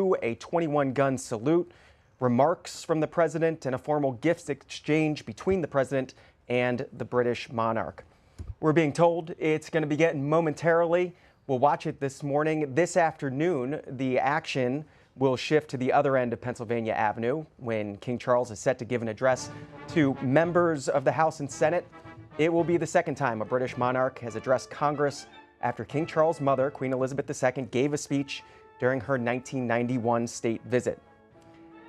2, a 21-gun salute, remarks from the president, and a formal gifts exchange between the president and the British monarch. We're being told it's going to begin momentarily. We'll watch it this morning. This afternoon, the action will shift to the other end of Pennsylvania Avenue when King Charles is set to give an address to members of the House and Senate. It will be the second time a British monarch has addressed Congress after King Charles' mother, Queen Elizabeth II, gave a speech during her 1991 state visit.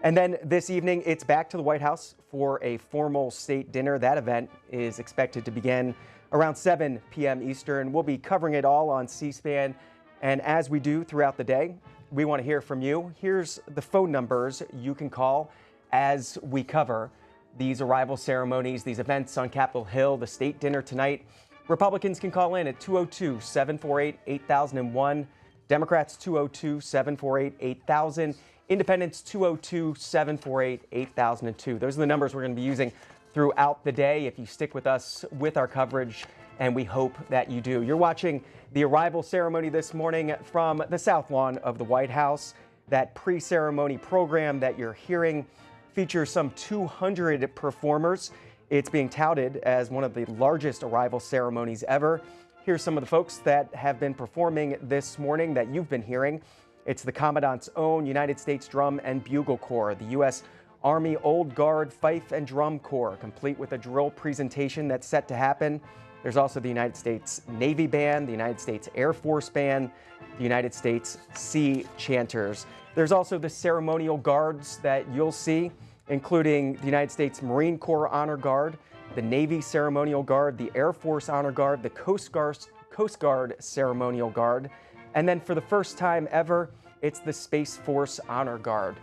And then this evening, it's back to the White House for a formal state dinner. That event is expected to begin around 7 p.m. Eastern. We'll be covering it all on C-SPAN. And as we do throughout the day, we want to hear from you. Here's the phone numbers you can call as we cover these arrival ceremonies, these events on Capitol Hill, the state dinner tonight. Republicans can call in at 202-748-8001. Democrats 202-748-8000. Independents 202-748-8002. Those are the numbers we're going to be using throughout the day if you stick with us with our coverage, and we hope that you do. You're watching the arrival ceremony this morning from the South Lawn of the White House. That pre-ceremony program that you're hearing features some 200 performers. It's being touted as one of the largest arrival ceremonies ever. Here's some of the folks that have been performing this morning that you've been hearing. It's the Commandant's own United States Drum and Bugle Corps, the U.S. Army Old Guard Fife and Drum Corps, complete with a drill presentation that's set to happen. There's also the United States Navy Band, the United States Air Force Band, the United States Sea Chanters. There's also the ceremonial guards that you'll see, including the United States Marine Corps Honor Guard, the Navy Ceremonial Guard, the Air Force Honor Guard, the Coast Guard Ceremonial Guard, and then for the first time ever, it's the Space Force Honor Guard.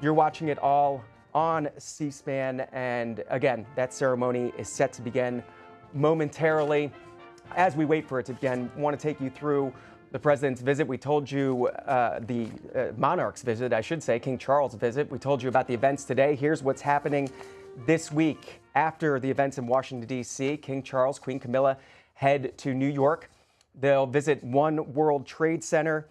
You're watching it all on C-SPAN, and again, that ceremony is set to begin momentarily. As we wait for it to begin, I want to take you through the president's visit. We told you the monarch's visit, I should say, King Charles' visit. We told you about the events today. Here's what's happening this week. After the events in Washington, D.C., King Charles, Queen Camilla head to New York. They'll visit One World Trade Center.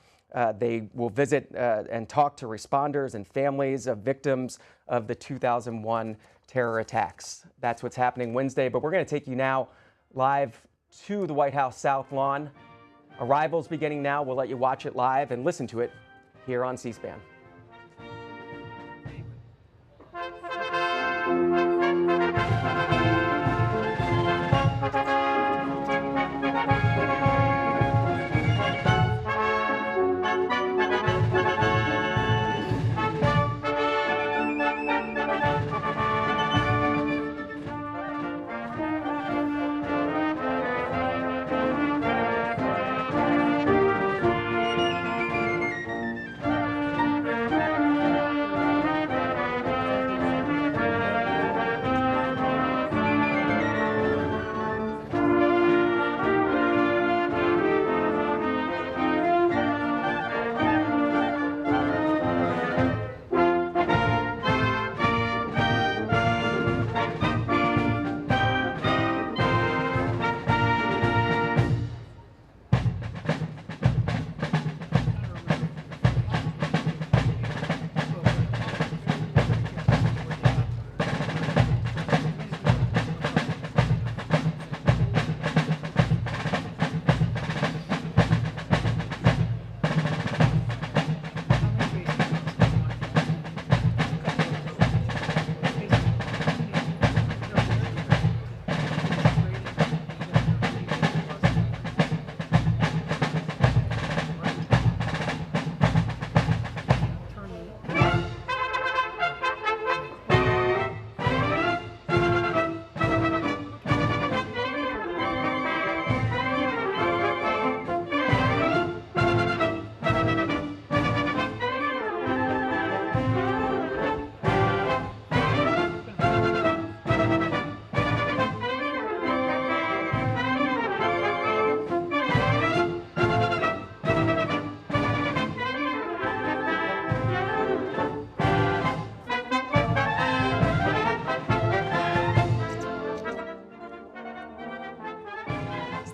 They will visit and talk to responders and families of victims of the 2001 terror attacks. That's what's happening Wednesday, but we're going to take you now live to the White House South Lawn. Arrivals beginning now. We'll let you watch it live and listen to it here on C-SPAN.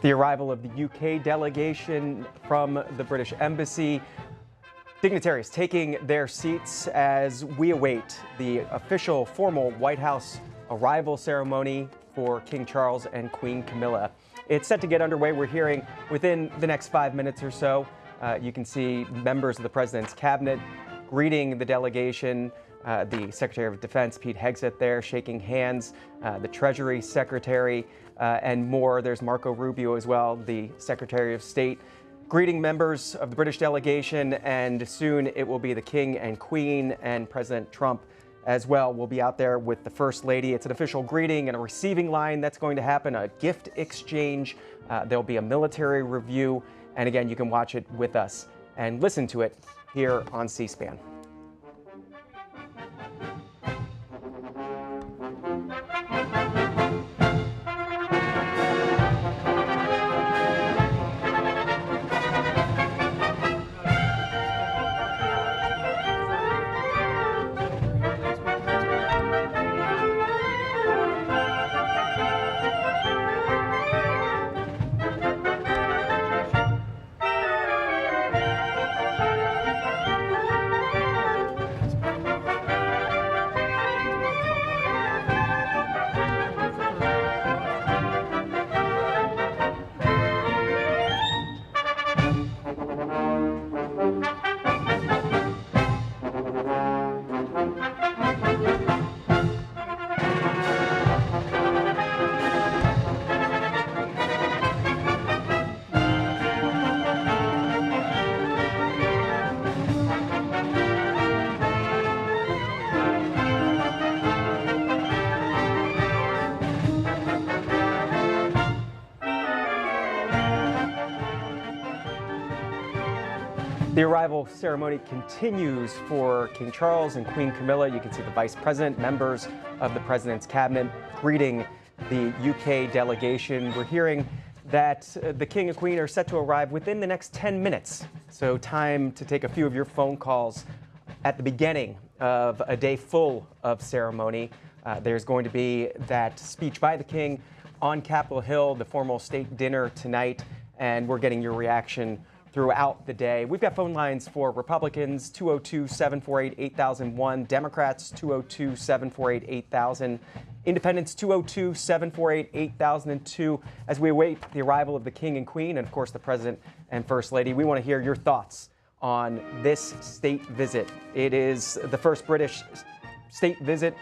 The arrival of the UK delegation from the British Embassy. Dignitaries taking their seats as we await the official formal White House arrival ceremony for King Charles and Queen Camilla. It's set to get underway. We're hearing within the next 5 minutes or so. You can see members of the president's cabinet greeting the delegation. The Secretary of Defense, Pete Hegseth, there shaking hands, the Treasury Secretary, and more. There's Marco Rubio as well, the Secretary of State, greeting members of the British delegation, and soon it will be the King and Queen, and President Trump as well will be out there with the First Lady. It's an official greeting and a receiving line that's going to happen, a gift exchange. There'll be a military review, and again, you can watch it with us and listen to it here on C-SPAN. The arrival ceremony continues for King Charles and Queen Camilla. You can see the Vice President, members of the President's cabinet greeting the UK delegation. We're hearing that the King and Queen are set to arrive within the next 10 minutes. So time to take a few of your phone calls at the beginning of a day full of ceremony. There's going to be that speech by the King on Capitol Hill, the formal state dinner tonight, and we're getting your reaction throughout the day. We've got phone lines for Republicans, 202-748-8001, Democrats, 202-748-8000, Independents, 202-748-8002. As we await the arrival of the King and Queen, and of course the President and First Lady, we want to hear your thoughts on this state visit. It is the first British state visit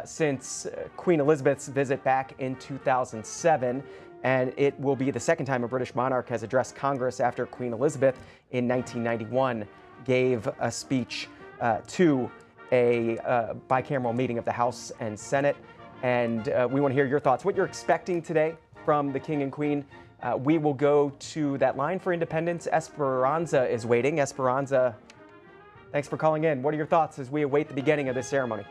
since Queen Elizabeth's visit back in 2007. And it will be the second time a British monarch has addressed Congress after Queen Elizabeth in 1991 gave a speech to a bicameral meeting of the House and Senate. And we want to hear your thoughts, what you're expecting today from the King and Queen. We will go to that line for Independence. Esperanza is waiting. Esperanza, thanks for calling in. What are your thoughts as we await the beginning of this ceremony?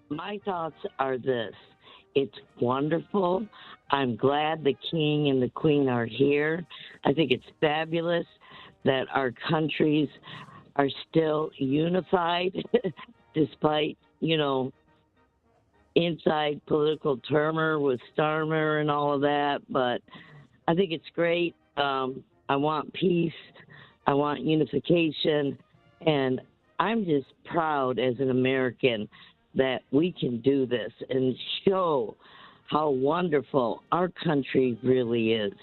My thoughts are this. It's wonderful. I'm glad the King and the Queen are here. I think it's fabulous that our countries are still unified despite, inside political turmoil with Starmer and all of that. But I think it's great. I want peace. I want unification. And I'm just proud as an American that we can do this and show how wonderful our country really is.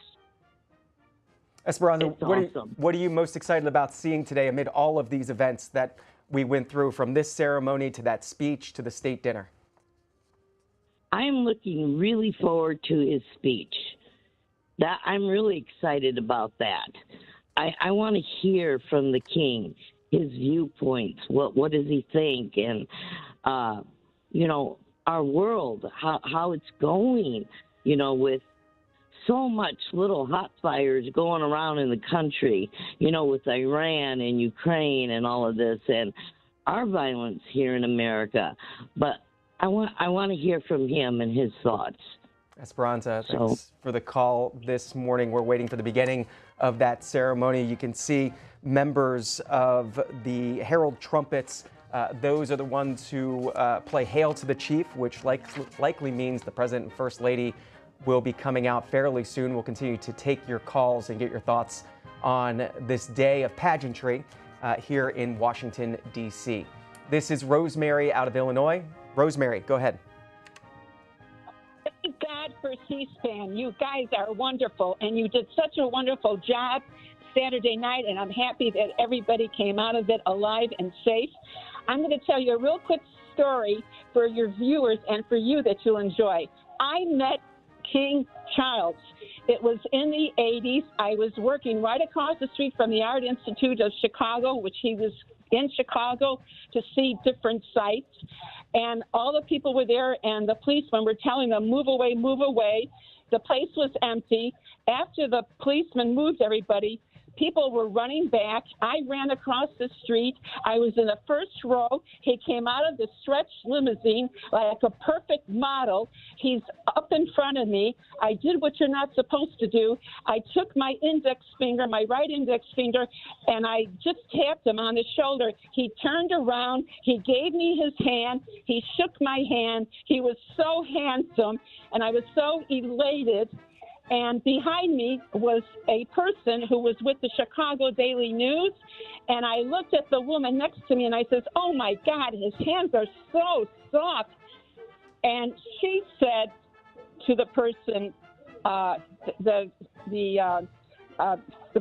Esperanza, awesome. What are you most excited about seeing today amid all of these events that we went through, from this ceremony to that speech to the state dinner? I'm looking really forward to his speech. I'm really excited about that. I want to hear from the King, his viewpoints. What does he think? And our world, how it's going, with so much little hot fires going around in the country, with Iran and Ukraine and all of this, and our violence here in America. But I want to hear from him and his thoughts. Esperanza, thanks for the call this morning. We're waiting for the beginning of that ceremony. You can see members of the herald trumpets. Those are the ones who play Hail to the Chief, which likely means the President and First Lady will be coming out fairly soon. We'll continue to take your calls and get your thoughts on this day of pageantry. here in Washington, D.C. This is Rosemary out of Illinois. Rosemary, go ahead. Thank God for C-SPAN. You guys are wonderful, and you did such a wonderful job Saturday night, and I'm happy that everybody came out of it alive and safe. I'm going to tell you a real quick story for your viewers and for you that you'll enjoy. I met King Charles. It was in the 80s. I was working right across the street from the Art Institute of Chicago, which he was in Chicago to see different sites. And all the people were there, and the policemen were telling them, move away, move away. The place was empty. After the policemen moved everybody, people were running back. I ran across the street. I was in the first row. He came out of the stretch limousine like a perfect model. He's up in front of me. I did what you're not supposed to do. I took my index finger, my right index finger, and I just tapped him on the shoulder. He turned around. He gave me his hand. He shook my hand. He was so handsome, and I was so elated. And behind me was a person who was with the Chicago Daily News. And I looked at the woman next to me and I says, oh my God, his hands are so soft. And she said to the person, the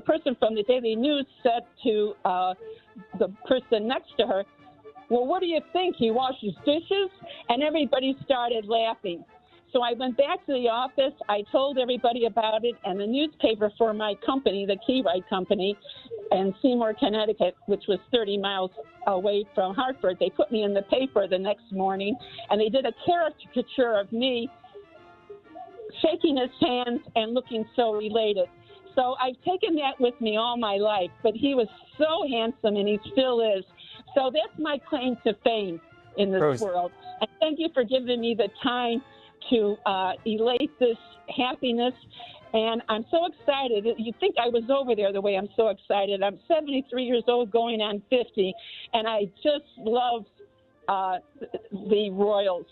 person from the Daily News said to the person next to her, well, what do you think? He washes dishes? And everybody started laughing. So I went back to the office. I told everybody about it, and the newspaper for my company, the Keyright Company, in Seymour, Connecticut, which was 30 miles away from Hartford, they put me in the paper the next morning, and they did a caricature of me shaking his hands and looking so elated. So I've taken that with me all my life, but he was so handsome, and he still is. So that's my claim to fame in this world. And thank you for giving me the time to elate this happiness. And I'm so excited. You'd think I was over there the way I'm so excited. I'm 73 years old going on 50, and I just love the Royals.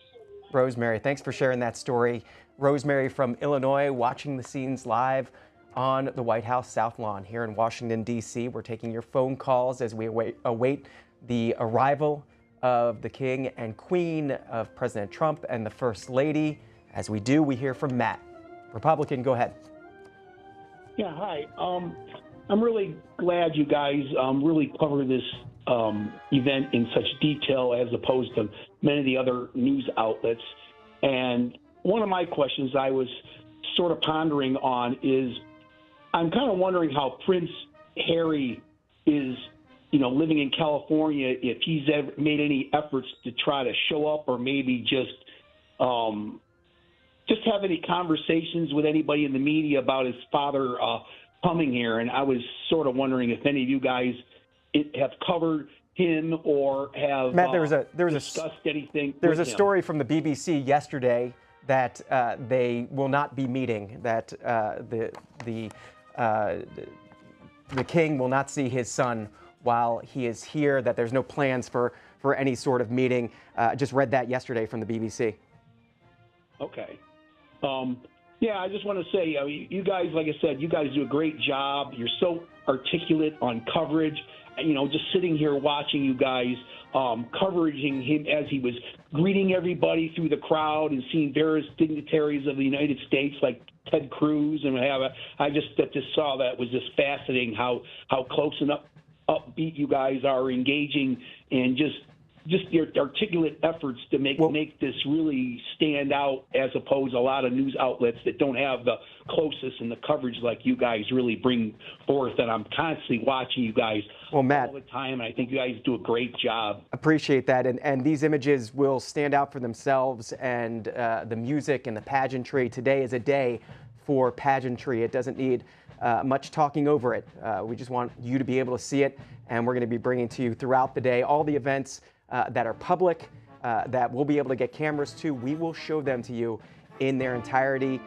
Rosemary, thanks for sharing that story. Rosemary from Illinois, watching the scenes live on the White House South Lawn here in Washington, D.C. We're taking your phone calls as we await the arrival of the King and Queen, of President Trump and the First Lady. As we do, we hear from Matt. Republican, go ahead. Yeah, hi. I'm really glad you guys really cover this event in such detail as opposed to many of the other news outlets. And one of my questions I was sort of pondering on is, I'm kind of wondering how Prince Harry is living in California, if he's ever made any efforts to try to show up or maybe just have any conversations with anybody in the media about his father coming here. And I was sort of wondering if any of you guys have covered him or have Matt, there was discussed anything. There was a story from the BBC yesterday that they will not be meeting, that the King will not see his son while he is here, that there's no plans for any sort of meeting. Just read that yesterday from the BBC. Okay. Yeah, I just want to say, you guys, like I said, you guys do a great job. You're so articulate on coverage. Just sitting here watching you guys covering him as he was greeting everybody through the crowd and seeing various dignitaries of the United States like Ted Cruz and I just saw that was just fascinating how close and upbeat you guys are engaging and just your articulate efforts to make this really stand out as opposed to a lot of news outlets that don't have the closeness and the coverage like you guys really bring forth. And I'm constantly watching you guys Matt, all the time, and I think you guys do a great job. Appreciate that. And these images will stand out for themselves, and the music and the pageantry. Today is a day for pageantry. It doesn't need much talking over it. We just want you to be able to see it, and we're going to be bringing to you throughout the day all the events that are public, that we'll be able to get cameras to. We will show them to you in their entirety.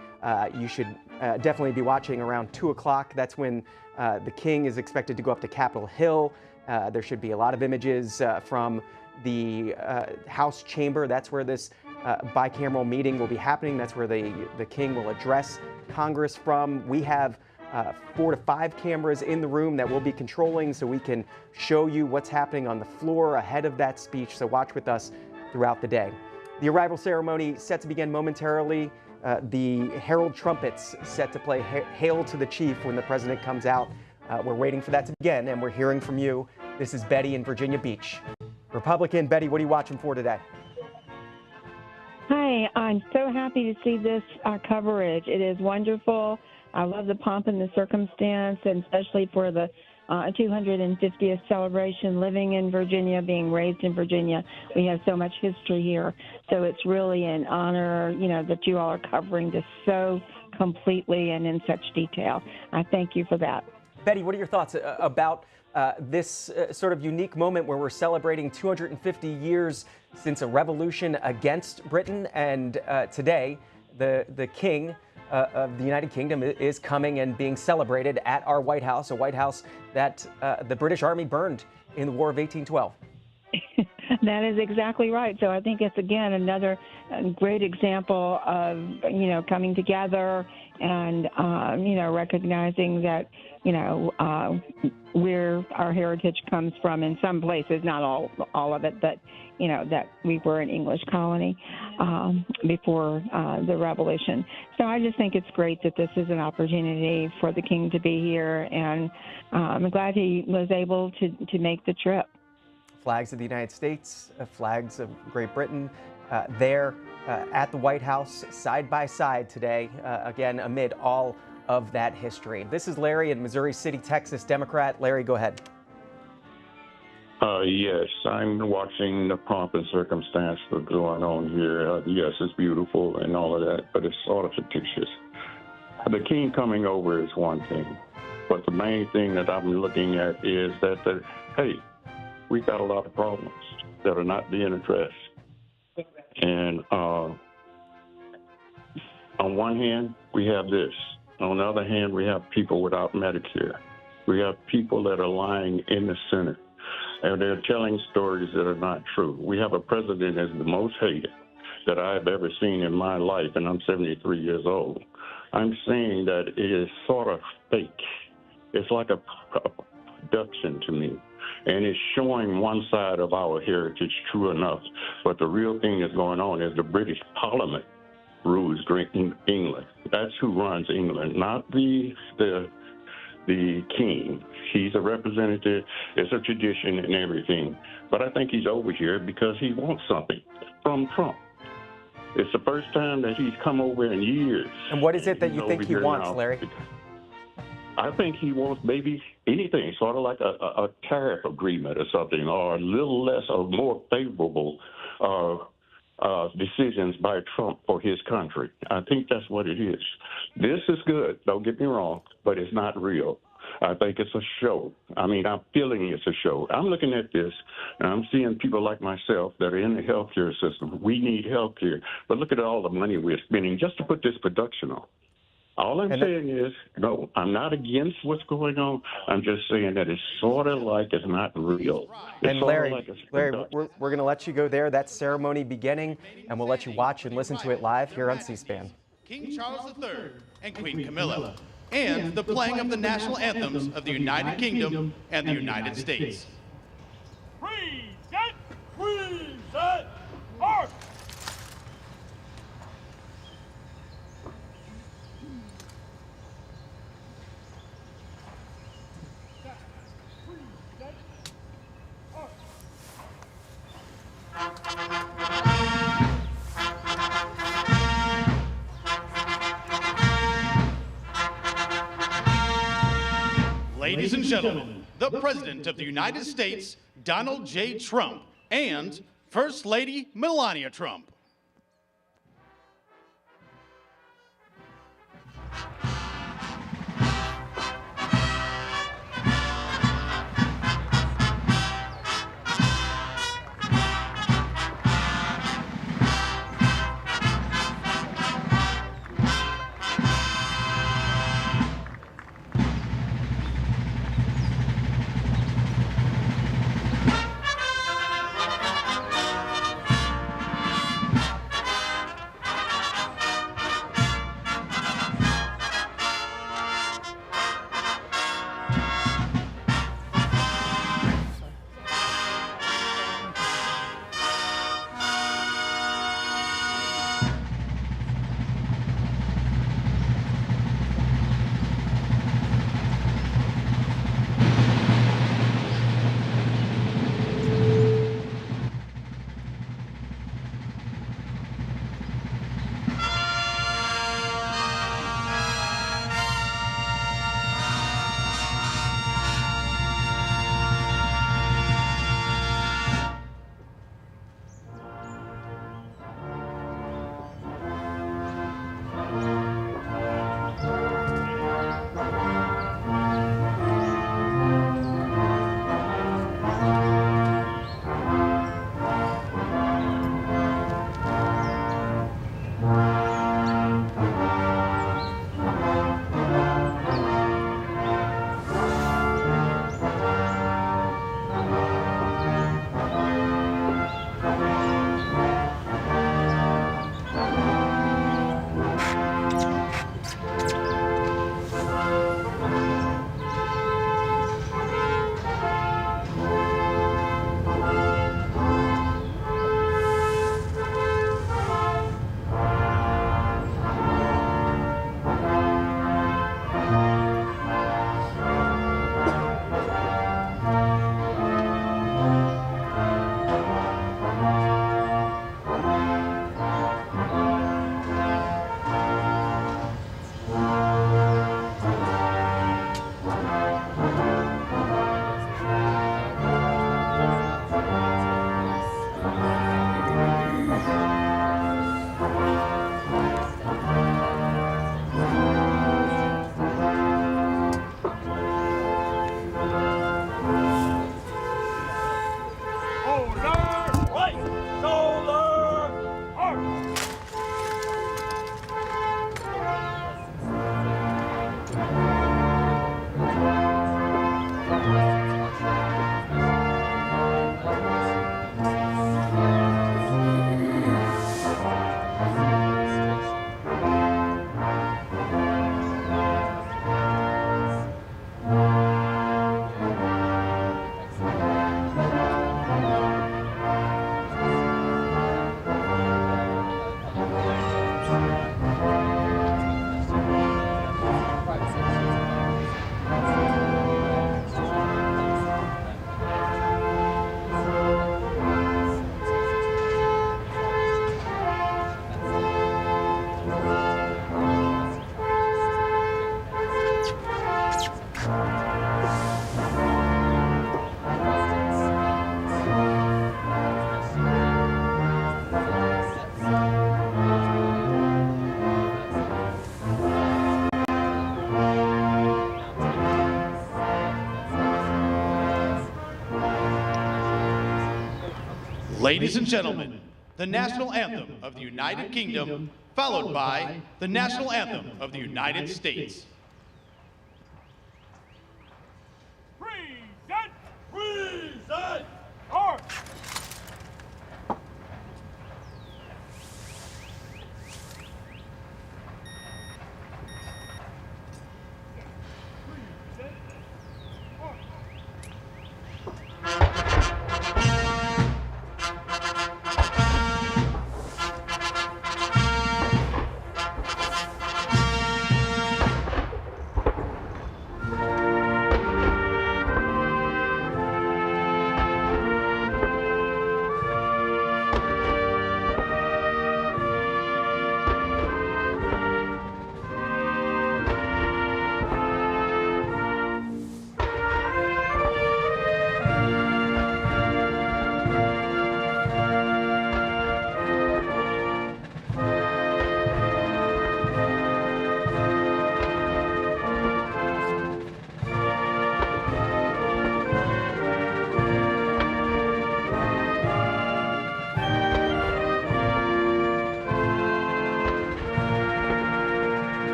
You should definitely be watching around 2 o'clock. That's when the King is expected to go up to Capitol Hill. There should be a lot of images from the House chamber. That's where this bicameral meeting will be happening. That's where the King will address Congress from. We have 4 to 5 cameras in the room that we'll be controlling so we can show you what's happening on the floor ahead of that speech. So watch with us throughout the day. The arrival ceremony set to begin momentarily. The herald trumpets set to play Hail to the Chief when the president comes out. We're waiting for that to begin, and we're hearing from you. This is Betty in Virginia Beach. Republican Betty, what are you watching for today? Hi, I'm so happy to see this coverage. It is wonderful. I love the pomp and the circumstance, and especially for the 250th celebration, living in Virginia, being raised in Virginia. We have so much history here. So it's really an honor, that you all are covering this so completely and in such detail. I thank you for that. Betty, what are your thoughts about this sort of unique moment where we're celebrating 250 years since a revolution against Britain, and today the King of the United Kingdom is coming and being celebrated at our White House, a White House that the British Army burned in the War of 1812. That is exactly right. So I think it's, again, another great example of, coming together and, recognizing that, where our heritage comes from in some places, not all of it, but, that we were an English colony before the Revolution. So I just think it's great that this is an opportunity for the King to be here, and I'm glad he was able to make the trip. Flags of the United States, flags of Great Britain, there at the White House, side by side today, again, amid all of that history. This is Larry in Missouri City, Texas, Democrat. Larry, go ahead. Yes, I'm watching the pomp and circumstance that's going on here. Yes, it's beautiful and all of that, but it's sort of fictitious. The King coming over is one thing, but the main thing that I'm looking at is that, hey, we've got a lot of problems that are not being addressed. And on one hand, we have this. On the other hand, we have people without Medicare. We have people that are lying in the Senate, and they're telling stories that are not true. We have a president that's the most hated that I've ever seen in my life, and I'm 73 years old. I'm saying that it is sort of fake. It's like a production to me. And it's showing one side of our heritage, true enough. But the real thing that's going on is the British Parliament rules England. That's who runs England, not the King. He's a representative. It's a tradition and everything. But I think he's over here because he wants something from Trump. It's the first time that he's come over in years. And what is it that you think he wants, Larry? I think he wants maybe anything, sort of like a tariff agreement or something, or a little less or more favorable decisions by Trump for his country. I think that's what it is. This is good, don't get me wrong, but it's not real. I think it's a show. I mean, I'm feeling it's a show. I'm looking at this, and I'm seeing people like myself that are in the healthcare system. We need healthcare, but look at all the money we're spending just to put this production on. All I'm saying is, no, I'm not against what's going on. I'm just saying that it's sort of like it's not real. And Larry, we're going to let you go there. That ceremony beginning, and we'll let you watch and listen to it live here on C-SPAN. King Charles III and Queen Camilla, and the playing of the national anthems of the United Kingdom and the United States. Present, march! Ladies and gentlemen, the President of the United States, Donald J. Trump, and First Lady Melania Trump. Ladies and gentlemen, the national anthem of the United Kingdom, followed by the national anthem of the United States. Present! Present! March!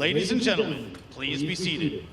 Ladies and gentlemen, please be seated.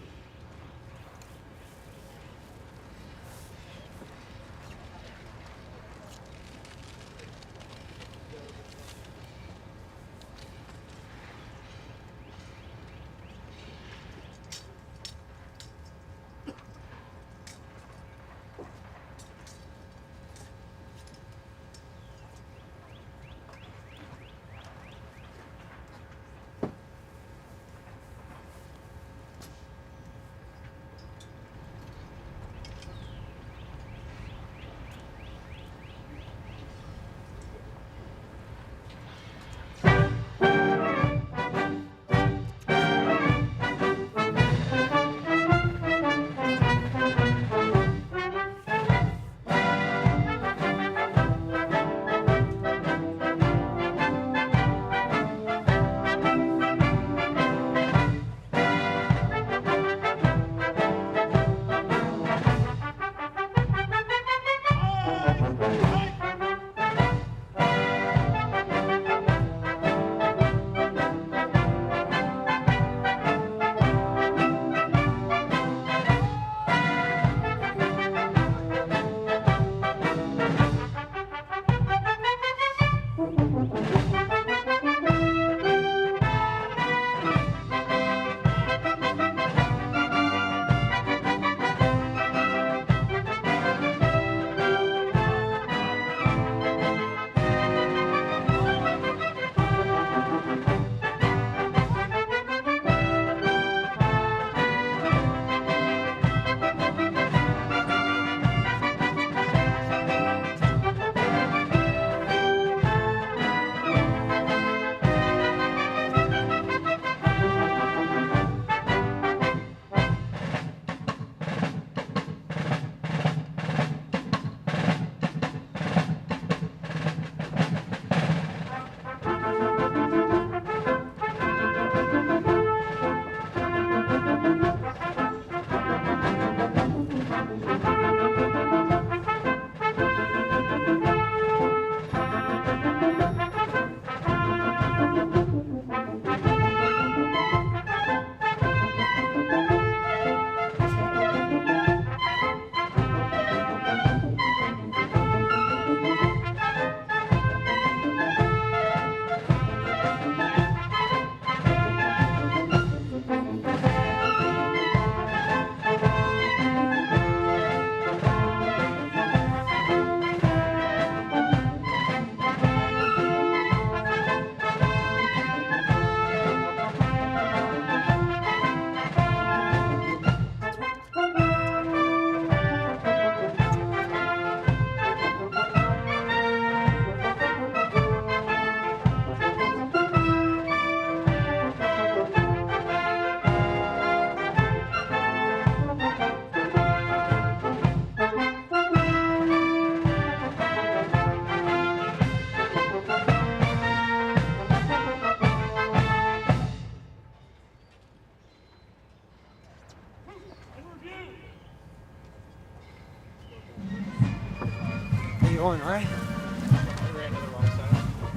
you going, all right? We ran to the wrong side.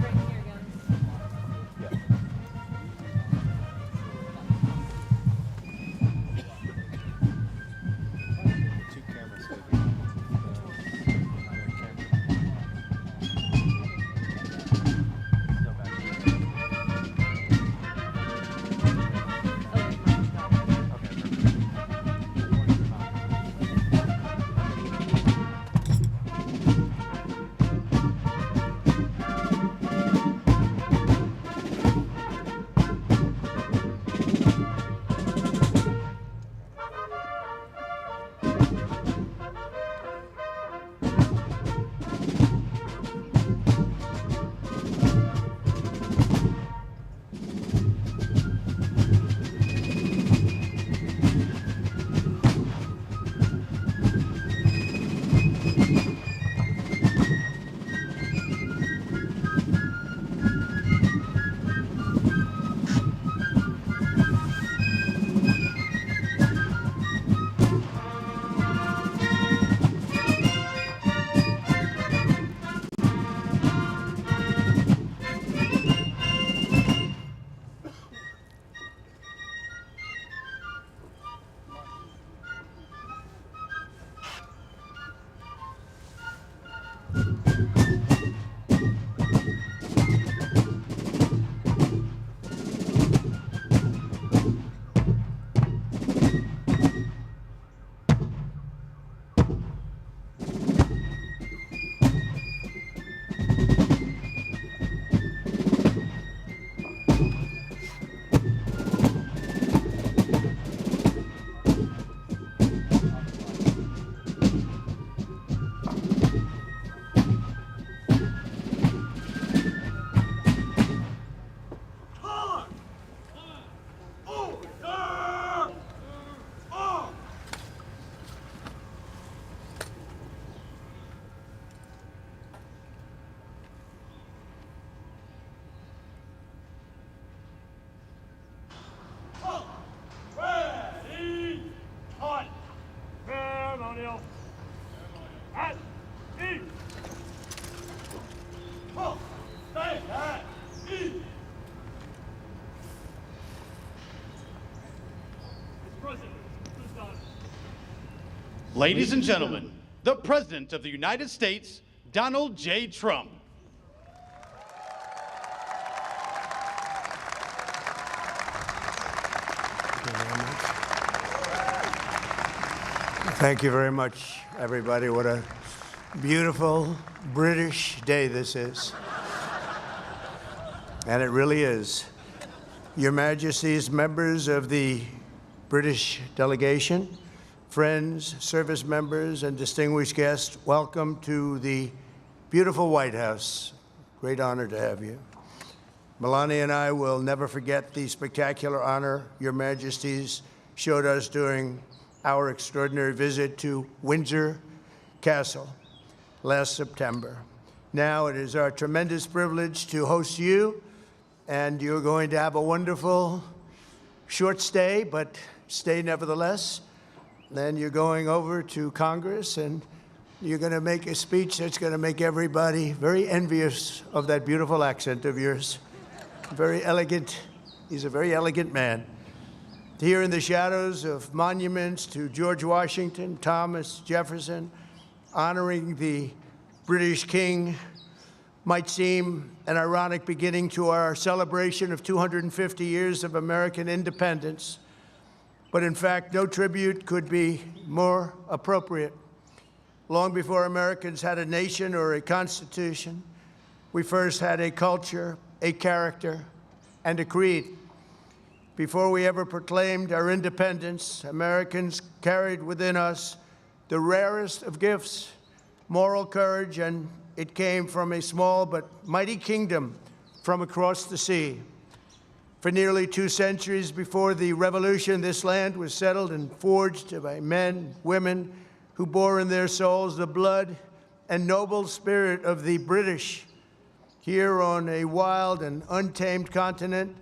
Right here, guys. Two cameras. Ladies and gentlemen, the President of the United States, Donald J. Trump. Thank you very much, everybody. What a beautiful British day this is. And it really is. Your Majesties, members of the British delegation, friends, service members, and distinguished guests, welcome to the beautiful White House. Great honor to have you. Melania and I will never forget the spectacular honor Your Majesties showed us during our extraordinary visit to Windsor Castle last September. Now it is our tremendous privilege to host you, and you're going to have a wonderful short stay, but stay nevertheless. Then you're going over to Congress, and you're going to make a speech that's going to make everybody very envious of that beautiful accent of yours. Very elegant. He's a very elegant man. Here in the shadows of monuments to George Washington, Thomas Jefferson, honoring the British King might seem an ironic beginning to our celebration of 250 years of American independence. But in fact, no tribute could be more appropriate. Long before Americans had a nation or a constitution, we first had a culture, a character, and a creed. Before we ever proclaimed our independence, Americans carried within us the rarest of gifts, moral courage, and it came from a small but mighty kingdom from across the sea. For nearly 2 centuries before the Revolution, this land was settled and forged by men, women, who bore in their souls the blood and noble spirit of the British. Here on a wild and untamed continent,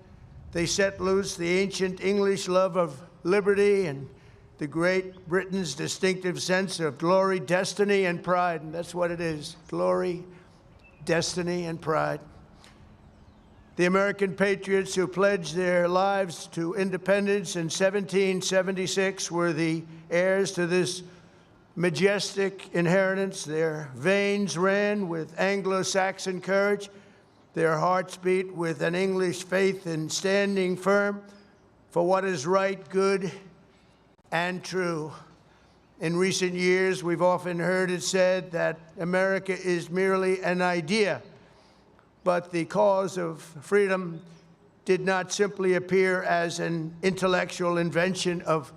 they set loose the ancient English love of liberty and the Great Britain's distinctive sense of glory, destiny, and pride. And that's what it is, glory, destiny, and pride. The American patriots who pledged their lives to independence in 1776 were the heirs to this majestic inheritance. Their veins ran with Anglo-Saxon courage. Their hearts beat with an English faith in standing firm for what is right, good, and true. In recent years, we've often heard it said that America is merely an idea, but the cause of freedom did not simply appear as an intellectual invention of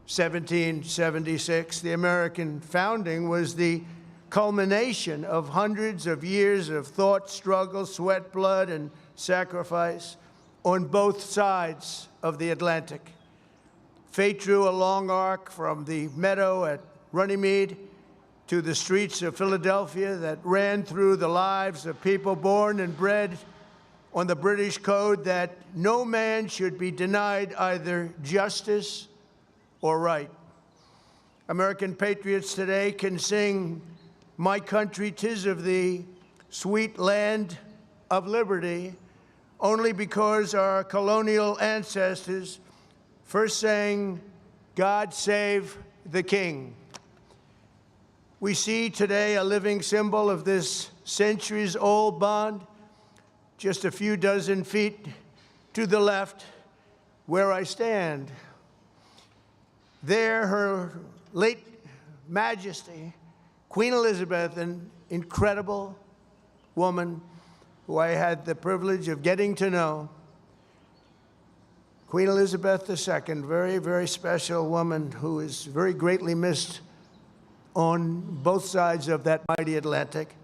1776. The American founding was the culmination of hundreds of years of thought, struggle, sweat, blood, and sacrifice on both sides of the Atlantic. Fate drew a long arc from the meadow at Runnymede to the streets of Philadelphia that ran through the lives of people born and bred on the British code that no man should be denied either justice or right. American patriots today can sing, "My country, 'tis of thee, sweet land of liberty," only because our colonial ancestors first sang, "God save the King." We see today a living symbol of this centuries-old bond, just a few dozen feet to the left where I stand. There, Her late Majesty, Queen Elizabeth, an incredible woman who I had the privilege of getting to know. Queen Elizabeth II, very, very special woman who is very greatly missed on both sides of that mighty Atlantic.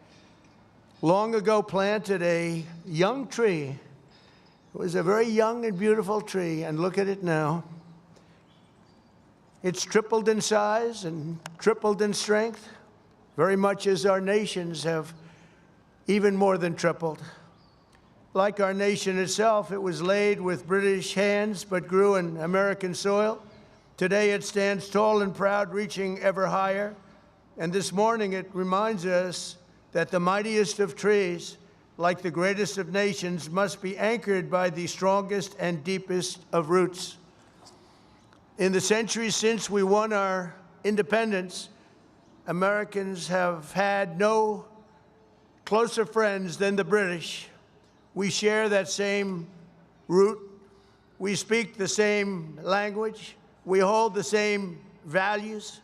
Long ago planted a young tree. It was a very young and beautiful tree, and look at it now. It's tripled in size and tripled in strength, very much as our nations have even more than tripled. Like our nation itself, it was laid with British hands but grew in American soil. Today it stands tall and proud, reaching ever higher. And this morning it reminds us that the mightiest of trees, like the greatest of nations, must be anchored by the strongest and deepest of roots. In the centuries since we won our independence, Americans have had no closer friends than the British. We share that same root. We speak the same language. We hold the same values.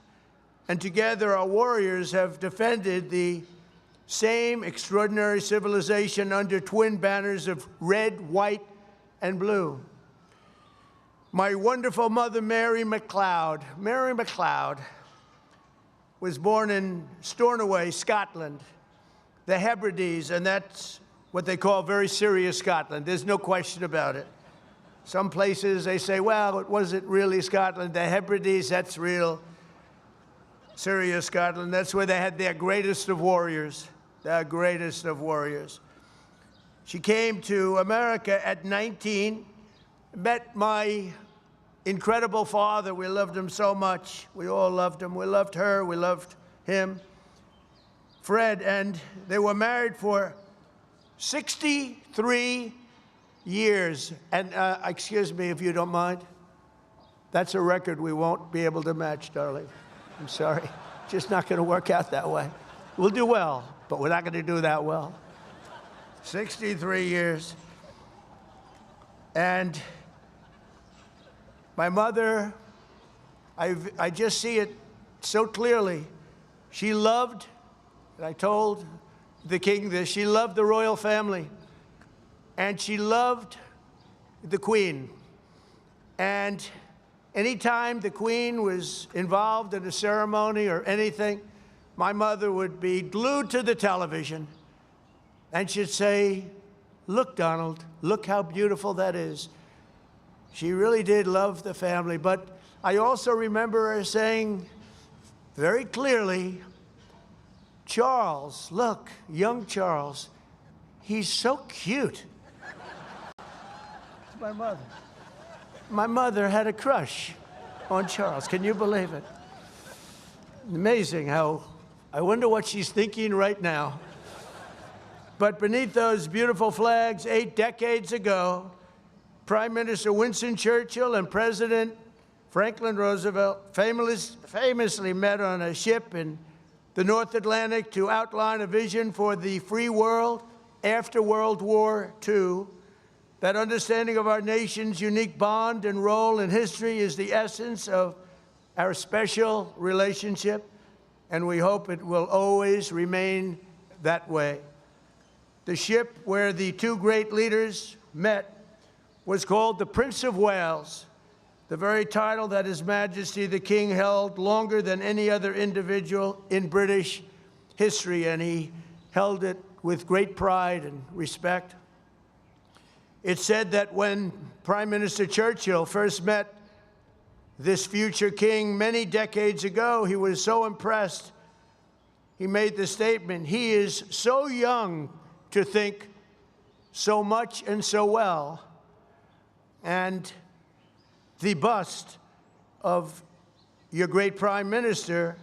And together our warriors have defended the same extraordinary civilization under twin banners of red, white, and blue. My wonderful mother, Mary MacLeod, was born in Stornoway, Scotland, the Hebrides, and that's what they call very serious Scotland. There's no question about it. Some places they say, well, it wasn't really Scotland. The Hebrides, that's real serious Scotland. That's where they had their greatest of warriors, their greatest of warriors. She came to America at 19, met my incredible father. We loved him so much. We all loved him. We loved her. We loved him, Fred, and they were married for 63 years. And excuse me if you don't mind. That's a record we won't be able to match, darling. I'm sorry. Just not going to work out that way. We'll do well, but we're not going to do that well. 63 years. And my mother, I just see it so clearly. She loved, and I told the king this, she loved the royal family, and she loved the queen. And anytime the queen was involved in a ceremony or anything, my mother would be glued to the television, and she'd say, "Look, Donald, look how beautiful that is." She really did love the family, but I also remember her saying very clearly, "Charles, look, young Charles, he's so cute." It's my mother. My mother had a crush on Charles. Can you believe it? Amazing how, I wonder what she's thinking right now. But beneath those beautiful flags, 8 decades ago, Prime Minister Winston Churchill and President Franklin Roosevelt famously met on a ship in the North Atlantic to outline a vision for the free world after World War II. That understanding of our nation's unique bond and role in history is the essence of our special relationship, and we hope it will always remain that way. The ship where the two great leaders met was called the Prince of Wales, the very title that His Majesty the King held longer than any other individual in British history, and he held it with great pride and respect. It's said that when Prime Minister Churchill first met this future king many decades ago, he was so impressed, he made the statement, "He is so young to think so much and so well." And the bust of your great Prime Minister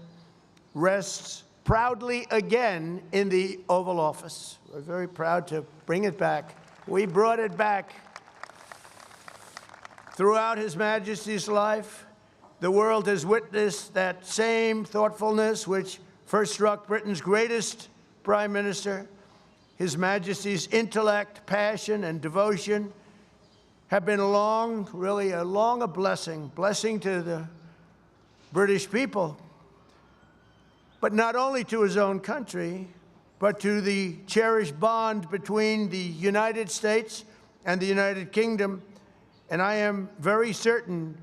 rests proudly again in the Oval Office. We're very proud to bring it back. We brought it back. Throughout His Majesty's life, the world has witnessed that same thoughtfulness which first struck Britain's greatest Prime Minister. His Majesty's intellect, passion, and devotion have been really a blessing to the British people, but not only to his own country, but to the cherished bond between the United States and the United Kingdom. And I am very certain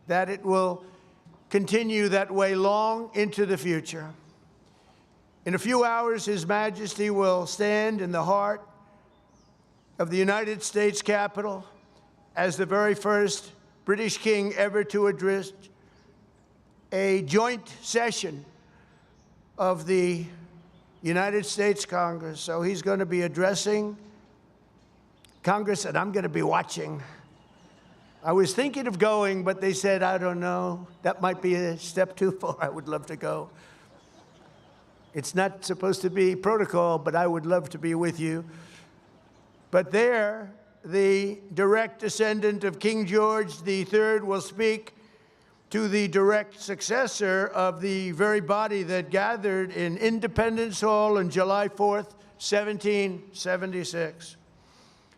that it will continue that way long into the future. In a few hours, His Majesty will stand in the heart of the United States Capitol as the very first British king ever to address a joint session of the United States Congress. So he's going to be addressing Congress, and I'm going to be watching. I was thinking of going, but they said, I don't know, that might be a step too far. I would love to go. It's not supposed to be protocol, but I would love to be with you. But there, the direct descendant of King George III will speak to the direct successor of the very body that gathered in Independence Hall on July 4th, 1776.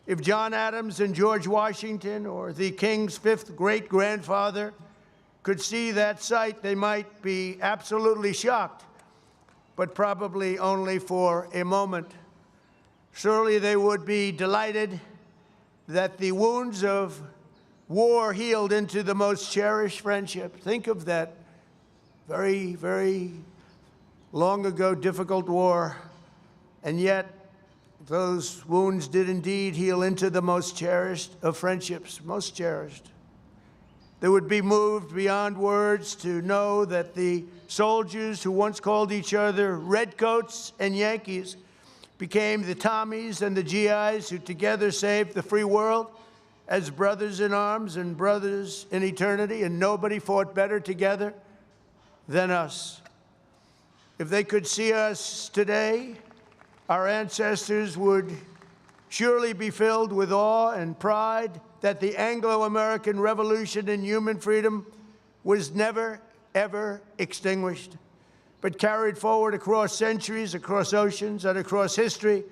If John Adams and George Washington, or the King's fifth great-grandfather, could see that sight, they might be absolutely shocked, but probably only for a moment. Surely they would be delighted that the wounds of war healed into the most cherished friendship. Think of that very, very long ago difficult war, and yet those wounds did indeed heal into the most cherished of friendships, most cherished. They would be moved beyond words to know that the soldiers who once called each other Redcoats and Yankees became the Tommies and the GIs who together saved the free world as brothers in arms and brothers in eternity, and nobody fought better together than us. If they could see us today, our ancestors would surely be filled with awe and pride that the Anglo-American Revolution in human freedom was never, ever extinguished, but carried forward across centuries, across oceans, and across history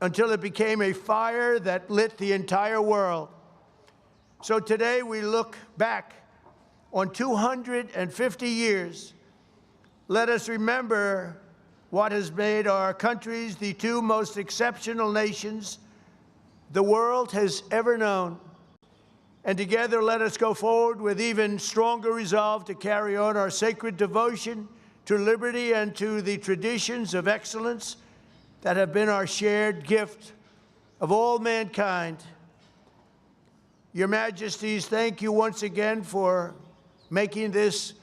until it became a fire that lit the entire world. So today we look back on 250 years. Let us remember what has made our countries the two most exceptional nations the world has ever known. And together let us go forward with even stronger resolve to carry on our sacred devotion to liberty and to the traditions of excellence that have been our shared gift of all mankind. Your Majesties, thank you once again for making this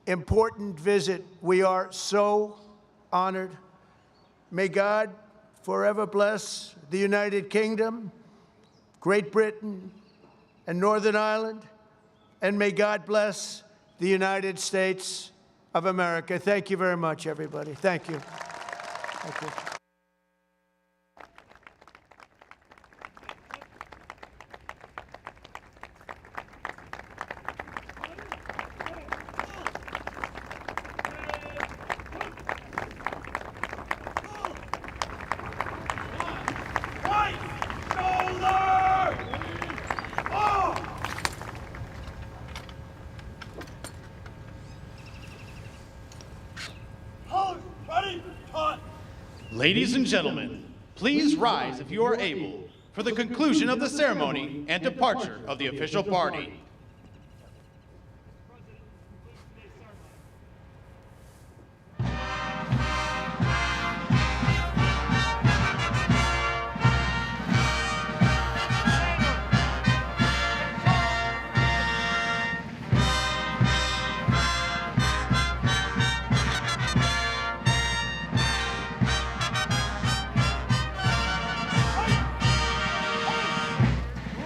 important visit. We are so honored. May God forever bless the United Kingdom, Great Britain, and Northern Ireland, and may God bless the United States of America. Thank you very much, everybody. Thank you. Thank you. Ladies and gentlemen, please rise if you are able for the conclusion of the ceremony and departure of the official party.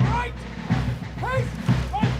Right! Face!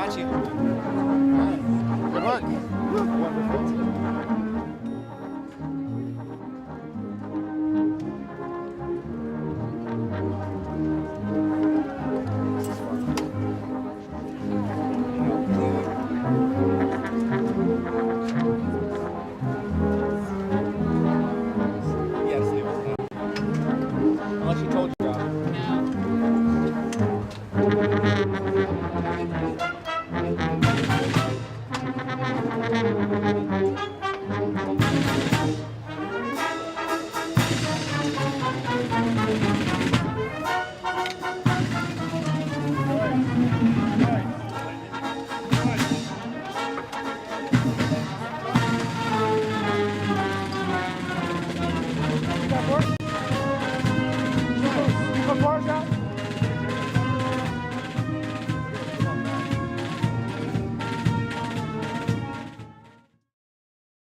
got you. Good luck. Wonderful. Unless you told your job.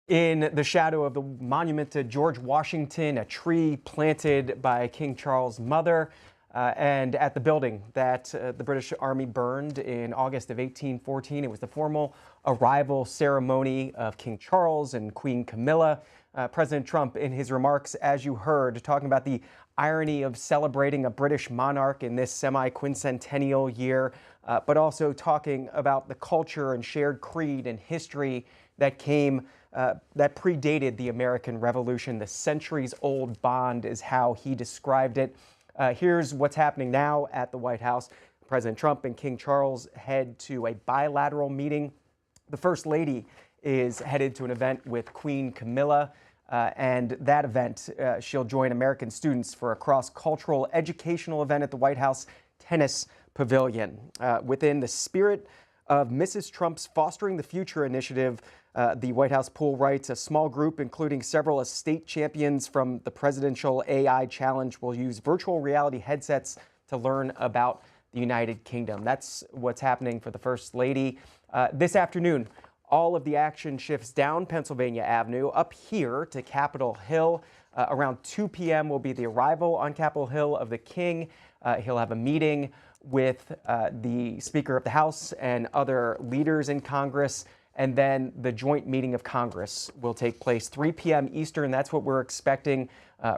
In the shadow of the monument to George Washington, a tree planted by King Charles' mother, and at the building that the British Army burned in August of 1814. It was the formal arrival ceremony of King Charles and Queen Camilla. President Trump, in his remarks, as you heard, talking about the irony of celebrating a British monarch in this semi-quincentennial year, but also talking about the culture and shared creed and history that predated the American Revolution. The centuries-old bond is how he described it. Here's what's happening now at the White House. President Trump and King Charles head to a bilateral meeting. The First Lady is headed to an event with Queen Camilla, and that event, she'll join American students for a cross-cultural educational event at the White House Tennis Pavilion. Within the spirit of Mrs. Trump's Fostering the Future initiative, the White House pool writes, a small group, including several state champions from the Presidential AI Challenge, will use virtual reality headsets to learn about the United Kingdom. That's what's happening for the First Lady. This afternoon, all of the action shifts down Pennsylvania Avenue, up here to Capitol Hill. Around 2 p.m. will be the arrival on Capitol Hill of the King. He'll have a meeting with the Speaker of the House and other leaders in Congress. And then the joint meeting of Congress will take place 3 p.m. Eastern. That's what we're expecting.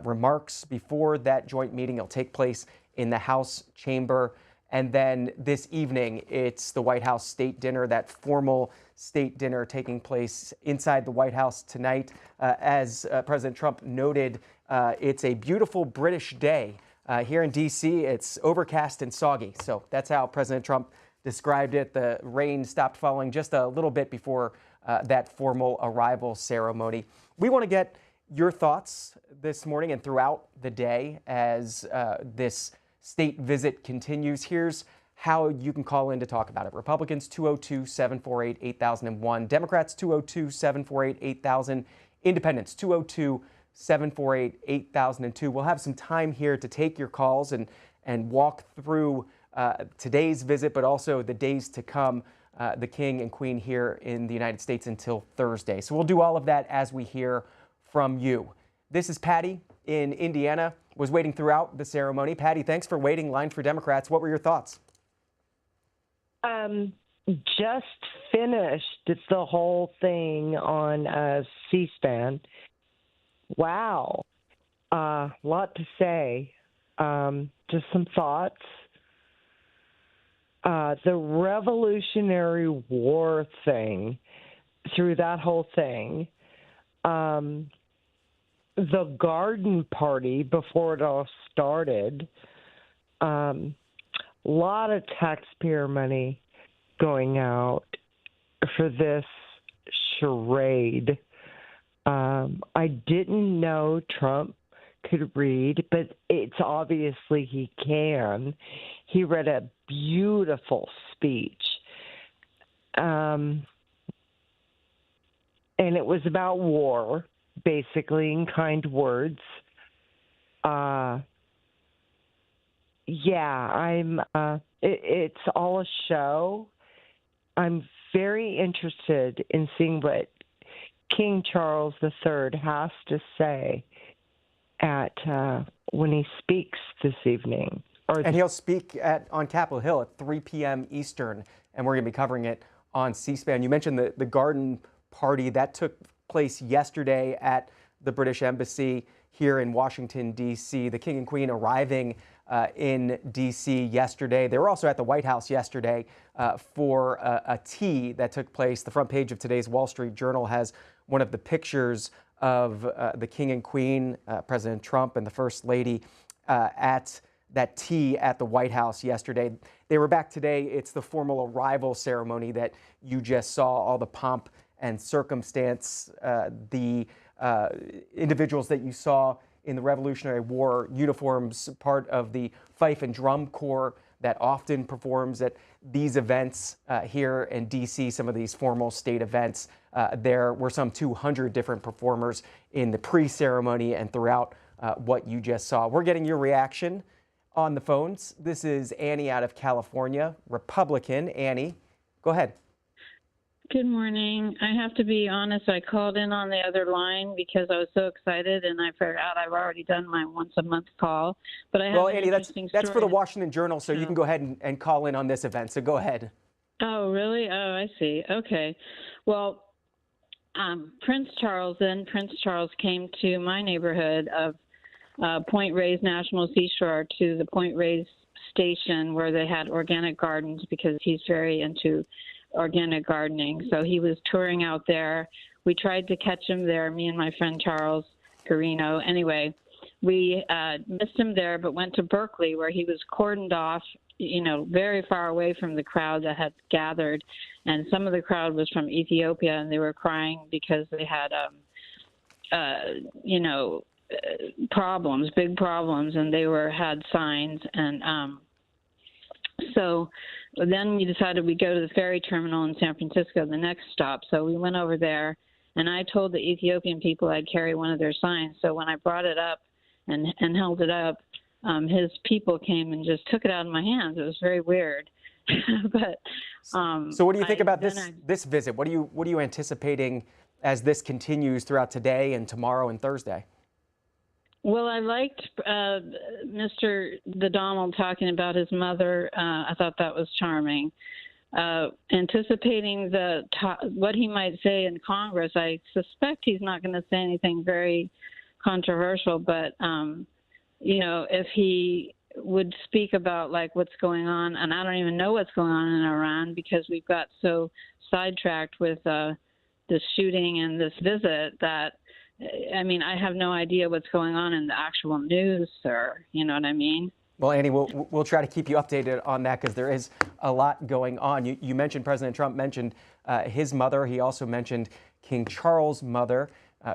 Remarks before that joint meeting will take place in the House chamber. And then this evening, it's the White House state dinner, that formal state dinner taking place inside the White House tonight. As President Trump noted, it's a beautiful British day. Here in D.C., it's overcast and soggy. So that's how President Trump described it. The rain stopped falling just a little bit before that formal arrival ceremony. We want to get your thoughts this morning and throughout the day as this state visit continues. Here's how you can call in to talk about it. Republicans, 202-748-8001. Democrats, 202-748-8000. Independents, 202-748-8002. We'll have some time here to take your calls and walk through today's visit, but also the days to come, the King and Queen here in the United States until Thursday. So we'll do all of that as we hear from you. This is Patty in Indiana, was waiting throughout the ceremony. Patty, thanks for waiting. Line for Democrats. What were your thoughts? Just finished the whole thing on C-SPAN. Wow. Lot to say. Just some thoughts. The Revolutionary War thing, through that whole thing, the garden party before it all started, lot of taxpayer money going out for this charade. I didn't know Trump could read, but it's obviously he can. He read a beautiful speech. And it was about war, basically, in kind words. It's all a show. I'm very interested in seeing what King Charles III has to say at when he speaks this evening. And he'll speak on Capitol Hill at 3 p.m. Eastern, and we're going to be covering it on C-SPAN. You mentioned the garden party that took place yesterday at the British Embassy here in Washington, D.C. The King and Queen arriving in D.C. yesterday. They were also at the White House yesterday for a tea that took place. The front page of today's Wall Street Journal has one of the pictures of the King and Queen, President Trump and the First Lady at that tea at the White House yesterday. They were back today. It's the formal arrival ceremony that you just saw, all the pomp and circumstance, the individuals that you saw in the Revolutionary War uniforms, part of the Fife and Drum Corps that often performs at these events here in D.C., some of these formal state events. There were some 200 different performers in the pre-ceremony and throughout what you just saw. We're getting your reaction on the phones. This is Annie out of California, Republican. Annie, go ahead. Good morning. I have to be honest, I called in on the other line because I was so excited and I figured out I've already done my once a month call. But I have Annie, that's for the Washington Journal, so you can go ahead and call in on this event. So go ahead. Oh, really? Oh, I see. Okay. Well, Prince Charles came to my neighborhood of Point Reyes National Seashore, to the Point Reyes station where they had organic gardens, because he's very into organic gardening. So he was touring out there. We tried to catch him there, me and my friend Charles Carino. Anyway, we missed him there, but went to Berkeley, where he was cordoned off, very far away from the crowd that had gathered. And some of the crowd was from Ethiopia, and they were crying because they had, big problems, and they had signs. And so then we decided we'd go to the ferry terminal in San Francisco, the next stop. So we went over there, and I told the Ethiopian people I'd carry one of their signs. So when I brought it up and held it up, his people came and just took it out of my hands. It was very weird. But so what do you think about this visit? What are you anticipating as this continues throughout today and tomorrow and Thursday? Well, I liked Mr. Donald talking about his mother. I thought that was charming. Anticipating what he might say in Congress, I suspect he's not going to say anything very controversial, but, if he would speak about what's going on, and I don't even know what's going on in Iran, because we've got so sidetracked with this shooting and this visit that, I have no idea what's going on in the actual news, sir. You know what I mean? Well, Annie, we'll try to keep you updated on that, because there is a lot going on. You mentioned President Trump mentioned his mother. He also mentioned King Charles' mother,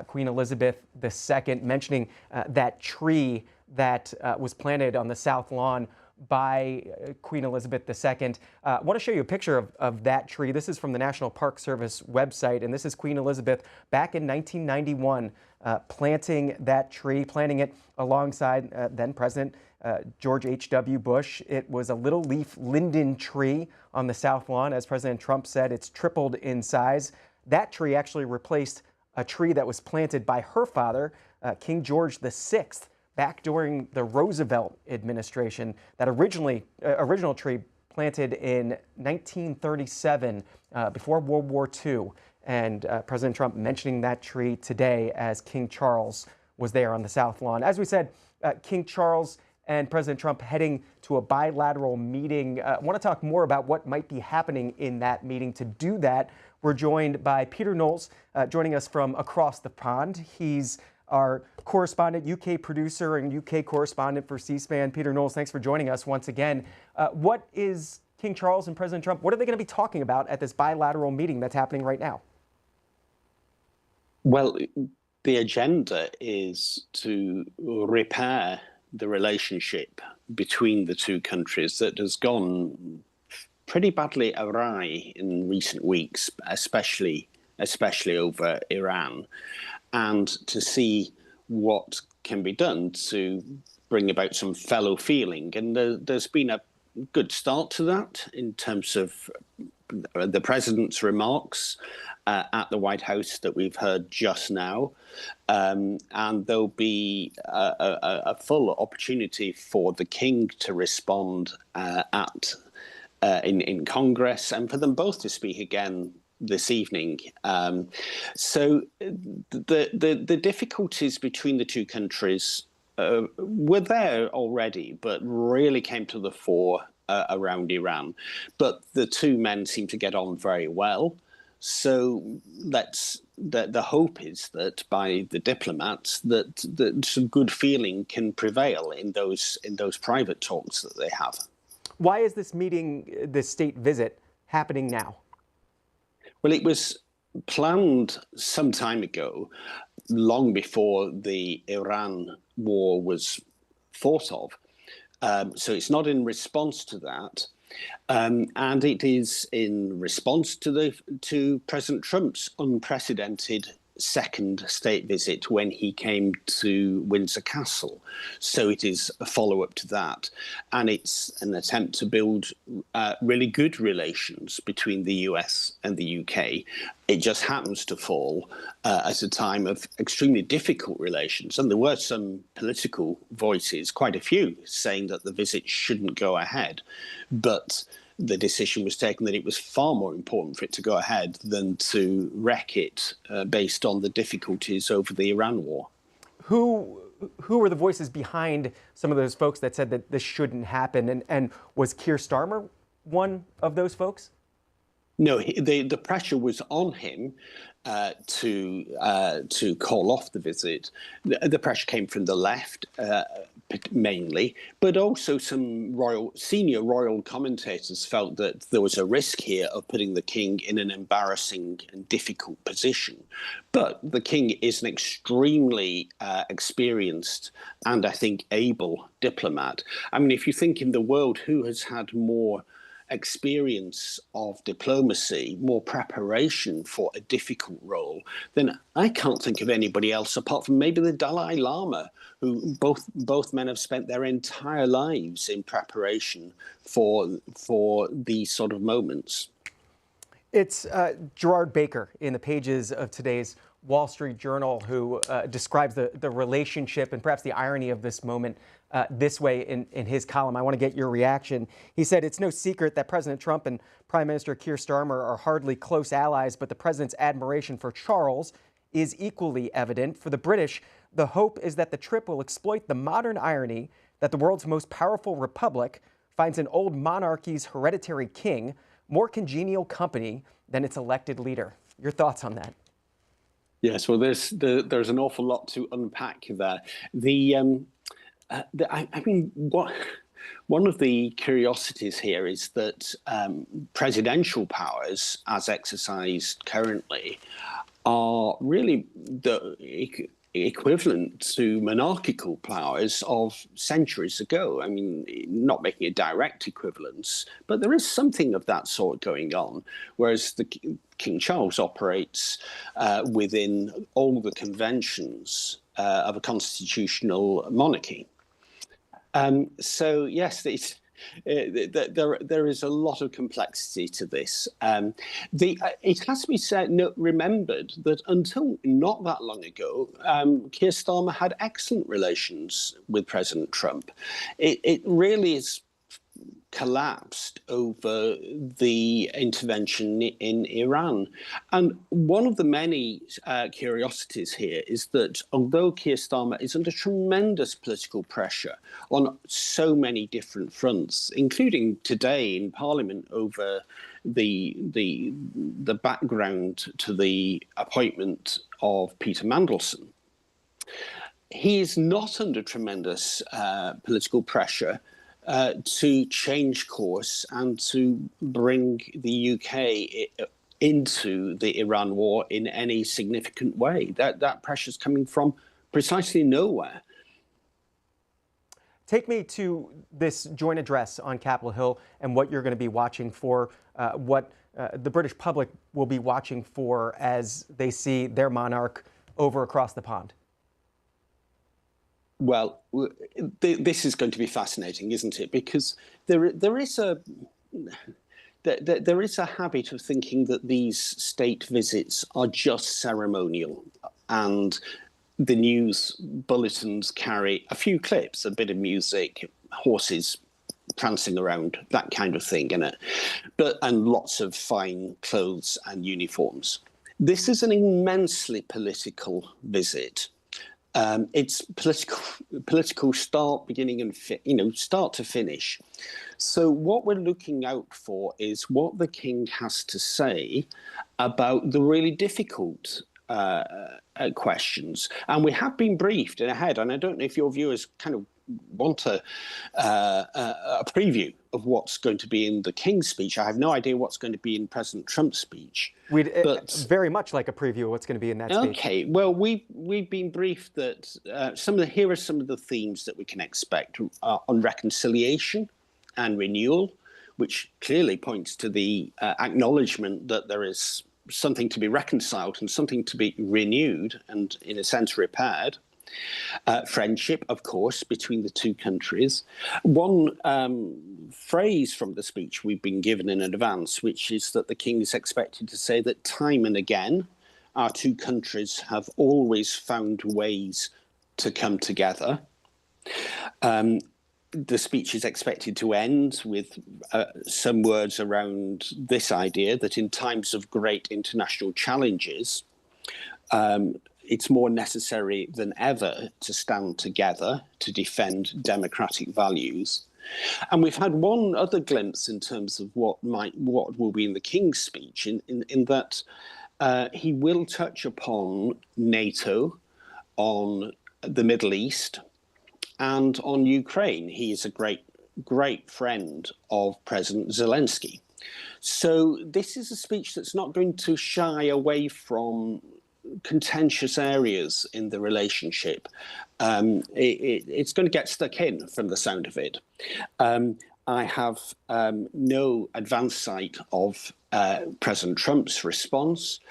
Queen Elizabeth II, mentioning that tree that was planted on the South Lawn by Queen Elizabeth II. I want to show you a picture of that tree. This is from the National Park Service website, and this is Queen Elizabeth back in 1991 planting that tree, planting it alongside then President George H.W. Bush. It was a little leaf linden tree on the South Lawn. As President Trump said, it's tripled in size. That tree actually replaced a tree that was planted by her father, King George VI, back during the Roosevelt administration. That original tree planted in 1937, before World War II. And President Trump mentioning that tree today as King Charles was there on the South Lawn. As we said, King Charles and President Trump heading to a bilateral meeting. I want to talk more about what might be happening in that meeting. To do that, we're joined by Peter Knowles, joining us from across the pond. He's our correspondent, UK producer and UK correspondent for C-SPAN. Peter Knowles, thanks for joining us once again. What is King Charles and President Trump, what are they going to be talking about at this bilateral meeting that's happening right now? Well, the agenda is to repair the relationship between the two countries that has gone pretty badly awry in recent weeks, especially over Iran, and to see what can be done to bring about some fellow feeling. And there's been a good start to that in terms of the president's remarks at the White House that we've heard just now, and there'll be a full opportunity for the king to respond in Congress, and for them both to speak again this evening. So the difficulties between the two countries were there already, but really came to the fore around Iran. But the two men seem to get on very well. So the hope is that by the diplomats that some good feeling can prevail in those private talks that they have. Why is this meeting, this state visit, happening now? Well, it was planned some time ago, long before the Iran war was thought of. So it's not in response to that. And it is in response to President Trump's unprecedented second state visit when he came to Windsor Castle. So it is a follow-up to that. And it's an attempt to build really good relations between the US and the UK. It just happens to fall at a time of extremely difficult relations. And there were some political voices, quite a few, saying that the visit shouldn't go ahead. But the decision was taken that it was far more important for it to go ahead than to wreck it based on the difficulties over the Iran war. Who were the voices behind some of those folks that said that this shouldn't happen? And was Keir Starmer one of those folks? No, the pressure was on him to call off the visit. The pressure came from the left mainly, but also some senior royal commentators felt that there was a risk here of putting the king in an embarrassing and difficult position. But the king is an extremely experienced and, I think, able diplomat. I mean, if you think in the world, who has had more experience of diplomacy, more preparation for a difficult role, then I can't think of anybody else apart from maybe the Dalai Lama, who both men have spent their entire lives in preparation for these sort of moments. It's Gerard Baker in the pages of today's Wall Street Journal who describes the relationship and perhaps the irony of this moment this way in his column. I want to get your reaction. He said, "It's no secret that President Trump and Prime Minister Keir Starmer are hardly close allies, but the president's admiration for Charles is equally evident. For the British, the hope is that the trip will exploit the modern irony that the world's most powerful republic finds an old monarchy's hereditary king more congenial company than its elected leader." Your thoughts on that? Yes, well, there's an awful lot to unpack there. I mean, one of the curiosities here is that presidential powers, as exercised currently, are really the equivalent to monarchical powers of centuries ago. I mean, not making a direct equivalence, but there is something of that sort going on, whereas King Charles operates within all the conventions of a constitutional monarchy. So yes, there is a lot of complexity to this. It has to be remembered that until not that long ago, Keir Starmer had excellent relations with President Trump. It really is collapsed over the intervention in Iran. And one of the many curiosities here is that although Keir Starmer is under tremendous political pressure on so many different fronts, including today in Parliament over the background to the appointment of Peter Mandelson, he is not under tremendous political pressure to change course and to bring the UK into the Iran war in any significant way. That pressure is coming from precisely nowhere. Take me to this joint address on Capitol Hill and what you're going to be watching for, what the British public will be watching for as they see their monarch over across the pond. Well, this is going to be fascinating, isn't it? Because there there is a habit of thinking that these state visits are just ceremonial, and the news bulletins carry a few clips, a bit of music, horses prancing around, that kind of thing in it, and lots of fine clothes and uniforms. This is an immensely political visit. It's political start, beginning, and start to finish. So what we're looking out for is what the king has to say about the really difficult questions. And we have been briefed ahead, and I don't know if your viewers kind of want a preview of what's going to be in the King's speech. I have no idea what's going to be in President Trump's speech. We'd very much like a preview of what's going to be in that speech. Okay, well, we've been briefed that here are some of the themes that we can expect on reconciliation and renewal, which clearly points to the acknowledgement that there is something to be reconciled and something to be renewed and, in a sense, repaired. Friendship, of course, between the two countries. One phrase from the speech we've been given in advance, which is that the king is expected to say that time and again, our two countries have always found ways to come together. The speech is expected to end with some words around this idea that in times of great international challenges, it's more necessary than ever to stand together to defend democratic values. And we've had one other glimpse in terms of what will be in the King's speech, in that he will touch upon NATO, on the Middle East, and on Ukraine. He is a great friend of President Zelensky. So this is a speech that's not going to shy away from contentious areas in the relationship. It's going to get stuck in from the sound of it. I have no advance sight of President Trump's response.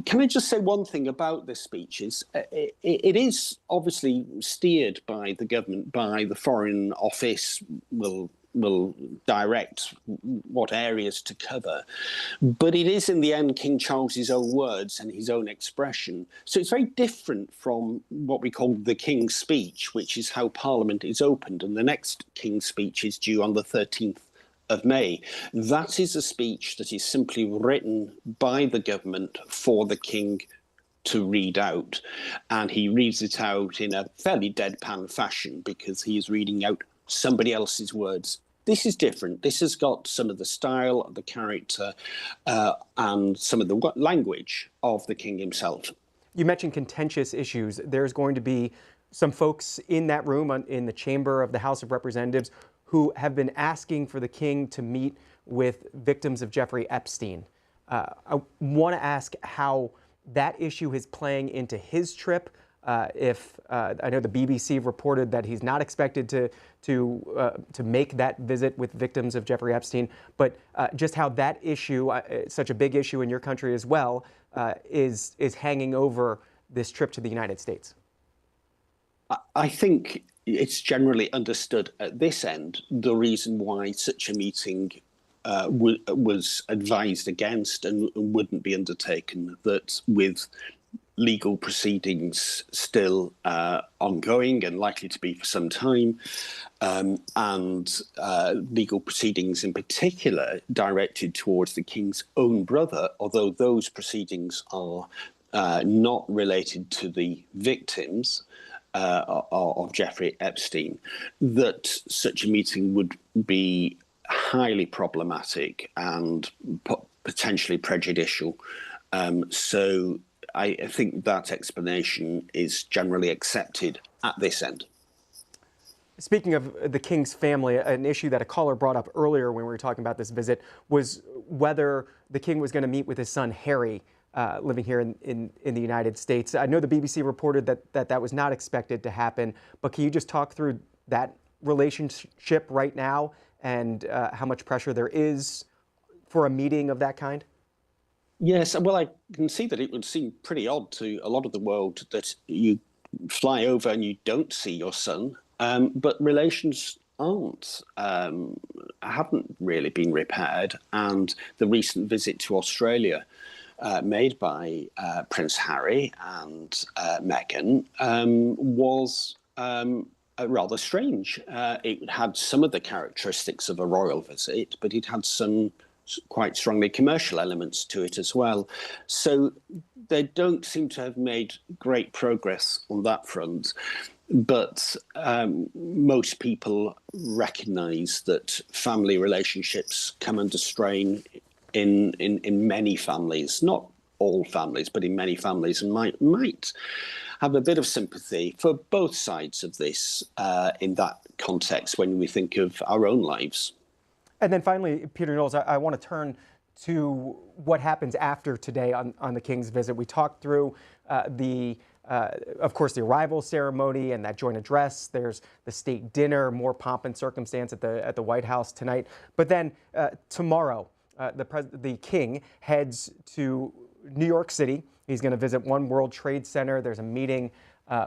Can I just say one thing about this speech? It is obviously steered by the government, by the Foreign Office, will direct what areas to cover. But it is, in the end, King Charles's own words and his own expression. So it's very different from what we call the King's Speech, which is how Parliament is opened. And the next King's Speech is due on the 13th of May. That is a speech that is simply written by the government for the King to read out. And he reads it out in a fairly deadpan fashion because he is reading out somebody else's words. This is different. This has got some of the style, the character, and some of the language of the king himself. You mentioned contentious issues. There's going to be some folks in that room in the chamber of the House of Representatives who have been asking for the king to meet with victims of Jeffrey Epstein. I want to ask how that issue is playing into his trip. I know the BBC reported that he's not expected to make that visit with victims of Jeffrey Epstein, but just how that issue, such a big issue in your country as well, is hanging over this trip to the United States. I think it's generally understood at this end the reason why such a meeting was advised against and wouldn't be undertaken, that with legal proceedings still ongoing and likely to be for some time, and legal proceedings in particular directed towards the king's own brother, although those proceedings are not related to the victims of Jeffrey Epstein, that such a meeting would be highly problematic and potentially prejudicial. So I think that explanation is generally accepted at this end. Speaking of the king's family, an issue that a caller brought up earlier when we were talking about this visit was whether the king was going to meet with his son Harry, living here in the United States. I know the BBC reported that was not expected to happen, but can you just talk through that relationship right now and how much pressure there is for a meeting of that kind? Yes, well, I can see that it would seem pretty odd to a lot of the world that you fly over and you don't see your son, but relations aren't hadn't really been repaired, and the recent visit to Australia made by Prince Harry and Meghan was rather strange. It had some of the characteristics of a royal visit, but it had some quite strongly commercial elements to it as well. So they don't seem to have made great progress on that front. But most people recognise that family relationships come under strain in many families, not all families, but in many families, and might have a bit of sympathy for both sides of this in that context when we think of our own lives. And then finally, Peter Knowles, I want to turn to what happens after today on the King's visit. We talked through of course, the arrival ceremony and that joint address. There's the state dinner, more pomp and circumstance at the White House tonight. But then tomorrow, the King heads to New York City. He's going to visit One World Trade Center. There's a meeting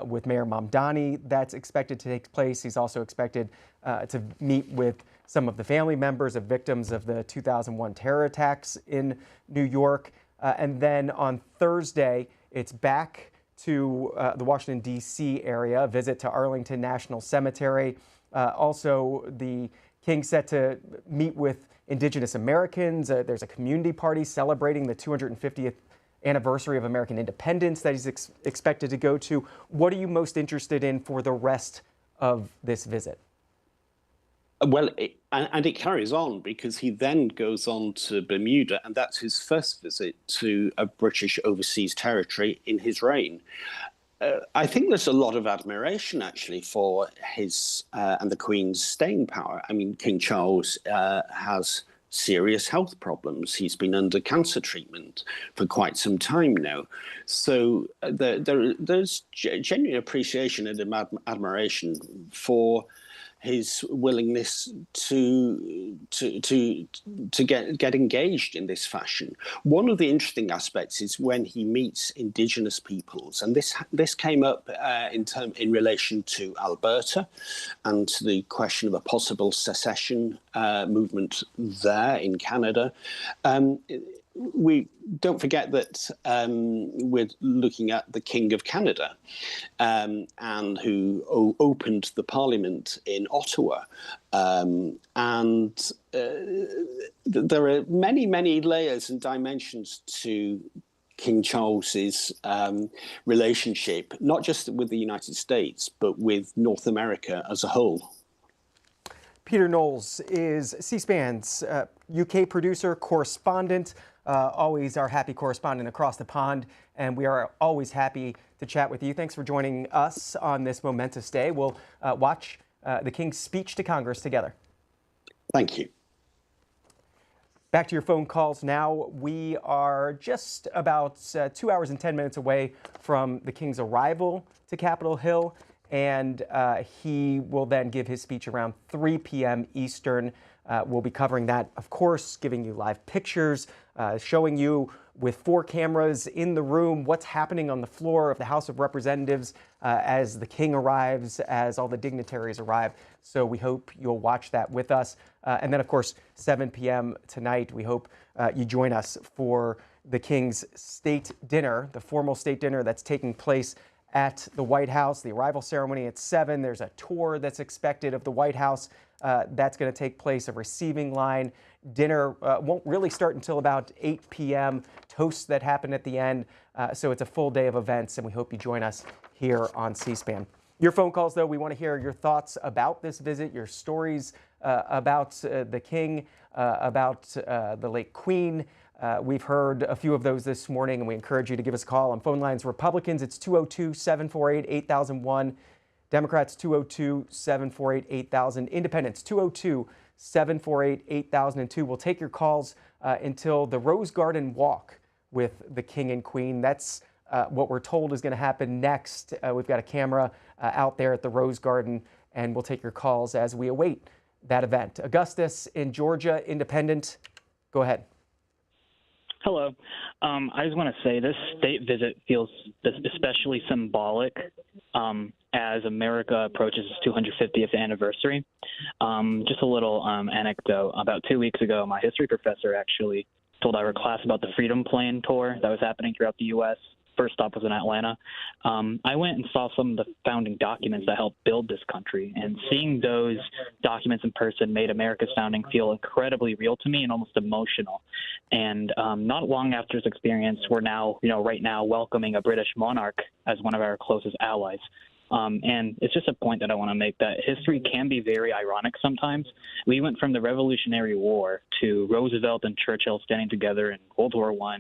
with Mayor Mamdani that's expected to take place. He's also expected to meet with some of the family members of victims of the 2001 terror attacks in New York. And then on Thursday, it's back to the Washington, D.C. area, a visit to Arlington National Cemetery. Also, the King set to meet with Indigenous Americans. There's a community party celebrating the 250th anniversary of American independence that he's expected to go to. What are you most interested in for the rest of this visit? Well, it carries on because he then goes on to Bermuda, and that's his first visit to a British overseas territory in his reign. I think there's a lot of admiration, actually, for his and the Queen's staying power. I mean, King Charles has serious health problems. He's been under cancer treatment for quite some time now. So there's genuine appreciation and admiration for his willingness to get engaged in this fashion. One of the interesting aspects is when he meets Indigenous peoples, and this came up in relation to Alberta and to the question of a possible secession movement there in Canada. We don't forget that we're looking at the King of Canada, and who opened the Parliament in Ottawa. And there are many, many layers and dimensions to King Charles's relationship, not just with the United States, but with North America as a whole. Peter Knowles is C-SPAN's UK producer, correspondent, always our happy correspondent across the pond, and we are always happy to chat with you. Thanks for joining us on this momentous day. We'll watch the King's speech to Congress together. Thank you. Back to your phone calls now. We are just about 2 hours and 10 minutes away from the King's arrival to Capitol Hill, and he will then give his speech around 3 p.m. Eastern. We'll be covering that, of course, giving you live pictures, showing you with 4 cameras in the room what's happening on the floor of the House of Representatives as the King arrives, as all the dignitaries arrive. So we hope you'll watch that with us. And then, of course, 7 p.m. tonight, we hope you join us for the King's state dinner, the formal state dinner that's taking place at the White House. The arrival ceremony at 7. There's a tour that's expected of the White House. That's going to take place, a receiving line. Dinner won't really start until about 8 p.m. Toasts that happen at the end. So it's a full day of events, and we hope you join us here on C-SPAN. Your phone calls, though, we want to hear your thoughts about this visit, your stories about the King, about the late Queen. We've heard a few of those this morning, and we encourage you to give us a call on phone lines. Republicans, it's 202-748-8001. Democrats, 202-748-8000. Independents, 202-748-8002. We'll take your calls until the Rose Garden Walk with the King and Queen. That's what we're told is going to happen next. We've got a camera out there at the Rose Garden, and we'll take your calls as we await that event. Augustus in Georgia, Independent, go ahead. Hello. I just want to say this state visit feels especially symbolic as America approaches its 250th anniversary. Just a little anecdote. About 2 weeks ago, my history professor actually told our class about the Freedom Plane tour that was happening throughout the U.S. First stop was in Atlanta. I went and saw some of the founding documents that helped build this country, and seeing those documents in person made America's founding feel incredibly real to me and almost emotional. And not long after this experience, we're now, right now welcoming a British monarch as one of our closest allies. And it's just a point that I want to make, that history can be very ironic sometimes. We went from the Revolutionary War to Roosevelt and Churchill standing together in World War I,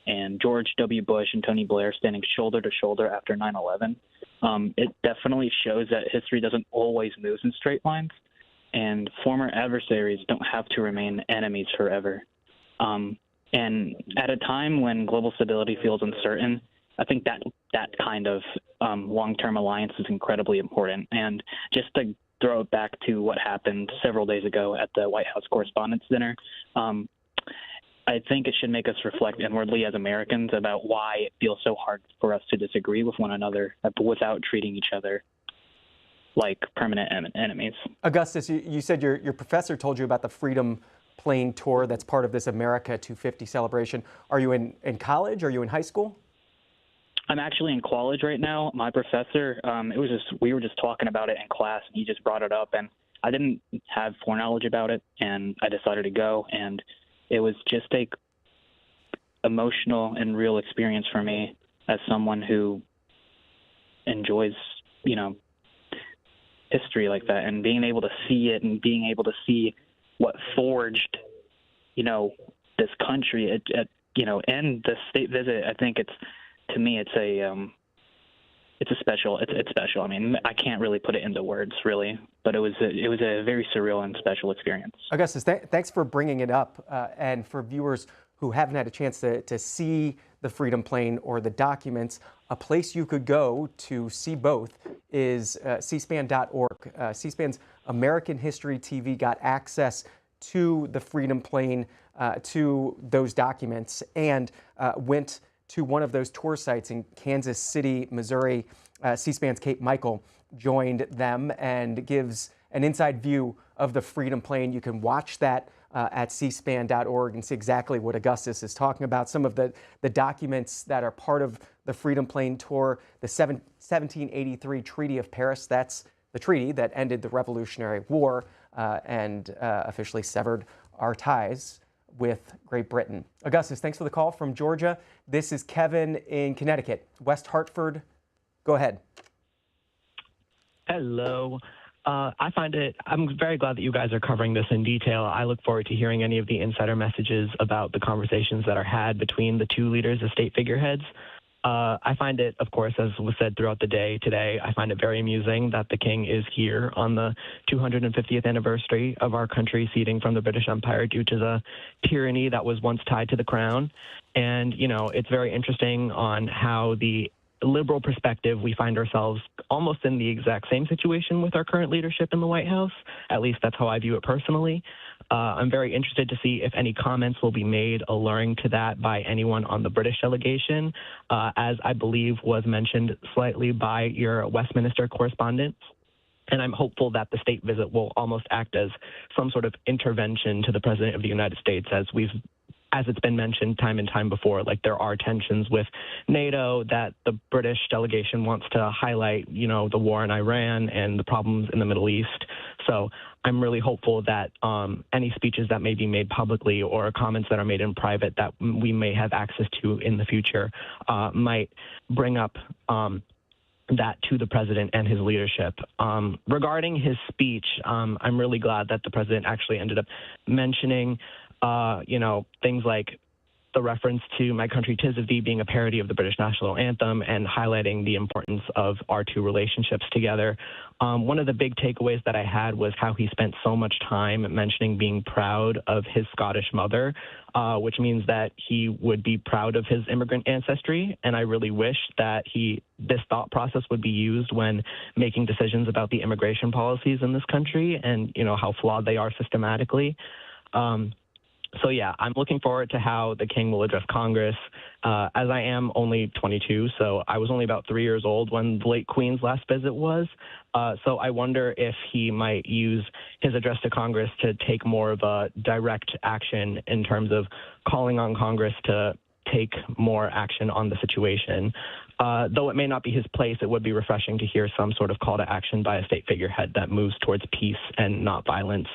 and George W. Bush and Tony Blair standing shoulder to shoulder after 9/11. It definitely shows that history doesn't always move in straight lines, and former adversaries don't have to remain enemies forever. And at a time when global stability feels uncertain, I think that kind of long-term alliance is incredibly important. And just to throw it back to what happened several days ago at the White House Correspondents' Dinner, I think it should make us reflect inwardly as Americans about why it feels so hard for us to disagree with one another without treating each other like permanent enemies. Augustus, you said your professor told you about the Freedom Plane tour that's part of this America 250 celebration. Are you in college? Are you in high school? I'm actually in college right now. My professor, we were just talking about it in class, and he just brought it up, and I didn't have foreknowledge about it, and I decided to go, and it was just a emotional and real experience for me as someone who enjoys, history like that, and being able to see it and being able to see what forged, this country, and the state visit. I think to me, it's special. I mean, I can't really put it into words, really, but it was a very surreal and special experience. Augustus, thanks for bringing it up, and for viewers who haven't had a chance to see the Freedom Plane or the documents, a place you could go to see both is cspan.org. C-SPAN's American History TV got access to the Freedom Plane, to those documents, and went to one of those tour sites in Kansas City, Missouri. C-SPAN's Kate Michael joined them and gives an inside view of the Freedom Plane. You can watch that at cspan.org and see exactly what Augustus is talking about. Some of the documents that are part of the Freedom Plane tour, the 1783 Treaty of Paris, that's the treaty that ended the Revolutionary War and officially severed our ties with Great Britain. Augustus, thanks for the call from Georgia. This is Kevin in Connecticut. West Hartford, go ahead. Hello. I'm very glad that you guys are covering this in detail. I look forward to hearing any of the insider messages about the conversations that are had between the two leaders, the state figureheads. I find it, of course, as was said throughout the day today, I find it very amusing that the king is here on the 250th anniversary of our country ceding from the British Empire due to the tyranny that was once tied to the crown. And, it's very interesting on how the liberal perspective, we find ourselves almost in the exact same situation with our current leadership in the White House. At least that's how I view it personally. I'm very interested to see if any comments will be made alluring to that by anyone on the British delegation, as I believe was mentioned slightly by your Westminster correspondent. And I'm hopeful that the state visit will almost act as some sort of intervention to the President of the United States, as it's been mentioned time and time before, like there are tensions with NATO, that the British delegation wants to highlight, the war in Iran and the problems in the Middle East. So I'm really hopeful that any speeches that may be made publicly or comments that are made in private that we may have access to in the future might bring up that to the president and his leadership. Regarding his speech, I'm really glad that the president actually ended up mentioning things like the reference to My Country 'Tis of Thee being a parody of the British national anthem and highlighting the importance of our two relationships together. One of the big takeaways that I had was how he spent so much time mentioning being proud of his Scottish mother, which means that he would be proud of his immigrant ancestry. And I really wish that this thought process would be used when making decisions about the immigration policies in this country and, how flawed they are systematically. So, yeah, I'm looking forward to how the king will address Congress. as I am only 22, so I was only about 3 years old when the late Queen's last visit was. So I wonder if he might use his address to Congress to take more of a direct action in terms of calling on Congress to take more action on the situation. Though it may not be his place, it would be refreshing to hear some sort of call to action by a state figurehead that moves towards peace and not violence.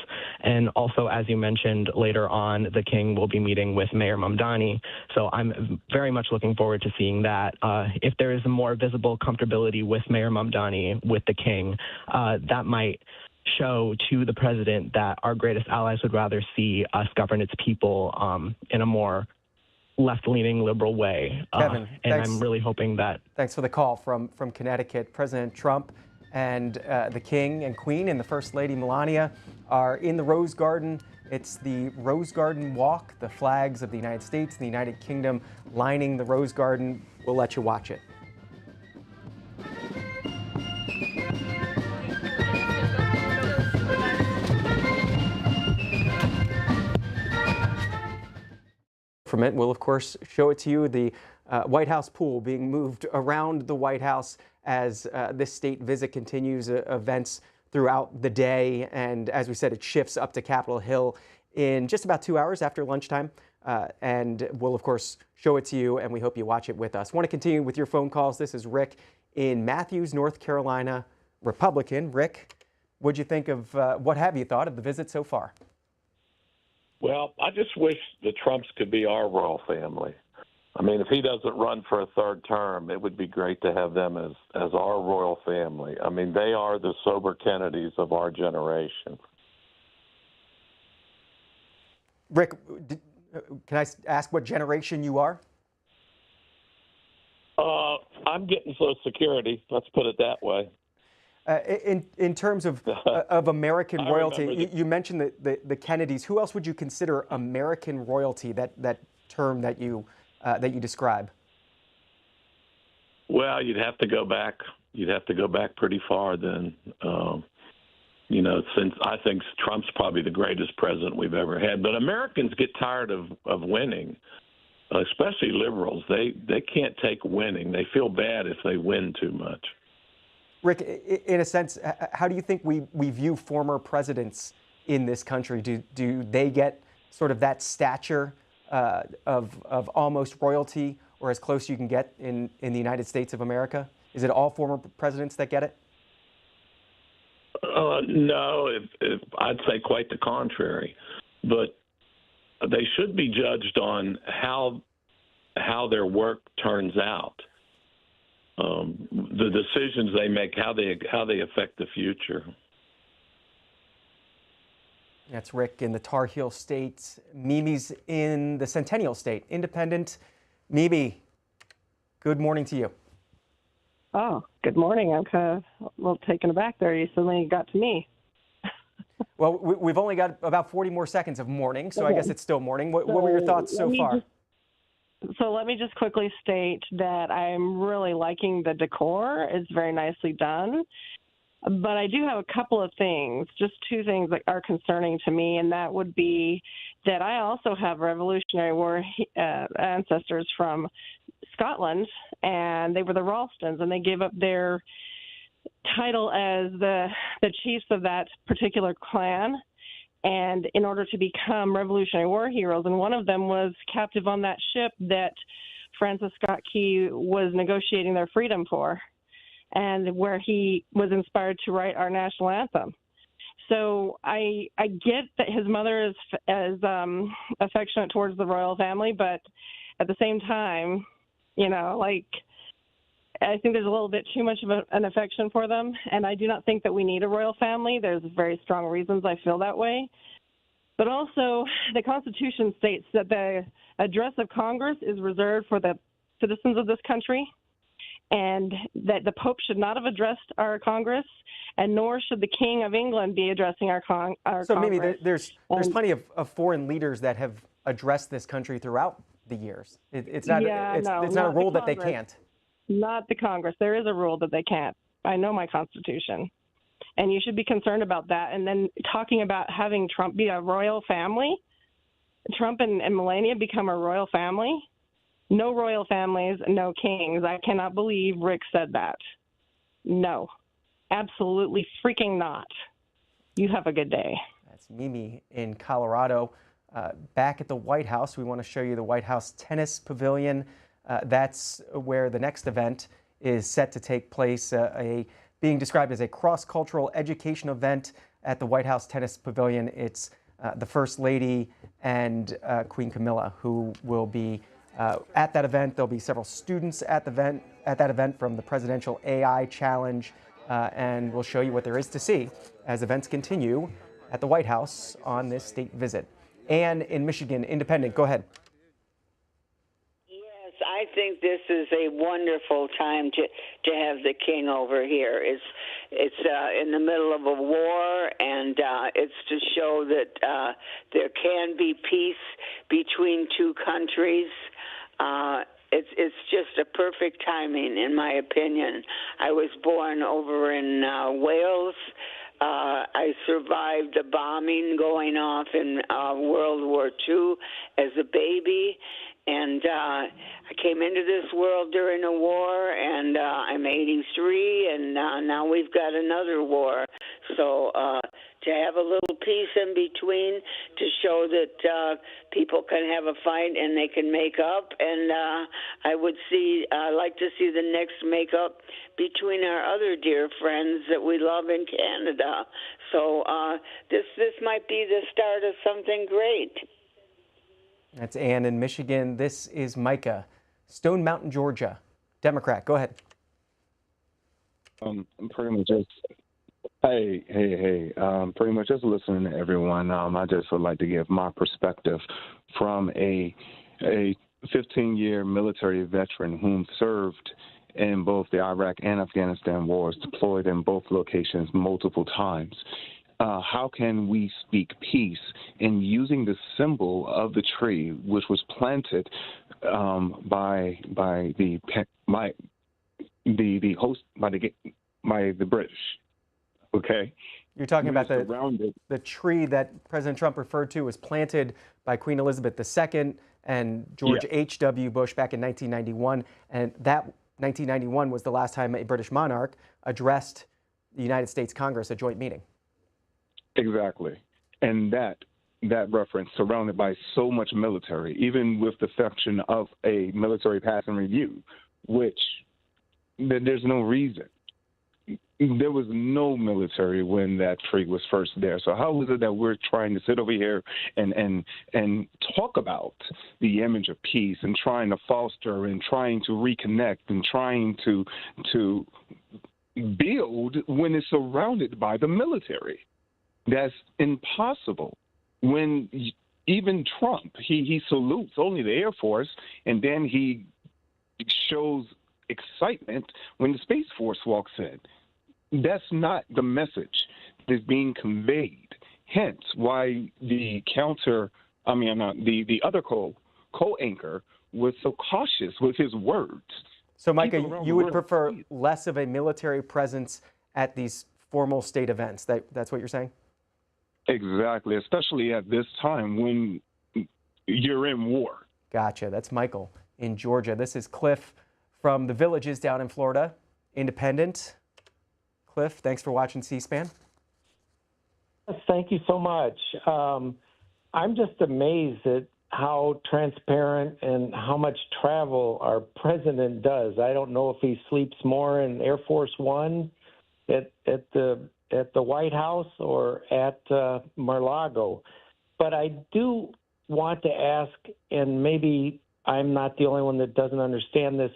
And also, as you mentioned, later on, the king will be meeting with Mayor Mamdani. So I'm very much looking forward to seeing that. If there is a more visible comfortability with Mayor Mamdani, with the king, that might show to the president that our greatest allies would rather see us govern its people in a more left-leaning liberal way. Kevin, and thanks. I'm really hoping that... Thanks for the call from Connecticut. President Trump and the King and Queen and the First Lady Melania are in the Rose Garden. It's the Rose Garden Walk, the flags of the United States and the United Kingdom lining the Rose Garden. We'll let you watch it. From it, we'll of course show it to you, the White House pool being moved around the White House as this state visit continues, events throughout the day. And as we said, it shifts up to Capitol Hill in just about 2 hours after lunchtime. And we'll of course show it to you, and we hope you watch it with us. Want to continue with your phone calls. This is Rick in Matthews, North Carolina, Republican. Rick, what'd you think of, what have you thought of the visit so far? Well, I just wish the Trumps could be our royal family. I mean, if he doesn't run for a third term, it would be great to have them as our royal family. I mean, they are the sober Kennedys of our generation. Rick, can I ask what generation you are? I'm getting Social Security. Let's put it that way. In terms of American royalty, you mentioned the Kennedys. Who else would you consider American royalty? That term that you describe. Well, you'd have to go back. You'd have to go back pretty far then. You know, since I think Trump's probably the greatest president we've ever had. But Americans get tired of winning, especially liberals. They can't take winning. They feel bad if they win too much. Rick, in a sense, how do you think we view former presidents in this country? Do they get sort of that stature of almost royalty, or as close you can get in the United States of America? Is it all former presidents that get it? No, I'd say quite the contrary. But they should be judged on how their work turns out. The decisions they make, how they affect the future. That's Rick in the Tar Heel State. Mimi's in the Centennial State. Independent. Mimi, good morning to you. Oh, good morning. I'm kind of a little taken aback there. You suddenly got to me. Well, we've only got about 40 more seconds of morning, so Okay. I guess it's still morning. What were your thoughts so far? So let me just quickly state that I'm really liking the decor. It's very nicely done. But I do have a couple of things, just two things that are concerning to me, and that would be that I also have Revolutionary War ancestors from Scotland, and they were the Ralstons, and they gave up their title as the chiefs of that particular clan, and in order to become Revolutionary War heroes. And one of them was captive on that ship that Francis Scott Key was negotiating their freedom for, and where he was inspired to write our national anthem. So I get that his mother is affectionate towards the royal family, but at the same time, you know, like, I think there's a little bit too much of an affection for them, and I do not think that we need a royal family. There's very strong reasons I feel that way. But also, the Constitution states that the address of Congress is reserved for the citizens of this country, and that the Pope should not have addressed our Congress, and nor should the King of England be addressing our Congress. So, Mimi, there's plenty of foreign leaders that have addressed this country throughout the years. It's not a rule that they can't. Not the Congress. There is a rule that they can't. I know my Constitution. And you should be concerned about that. And then talking about having Trump be a royal family, Trump and Melania become a royal family. No royal families, no kings. I cannot believe Rick said that. No, absolutely freaking not. You have a good day. That's Mimi in Colorado. Back at the White House, we want to show you the White House Tennis Pavilion. That's where the next event is set to take place, being described as a cross-cultural education event at the White House Tennis Pavilion. It's the First Lady and Queen Camilla who will be at that event. There'll be several students at that event from the Presidential AI Challenge, and we'll show you what there is to see as events continue at the White House on this state visit. Ann in Michigan, Independent, go ahead. Yes, I think this is a wonderful time to have the king over here. It's in the middle of a war, and it's to show that there can be peace between two countries. It's just a perfect timing, in my opinion. I was born over in Wales. I survived the bombing going off in World War II as a baby, and I came into this world during a war, and I'm 83, and now we've got another war. So to have a little peace in between to show that people can have a fight and they can make up, and I like to see the next make up between our other dear friends that we love in Canada. So this might be the start of something great. That's Ann in Michigan. This is Micah, Stone Mountain, Georgia, Democrat. Go ahead. I'm pretty much just, hey. Pretty much just listening to everyone. I just would like to give my perspective from a 15-year military veteran whom served in both the Iraq and Afghanistan wars, deployed in both locations multiple times. How can we speak peace in using the symbol of the tree, which was planted by the British? Okay. You're talking about the tree that President Trump referred to was planted by Queen Elizabeth II and George H.W. Bush back in 1991, and that 1991 was the last time a British monarch addressed the United States Congress, a joint meeting. Exactly. And that reference surrounded by so much military, even with the section of a military passing review, which there's no reason. There was no military when that tree was first there. So how is it that we're trying to sit over here and talk about the image of peace and trying to foster and trying to reconnect and trying to build when it's surrounded by the military? That's impossible. When even Trump, he salutes only the Air Force, and then he shows excitement when the Space Force walks in. That's not the message that's being conveyed. Hence why the other co-anchor was so cautious with his words. So, Micah, you would prefer less of a military presence at these formal state events. That's what you're saying? Exactly, especially at this time when you're in war. Gotcha. That's Michael in Georgia. This is Cliff from the Villages down in Florida, Independent. Cliff, thanks for watching C-SPAN. Thank you so much. I'm just amazed at how transparent and how much travel our president does. I don't know if he sleeps more in Air Force One at the White House or at Mar-a-Lago. But I do want to ask, and maybe I'm not the only one that doesn't understand this,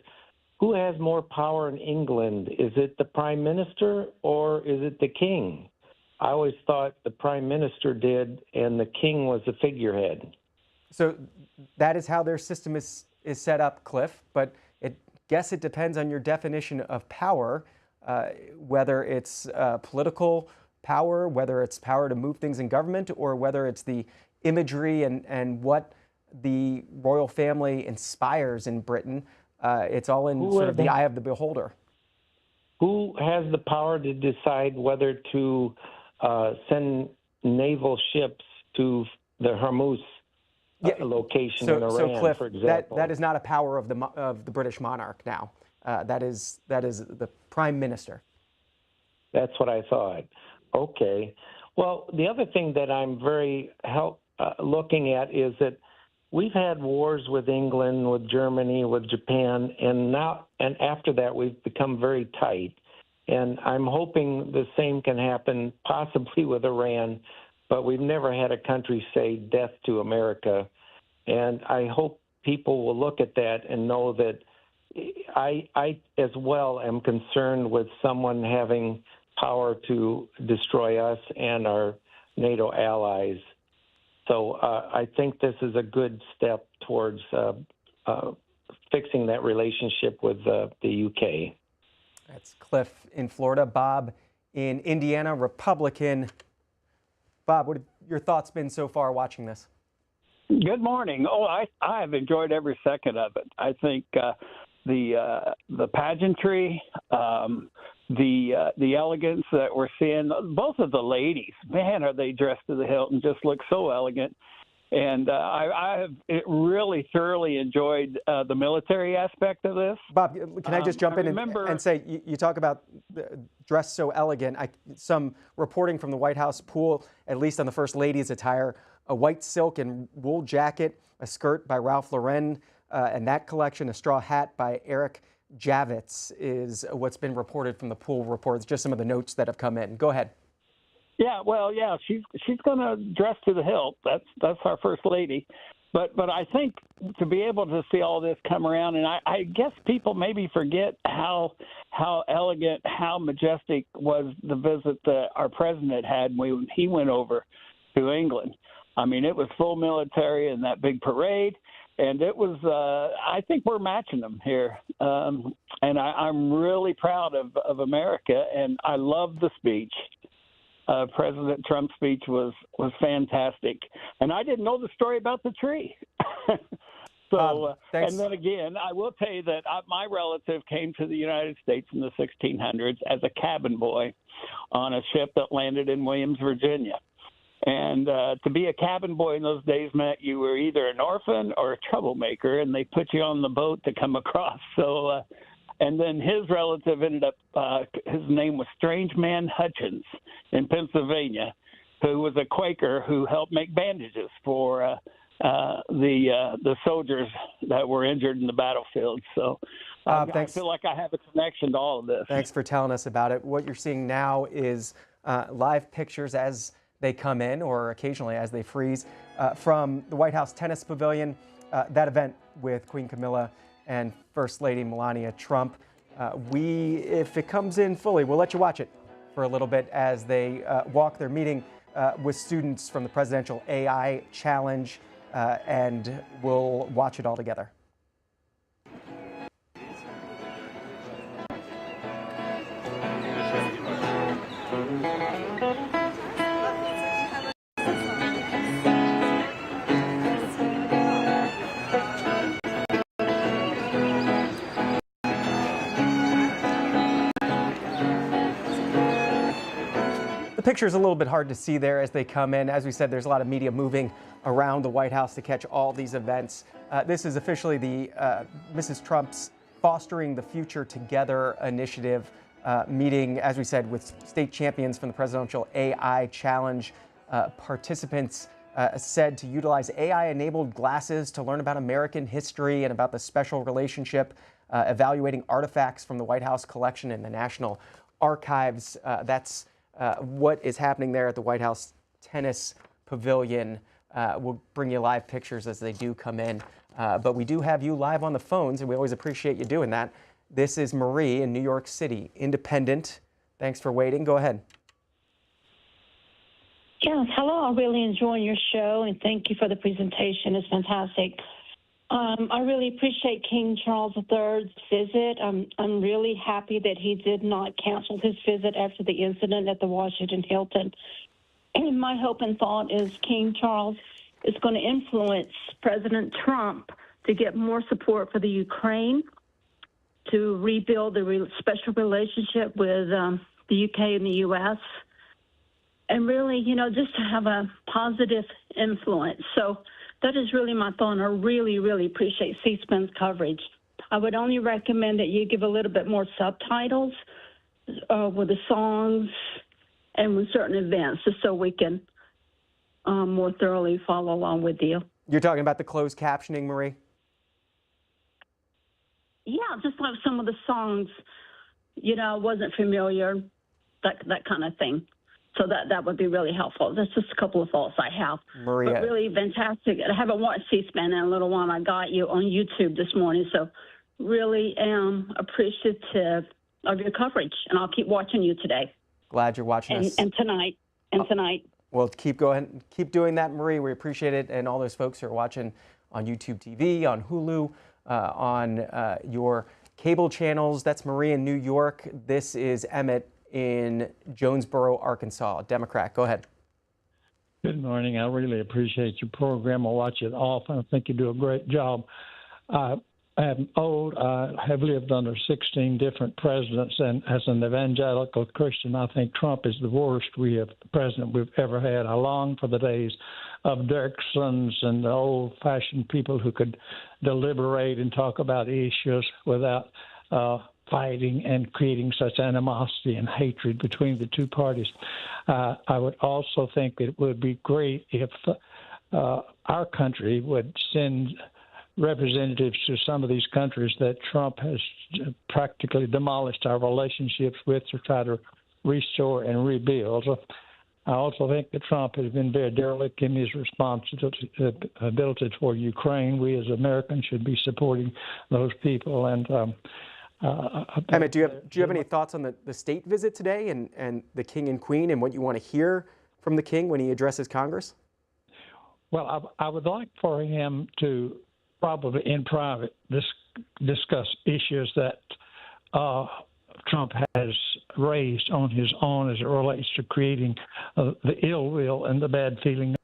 who has more power in England? Is it the Prime Minister or is it the King? I always thought the Prime Minister did and the King was the figurehead. So that is how their system is set up, Cliff, but guess it depends on your definition of power, whether it's political power, whether it's power to move things in government, or whether it's the imagery and what the royal family inspires in Britain. It's all in sort of the eye of the beholder. Who has the power to decide whether to send naval ships to the Hormuz? location so, in Iran, so Cliff, for example. that is not a power of the British monarch now. That is the Prime Minister. That's what I thought. Okay. Well, the other thing that I'm very looking at is that we've had wars with England, with Germany, with Japan, and after that we've become very tight. And I'm hoping the same can happen possibly with Iran, but we've never had a country say death to America. And I hope people will look at that and know that I as well am concerned with someone having power to destroy us and our NATO allies. So I think this is a good step towards fixing that relationship with the UK. That's Cliff in Florida. Bob in Indiana, Republican. Bob, what have your thoughts been so far watching this? Good morning. Oh, I have enjoyed every second of it. I think the pageantry, the elegance that we're seeing, both of the ladies, man, are they dressed to the hilt and just look so elegant. And I have really thoroughly enjoyed the military aspect of this. Bob, can I just jump in and say, you talk about dress so elegant. Some reporting from the White House pool, at least on the First Lady's attire, a white silk and wool jacket, a skirt by Ralph Lauren, and that collection, a straw hat by Eric Javits is what's been reported from the pool reports, just some of the notes that have come in. Go ahead. Yeah, well, yeah, she's going to dress to the hilt. That's our First Lady. But I think to be able to see all this come around, and I guess people maybe forget how elegant, how majestic was the visit that our president had when he went over to England. I mean, it was full military and that big parade, and it was. I think we're matching them here, and I'm really proud of America, and I love the speech. President Trump's speech was fantastic, and I didn't know the story about the tree. And then again, I will tell you that my relative came to the United States in the 1600s as a cabin boy on a ship that landed in Williams, Virginia. And to be a cabin boy in those days meant you were either an orphan or a troublemaker, and they put you on the boat to come across. So. And then his relative ended up, his name was Strange Man Hutchins in Pennsylvania, who was a Quaker who helped make bandages for the soldiers that were injured in the battlefield. So I feel like I have a connection to all of this. Thanks for telling us about it. What you're seeing now is live pictures as they come in or occasionally as they freeze from the White House Tennis Pavilion, that event with Queen Camilla and First Lady Melania Trump. If it comes in fully, we'll let you watch it for a little bit as they walk their meeting with students from the Presidential AI Challenge, and we'll watch it all together. The picture is a little bit hard to see there as they come in. As we said, there's a lot of media moving around the White House to catch all these events. This is officially the Mrs. Trump's Fostering the Future Together initiative meeting, as we said, with state champions from the Presidential AI Challenge. Participants said to utilize AI-enabled glasses to learn about American history and about the special relationship, evaluating artifacts from the White House collection and the National Archives. That's what is happening there at the White House Tennis Pavilion. We'll bring you live pictures as they do come in. But we do have you live on the phones, and we always appreciate you doing that. This is Marie in New York City, independent. Thanks for waiting. Go ahead. Yes, hello. I'm really enjoying your show, and thank you for the presentation. It's fantastic. I really appreciate King Charles III's visit. I'm really happy that he did not cancel his visit after the incident at the Washington Hilton. And my hope and thought is King Charles is going to influence President Trump to get more support for the Ukraine, to rebuild the special relationship with the UK and the US, and really, just to have a positive influence. So That is really my thought, and I really, really appreciate C-SPAN's coverage. I would only recommend that you give a little bit more subtitles with the songs and with certain events, just so we can more thoroughly follow along with you. You're talking about the closed captioning, Marie? Yeah, just like some of the songs, wasn't familiar, that kind of thing. So that would be really helpful. That's just a couple of thoughts I have. Maria. But really fantastic. I haven't watched C-SPAN in a little while. I got you on YouTube this morning, so really am appreciative of your coverage, and I'll keep watching you today. Glad you're watching us. And tonight. Well, keep doing that, Marie. We appreciate it, and all those folks who are watching on YouTube TV, on Hulu, on your cable channels. That's Marie in New York. This is Emmett in Jonesboro, Arkansas, Democrat. Go ahead. Good morning. I really appreciate your program. I watch it often. I think you do a great job. I'm old. I have lived under 16 different presidents, and as an evangelical Christian, I think Trump is the worst president we've ever had. I long for the days of Dirksons and the old-fashioned people who could deliberate and talk about issues without fighting and creating such animosity and hatred between the two parties. I would also think it would be great if our country would send representatives to some of these countries that Trump has practically demolished our relationships with to try to restore and rebuild. I also think that Trump has been very derelict in his responsibility toward Ukraine. We as Americans should be supporting those people. And Emmett, do you have any thoughts on the state visit today and the king and queen and what you want to hear from the king when he addresses Congress? Well, I would like for him to probably in private discuss issues that Trump has raised on his own as it relates to creating the ill will and the bad feeling.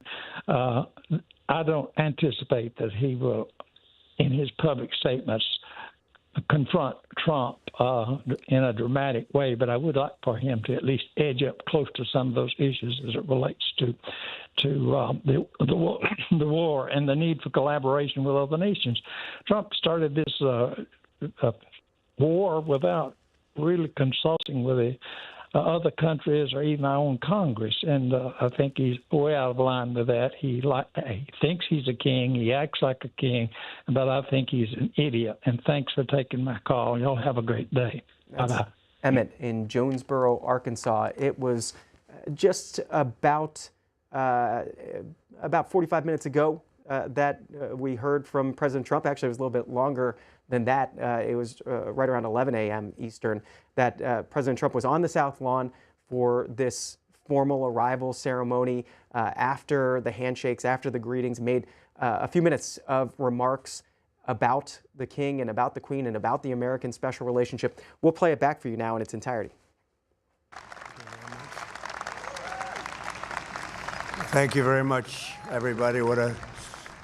I don't anticipate that he will, in his public statements, confront Trump in a dramatic way, but I would like for him to at least edge up close to some of those issues as it relates to the war and the need for collaboration with other nations. Trump started this war without really consulting with the other countries or even our own Congress, and I think he's way out of line with that. He thinks he's a king, he acts like a king, but I think he's an idiot. And thanks for taking my call. Y'all have a great day. Bye-bye. Emmett in Jonesboro, Arkansas. It was just about 45 minutes ago that we heard from President Trump. Actually, it was a little bit longer than that. It was right around 11 a.m. Eastern that President Trump was on the South Lawn for this formal arrival ceremony. After the handshakes, after the greetings, made a few minutes of remarks about the king and about the queen and about the American special relationship. We'll play it back for you now in its entirety. Thank you very much, everybody. What a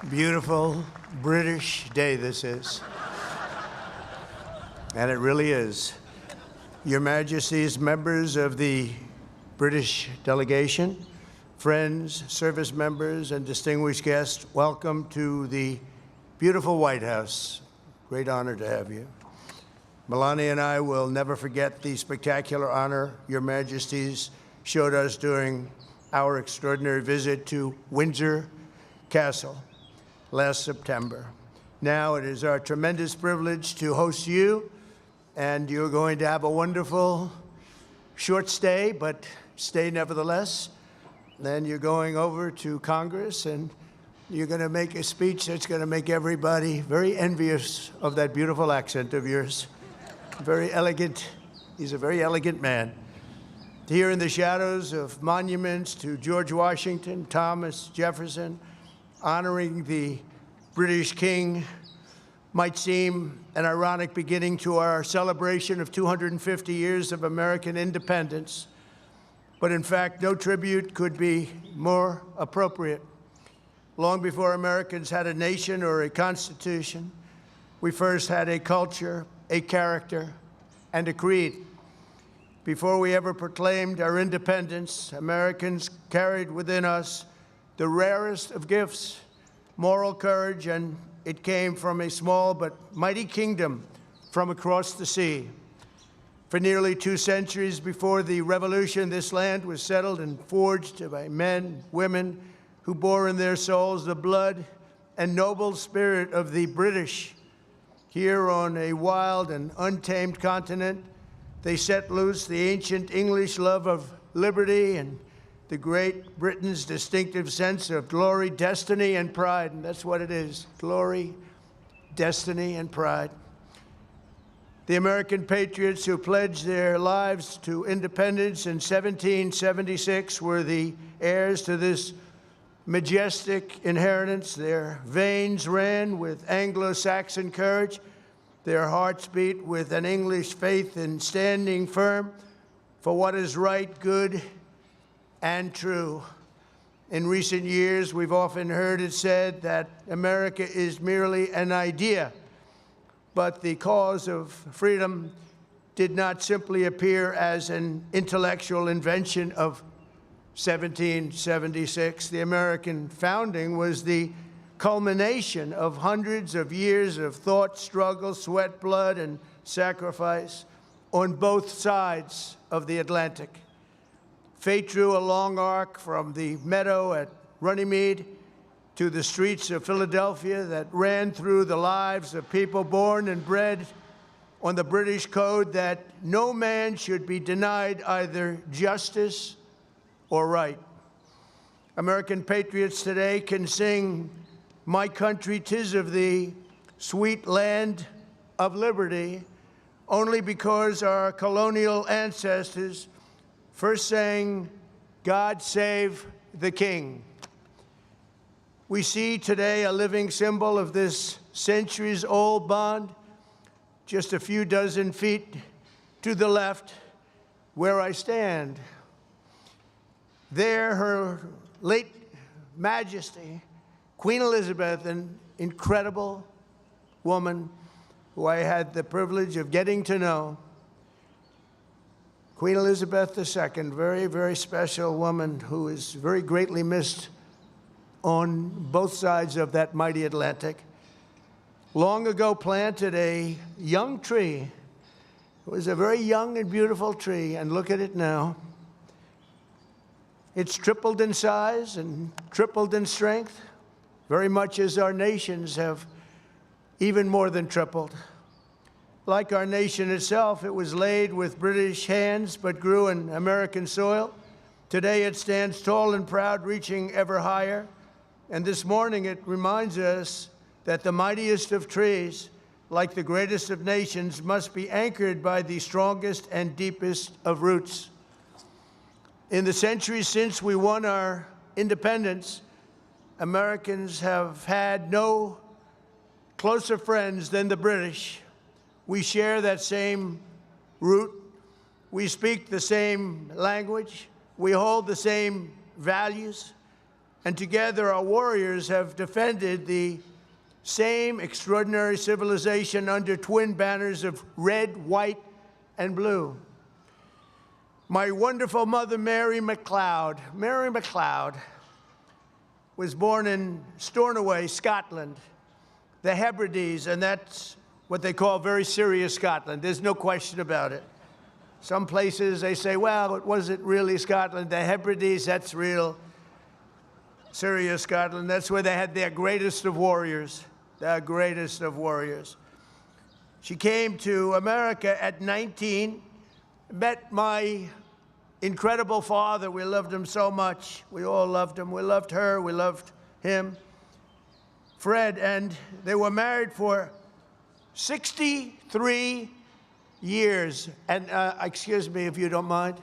beautiful British day this is. And it really is. Your Majesties, members of the British delegation, friends, service members, and distinguished guests, welcome to the beautiful White House. Great honor to have you. Melania and I will never forget the spectacular honor Your Majesties showed us during our extraordinary visit to Windsor Castle last September. Now it is our tremendous privilege to host you, and you're going to have a wonderful short stay, but stay nevertheless. Then you're going over to Congress, and you're going to make a speech that's going to make everybody very envious of that beautiful accent of yours. Very elegant. He's a very elegant man. Here in the shadows of monuments to George Washington, Thomas Jefferson, honoring the British King might seem an ironic beginning to our celebration of 250 years of American independence. But in fact, no tribute could be more appropriate. Long before Americans had a nation or a constitution, we first had a culture, a character, and a creed. Before we ever proclaimed our independence, Americans carried within us the rarest of gifts, moral courage, and it came from a small but mighty kingdom from across the sea. For nearly 2 centuries before the Revolution, this land was settled and forged by men, women who bore in their souls the blood and noble spirit of the British. Here on a wild and untamed continent, they set loose the ancient English love of liberty and the Great Britain's distinctive sense of glory, destiny, and pride. And that's what it is: glory, destiny, and pride. The American patriots who pledged their lives to independence in 1776 were the heirs to this majestic inheritance. Their veins ran with Anglo-Saxon courage. Their hearts beat with an English faith in standing firm for what is right, good, and true. In recent years, we've often heard it said that America is merely an idea, but the cause of freedom did not simply appear as an intellectual invention of 1776. The American founding was the culmination of hundreds of years of thought, struggle, sweat, blood, and sacrifice on both sides of the Atlantic. Fate drew a long arc from the meadow at Runnymede to the streets of Philadelphia that ran through the lives of people born and bred on the British code that no man should be denied either justice or right. American patriots today can sing, "My country, 'tis of thee, sweet land of liberty," only because our colonial ancestors first sang, "God save the King." We see today a living symbol of this centuries-old bond, just a few dozen feet to the left where I stand. There, Her late Majesty, Queen Elizabeth, an incredible woman who I had the privilege of getting to know. Queen Elizabeth II, very, very special woman who is very greatly missed on both sides of that mighty Atlantic. Long ago planted a young tree. It was a very young and beautiful tree, and look at it now. It's tripled in size and tripled in strength, very much as our nations have even more than tripled. Like our nation itself, it was laid with British hands but grew in American soil. Today it stands tall and proud, reaching ever higher. And this morning it reminds us that the mightiest of trees, like the greatest of nations, must be anchored by the strongest and deepest of roots. In the centuries since we won our independence, Americans have had no closer friends than the British. We share that same root. We speak the same language. We hold the same values. And together our warriors have defended the same extraordinary civilization under twin banners of red, white, and blue. My wonderful mother, Mary MacLeod, was born in Stornoway, Scotland, the Hebrides, and that's what they call very serious Scotland. There's no question about it. Some places they say, well, it wasn't really Scotland. The Hebrides, that's real serious Scotland. That's where they had their greatest of warriors, their greatest of warriors. She came to America at 19, met my incredible father. We loved him so much. We all loved him. We loved her. We loved him, Fred, and they were married for 63 years. And excuse me if you don't mind.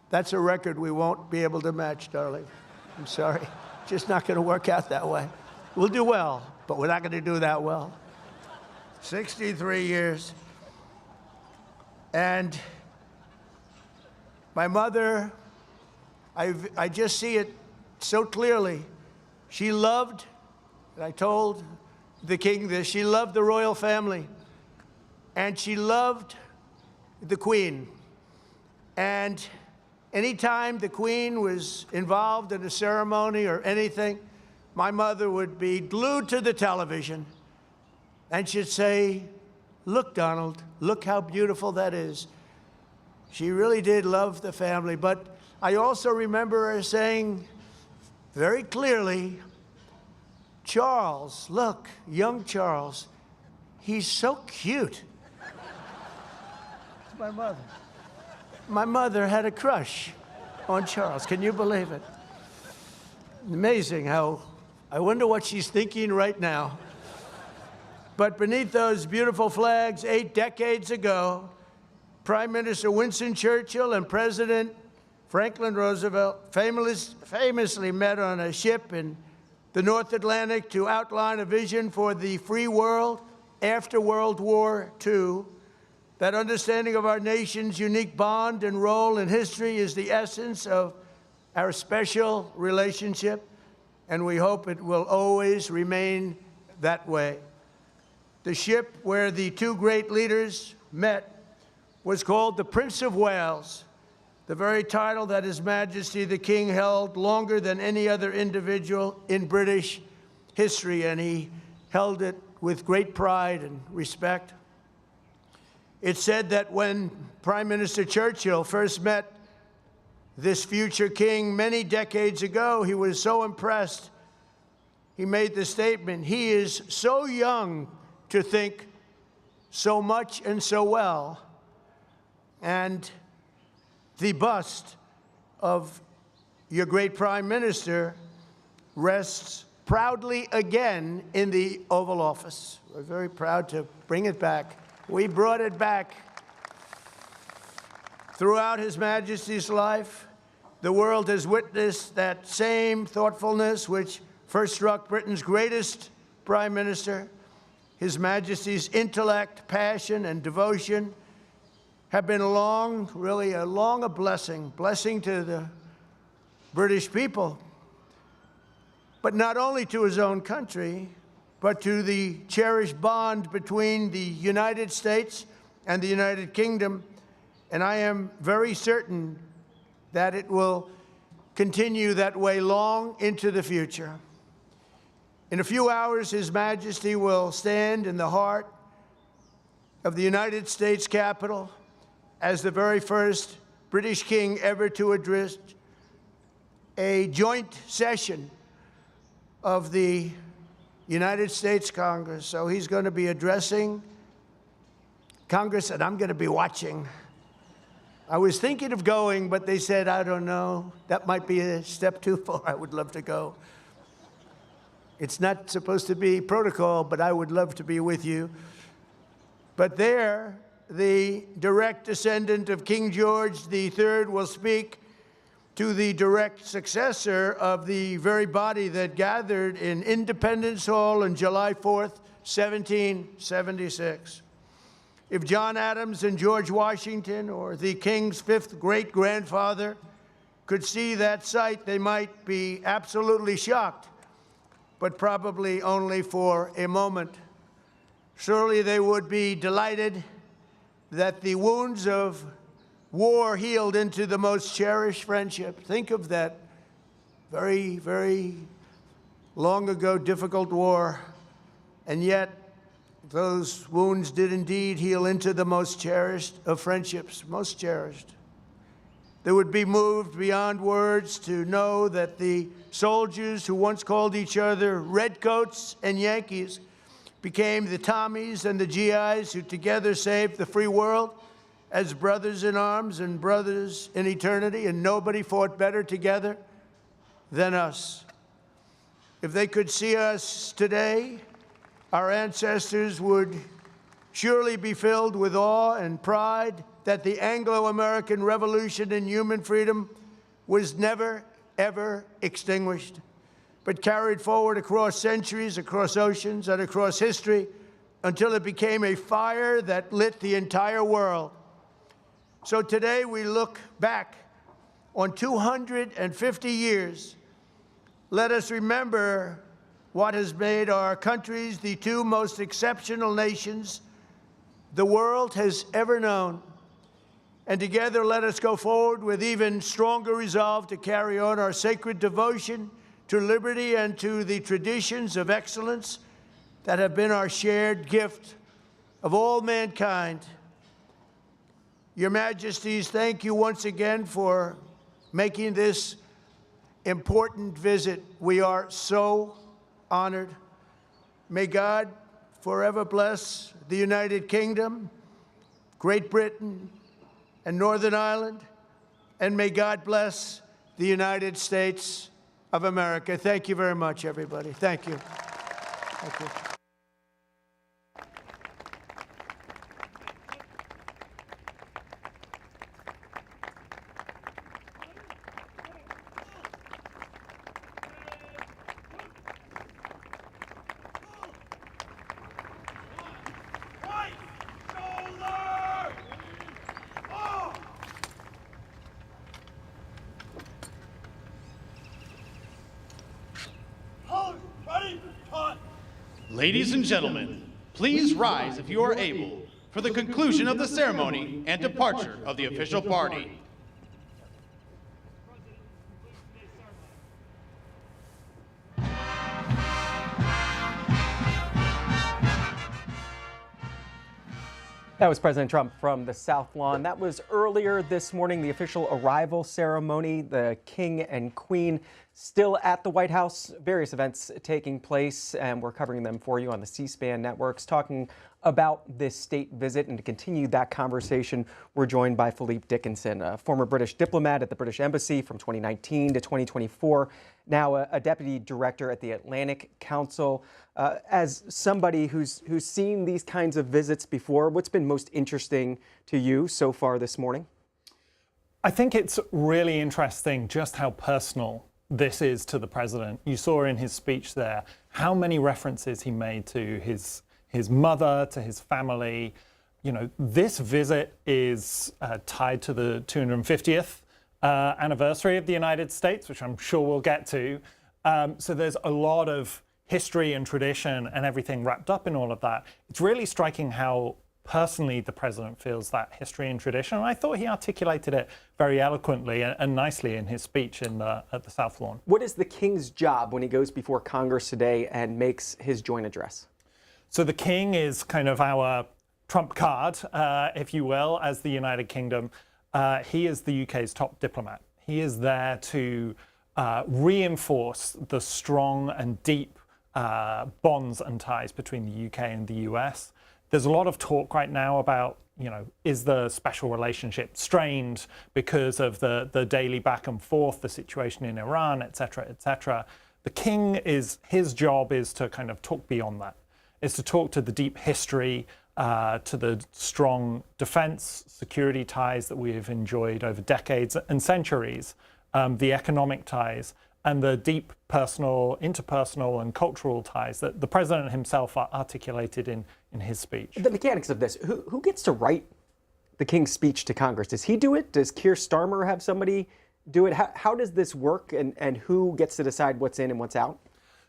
That's a record we won't be able to match, darling. I'm sorry. Just not going to work out that way. We'll do well, but we're not going to do that well. 63 years. And my mother, I just see it so clearly. She loved, and I told the king this, she loved the royal family, and she loved the queen. And anytime the queen was involved in a ceremony or anything, my mother would be glued to the television and she'd say, "Look, Donald, look how beautiful that is." She really did love the family, but I also remember her saying very clearly, "Charles, look, young Charles, he's so cute." My mother. My mother had a crush on Charles. Can you believe it? Amazing how, I wonder what she's thinking right now. But beneath those beautiful flags, 8 decades ago, Prime Minister Winston Churchill and President Franklin Roosevelt famously met on a ship in the North Atlantic to outline a vision for the free world after World War II. That understanding of our nation's unique bond and role in history is the essence of our special relationship, and we hope it will always remain that way. The ship where the two great leaders met was called the Prince of Wales, the very title that His Majesty the King held longer than any other individual in British history, and he held it with great pride and respect. It's said that when Prime Minister Churchill first met this future king many decades ago, he was so impressed, he made the statement, "He is so young to think so much and so well." And the bust of your great Prime Minister rests proudly again in the Oval Office. We're very proud to bring it back. We brought it back. Throughout His Majesty's life, the world has witnessed that same thoughtfulness which first struck Britain's greatest Prime Minister. His Majesty's intellect, passion, and devotion have been really a blessing to the British people, but not only to his own country, but to the cherished bond between the United States and the United Kingdom. And I am very certain that it will continue that way long into the future. In a few hours, His Majesty will stand in the heart of the United States Capitol as the very first British king ever to address a joint session of the United States Congress. So he's going to be addressing Congress, and I'm going to be watching. I was thinking of going, but they said, I don't know, that might be a step too far. I would love to go. It's not supposed to be protocol, but I would love to be with you. But there, the direct descendant of King George III will speak to the direct successor of the very body that gathered in Independence Hall on July 4th, 1776. If John Adams and George Washington or the King's fifth great-grandfather could see that sight, they might be absolutely shocked, but probably only for a moment. Surely they would be delighted that the wounds of war healed into the most cherished friendship. Think of that very, very long ago difficult war, and yet those wounds did indeed heal into the most cherished of friendships, most cherished. They would be moved beyond words to know that the soldiers who once called each other Redcoats and Yankees became the Tommies and the GIs who together saved the free world as brothers in arms and brothers in eternity, and nobody fought better together than us. If they could see us today, our ancestors would surely be filled with awe and pride that the Anglo-American Revolution in human freedom was never, ever extinguished, but carried forward across centuries, across oceans, and across history until it became a fire that lit the entire world. So today we look back on 250 years. Let us remember what has made our countries the two most exceptional nations the world has ever known. And together let us go forward with even stronger resolve to carry on our sacred devotion to liberty and to the traditions of excellence that have been our shared gift of all mankind. Your Majesties, thank you once again for making this important visit. We are so honored. May God forever bless the United Kingdom, Great Britain, and Northern Ireland, and may God bless the United States of America. Thank you very much, everybody. Thank you. Thank you. Ladies and gentlemen, please rise if you are able for the conclusion of the ceremony and departure of the official party. That was President Trump from the South Lawn. That was earlier this morning, the official arrival ceremony. The King and Queen still at the White House. Various events taking place, and we're covering them for you on the C-SPAN networks. Talking about this state visit and to continue that conversation, we're joined by Philippe Dickinson, a former British diplomat at the British Embassy from 2019 to 2024, now a deputy director at the Atlantic Council. As somebody who's seen these kinds of visits before, what's been most interesting to you so far this morning? I think it's really interesting just how personal this is to the president. You saw in his speech there how many references he made to his mother, to his family. You know, this visit is tied to the 250th anniversary of the United States, which I'm sure we'll get to. So there's a lot of history and tradition and everything wrapped up in all of that. It's really striking how personally the president feels that history and tradition. And I thought he articulated it very eloquently and nicely in his speech at the South Lawn. What is the King's job when he goes before Congress today and makes his joint address? So the King is kind of our trump card, if you will, as the United Kingdom. He is the UK's top diplomat. He is there to reinforce the strong and deep bonds and ties between the UK and the US. There's a lot of talk right now about, you know, is the special relationship strained because of the daily back and forth, the situation in Iran, et cetera, et cetera. The King his job is to kind of talk beyond that, is to talk to the deep history, to the strong defense, security ties that we have enjoyed over decades and centuries, the economic ties, and the deep personal, interpersonal, and cultural ties that the president himself articulated in his speech. The mechanics of this, who gets to write the King's speech to Congress? Does he do it? Does Keir Starmer have somebody do it? How does this work, and who gets to decide what's in and what's out?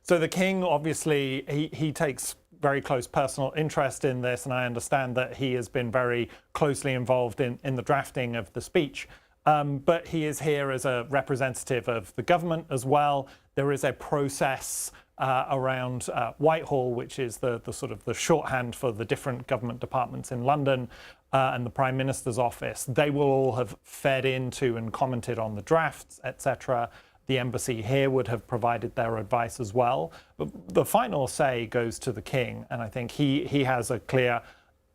So the King, obviously, he takes very close personal interest in this, and I understand that he has been very closely involved in the drafting of the speech. But he is here as a representative of the government as well. There is a process around Whitehall, which is the sort of the shorthand for the different government departments in London and the Prime Minister's office. They will all have fed into and commented on the drafts, etc. The embassy here would have provided their advice as well. But the final say goes to the King, and I think he has a clear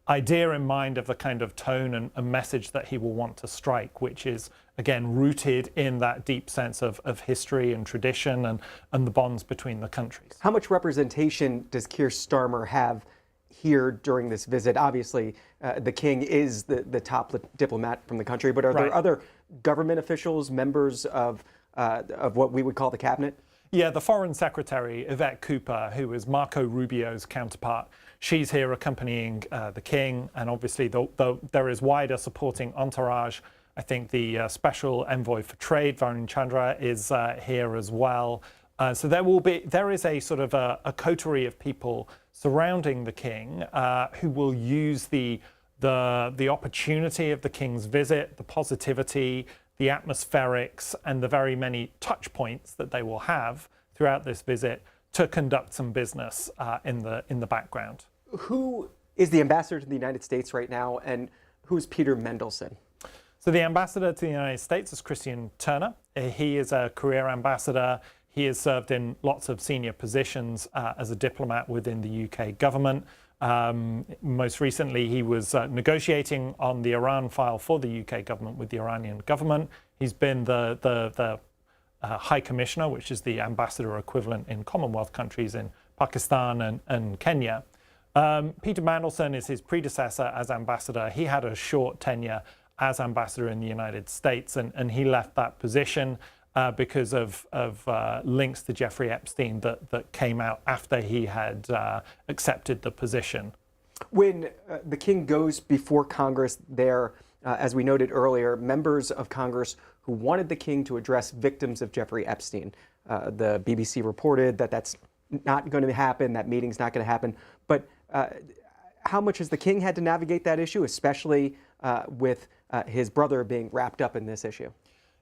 idea in mind of the kind of tone and message that he will want to strike, which is, again, rooted in that deep sense of history and tradition and the bonds between the countries. How much representation does Keir Starmer have here during this visit? Obviously, the King is the top diplomat from the country, but are there other government officials, members of what we would call the cabinet? Yeah, the Foreign Secretary, Yvette Cooper, who is Marco Rubio's counterpart, she's here accompanying the King, and obviously there is wider supporting entourage. I think the Special Envoy for Trade, Varun Chandra, is here as well. So there is a sort of a coterie of people surrounding the King who will use the opportunity of the King's visit, the positivity, the atmospherics, and the very many touch points that they will have throughout this visit to conduct some business in the background. Who is the ambassador to the United States right now, and who's Peter Mendelsohn? So the ambassador to the United States is Christian Turner. He is a career ambassador. He has served in lots of senior positions as a diplomat within the UK government. Most recently, he was negotiating on the Iran file for the UK government with the Iranian government. He's been the High Commissioner, which is the ambassador equivalent in Commonwealth countries in Pakistan and Kenya. Peter Mandelson is his predecessor as ambassador. He had a short tenure as ambassador in the United States, and he left that position because of links to Jeffrey Epstein that came out after he had accepted the position. When the king goes before Congress there, as we noted earlier, members of Congress who wanted the king to address victims of Jeffrey Epstein. The BBC reported that that's not going to happen, that meeting's not going to happen. But how much has the king had to navigate that issue, especially with his brother being wrapped up in this issue?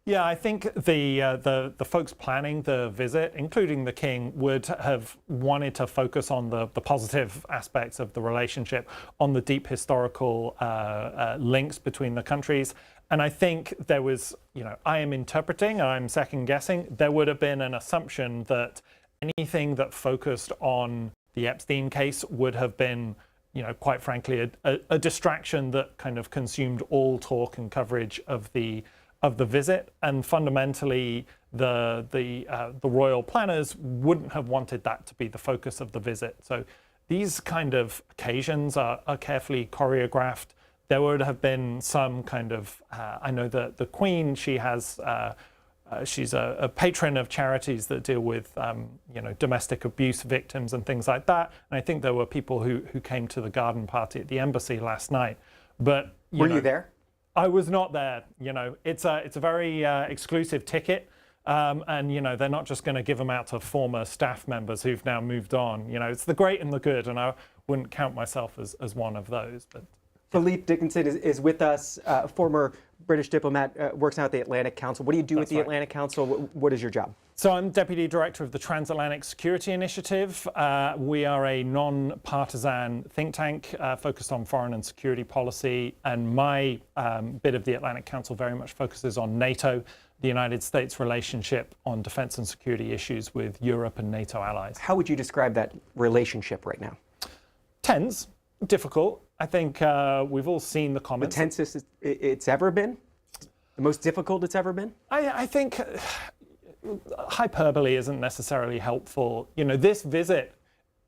Yeah, I think the folks planning the visit, including the king, would have wanted to focus on the positive aspects of the relationship, on the deep historical links between the countries. And I think there was, I am interpreting, I'm second guessing, there would have been an assumption that anything that focused on the Epstein case would have been, quite frankly, a distraction that kind of consumed all talk and coverage of the visit, and fundamentally the royal planners wouldn't have wanted that to be the focus of the visit. So these kind of occasions are carefully choreographed. There would have been some kind of, I know that the Queen, she has, she's a patron of charities that deal with, domestic abuse victims and things like that. And I think there were people who came to the garden party at the embassy last night. But were you there? I was not there. It's a very exclusive ticket, and they're not just going to give them out to former staff members who've now moved on. It's the great and the good, and I wouldn't count myself as one of those. But Philippe Dickinson is with us, former British diplomat, works now at the Atlantic Council. What do you do at the Atlantic Council? What is your job? So I'm Deputy Director of the Transatlantic Security Initiative. We are a non-partisan think tank focused on foreign and security policy. And my bit of the Atlantic Council very much focuses on NATO, the United States relationship on defense and security issues with Europe and NATO allies. How would you describe that relationship right now? Tense, difficult. I think we've all seen the comments. The tensest it's ever been? The most difficult it's ever been? I think hyperbole isn't necessarily helpful. This visit,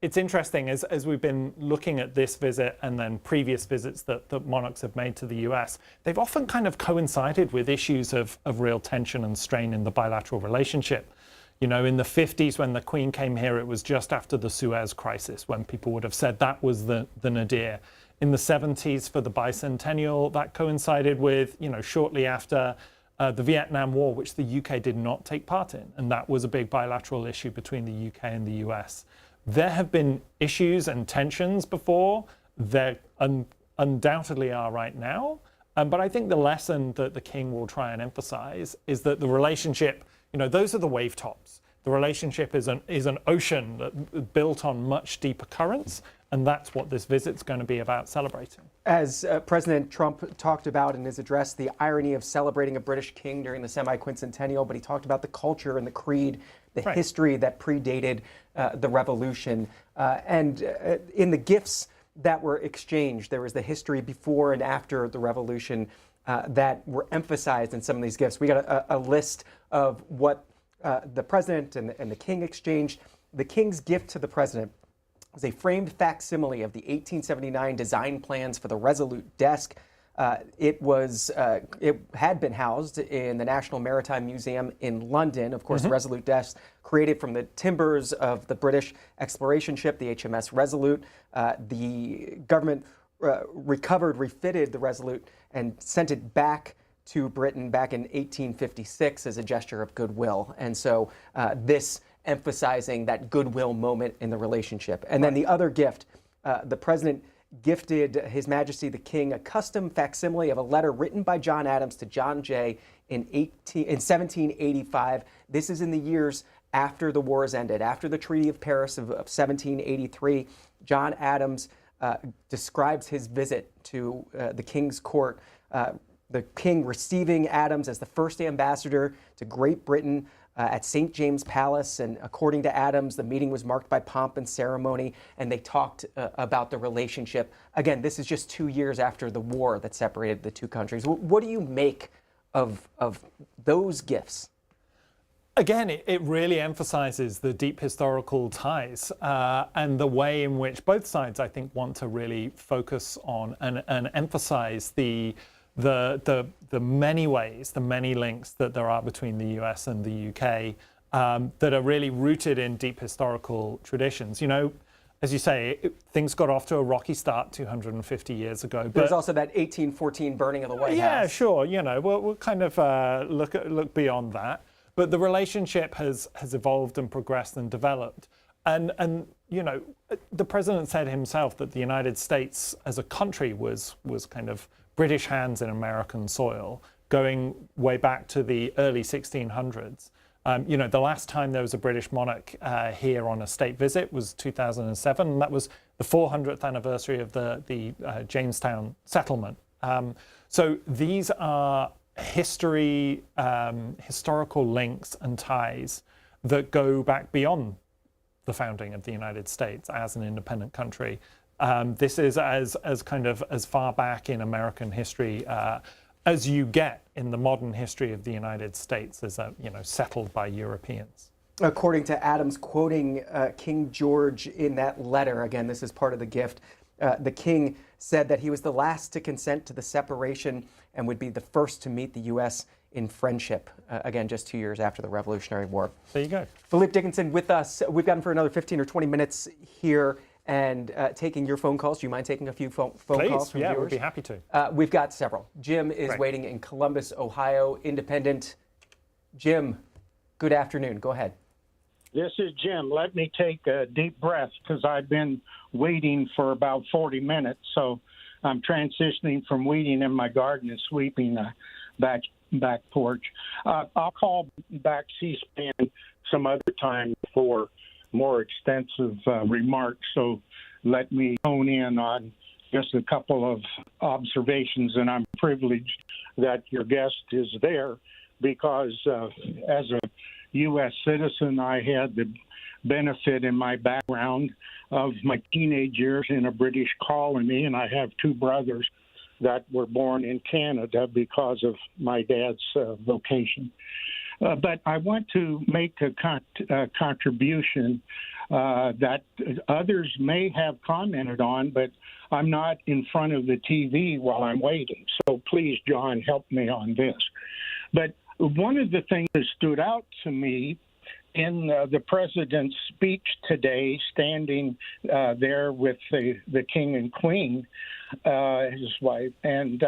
it's interesting as we've been looking at this visit and then previous visits that monarchs have made to the US, they've often kind of coincided with issues of real tension and strain in the bilateral relationship. In the 50s, when the Queen came here, it was just after the Suez Crisis, when people would have said that was the nadir. In the 70s, for the bicentennial, that coincided with, shortly after the Vietnam War, which the UK did not take part in. And that was a big bilateral issue between the UK and the US. There have been issues and tensions before. There undoubtedly are right now. But I think the lesson that the king will try and emphasize is that the relationship, those are the wave tops. The relationship is an ocean that built on much deeper currents. And that's what this visit's going to be about celebrating. As President Trump talked about in his address, the irony of celebrating a British king during the semi-quincentennial, but he talked about the culture and the creed, the history that predated the revolution. And in the gifts that were exchanged, there was the history before and after the revolution that were emphasized in some of these gifts. We got a list of what the president and the king exchanged. The king's gift to the president was a framed facsimile of the 1879 design plans for the Resolute desk. It had been housed in the National Maritime Museum in London. Of course, the Resolute desk created from the timbers of the British exploration ship, the HMS Resolute. The government refitted the Resolute and sent it back to Britain back in 1856 as a gesture of goodwill. And so this emphasizing that goodwill moment in the relationship. And then the other gift, the president gifted His Majesty the King a custom facsimile of a letter written by John Adams to John Jay in 1785. This is in the years after the wars ended, after the Treaty of Paris of 1783. John Adams describes his visit to the King's court, the King receiving Adams as the first ambassador to Great Britain at St. James Palace. And according to Adams, the meeting was marked by pomp and ceremony, and they talked about the relationship. Again, this is just 2 years after the war that separated the two countries. What do you make of those gifts? Again, it really emphasizes the deep historical ties and the way in which both sides, I think, want to really focus on and emphasize the many ways, the many links that there are between the US and the UK that are really rooted in deep historical traditions. You know, as you say, things got off to a rocky start 250 years ago. But there's also that 1814 burning of the White House. Yeah, sure. You know, we'll kind of look beyond that. But the relationship has evolved and progressed and developed. And you know, the president said himself that the United States as a country was kind of British hands in American soil, going way back to the early 1600s. You know, the last time there was a British monarch here on a state visit was 2007, and that was the 400th anniversary of the Jamestown settlement. So these are historical links and ties that go back beyond the founding of the United States as an independent country. This is as kind of as far back in American history as you get in the modern history of the United States, as settled by Europeans. According to Adams, quoting King George in that letter, again, this is part of the gift, the king said that he was the last to consent to the separation and would be the first to meet the U.S. in friendship, again, just 2 years after the Revolutionary War. There you go. Philippe Dickinson with us. We've got him for another 15 or 20 minutes here and taking your phone calls. Do you mind taking a few phone calls from viewers? We'd be happy to. We've got several. Jim is waiting in Columbus, Ohio, independent. Jim, good afternoon. Go ahead. This is Jim. Let me take a deep breath because I've been waiting for about 40 minutes. So I'm transitioning from weeding in my garden and sweeping the back porch. I'll call back C-SPAN some other time for more extensive remarks. So let me hone in on just a couple of observations. And I'm privileged that your guest is there because as a U.S. citizen, I had the benefit in my background of my teenage years in a British colony, and I have two brothers that were born in Canada because of my dad's vocation. But I want to make a contribution that others may have commented on, but I'm not in front of the TV while I'm waiting. So please, John, help me on this. But one of the things that stood out to me in the president's speech today, standing there with the king and queen, his wife, and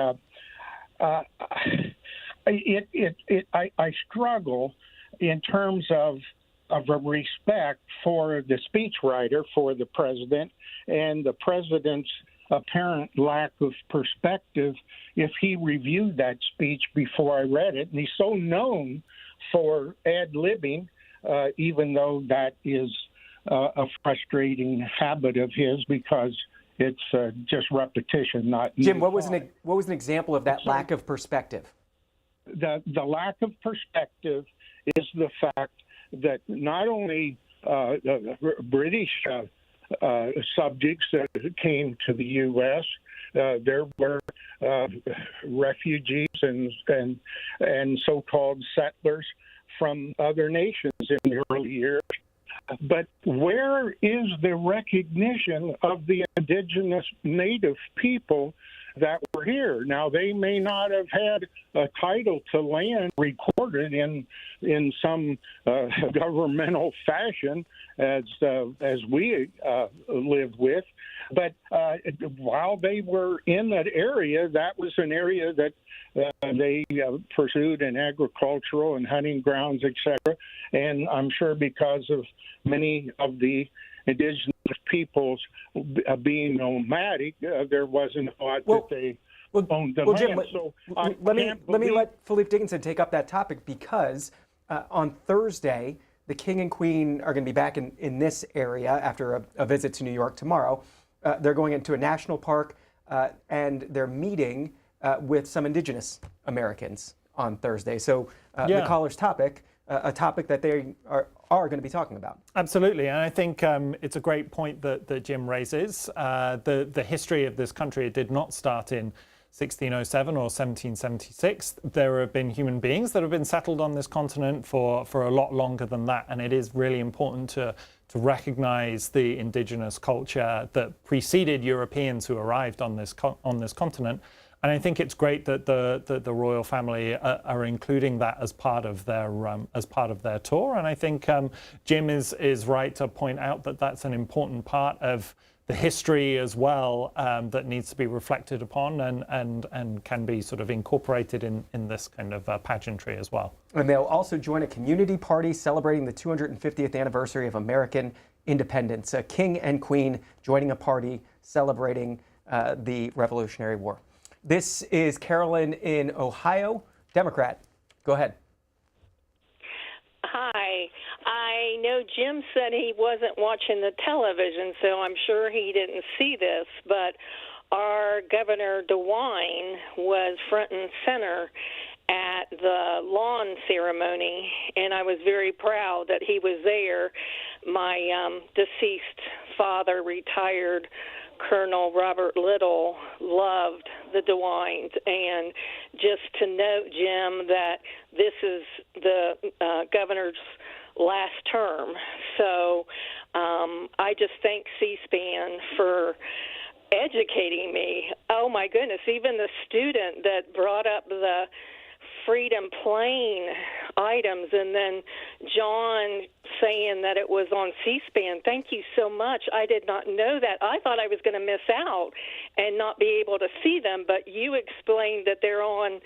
I struggle in terms of a respect for the speechwriter, for the president, and the president's apparent lack of perspective if he reviewed that speech before I read it. And he's so known for ad-libbing, even though that is a frustrating habit of his because it's just repetition, not Jim, what was an example of that lack of perspective? The lack of perspective is the fact that not only British subjects that came to the U.S., there were refugees and so-called settlers from other nations in the early years. But where is the recognition of the indigenous native people that were here? Now, they may not have had a title to land recorded in some governmental fashion as we lived with, but while they were in that area, that was an area that they pursued in agricultural and hunting grounds, etc. And I'm sure because of many of the indigenous peoples being nomadic, there wasn't a thought that they owned the land. Jim, so let me let Philippe Dickinson take up that topic because on Thursday, the King and Queen are going to be back in this area after a visit to New York tomorrow. They're going into a national park and they're meeting with some indigenous Americans on Thursday. So the caller's topic, a topic that they are going to be talking about. Absolutely, and I think it's a great point that Jim raises. The history of this country, it did not start in 1607 or 1776. There have been human beings that have been settled on this continent for a lot longer than that, and it is really important to recognize the indigenous culture that preceded Europeans who arrived on this continent. And I think it's great that the royal family are including that as part of their tour. And I think Jim is right to point out that that's an important part of the history as well, that needs to be reflected upon and can be sort of incorporated in this kind of pageantry as well. And they'll also join a community party celebrating the 250th anniversary of American independence. A king and queen joining a party celebrating the Revolutionary War. This is Carolyn in Ohio, Democrat. Go ahead. Hi. I know Jim said he wasn't watching the television, so I'm sure he didn't see this, but our Governor DeWine was front and center at the lawn ceremony, and I was very proud that he was there. My deceased father, retired Colonel Robert Little, loved the DeWines, and just to note, Jim, that this is the governor's last term. So I just thank C-SPAN for educating me. Oh, my goodness, even the student that brought up the Freedom Plane items, and then John saying that it was on C-SPAN. Thank you so much. I did not know that. I thought I was going to miss out and not be able to see them, but you explained that they're on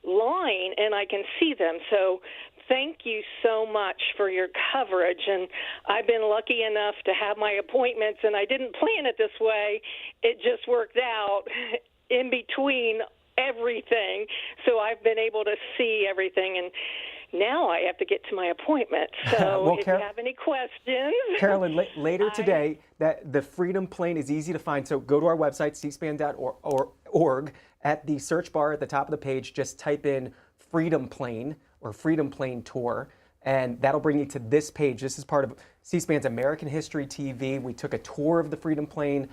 line and I can see them. So thank you so much for your coverage. And I've been lucky enough to have my appointments, and I didn't plan it this way. It just worked out in between everything, so I've been able to see everything, and now I have to get to my appointment. So well, if you have any questions, Carolyn, later today, that the Freedom Plane is easy to find. So go to our website, cspan.org. At the search bar at the top of the page, just type in Freedom Plane or Freedom Plane Tour, and that'll bring you to this page. This is part of C-SPAN's American History TV. We took a tour of the Freedom Plane.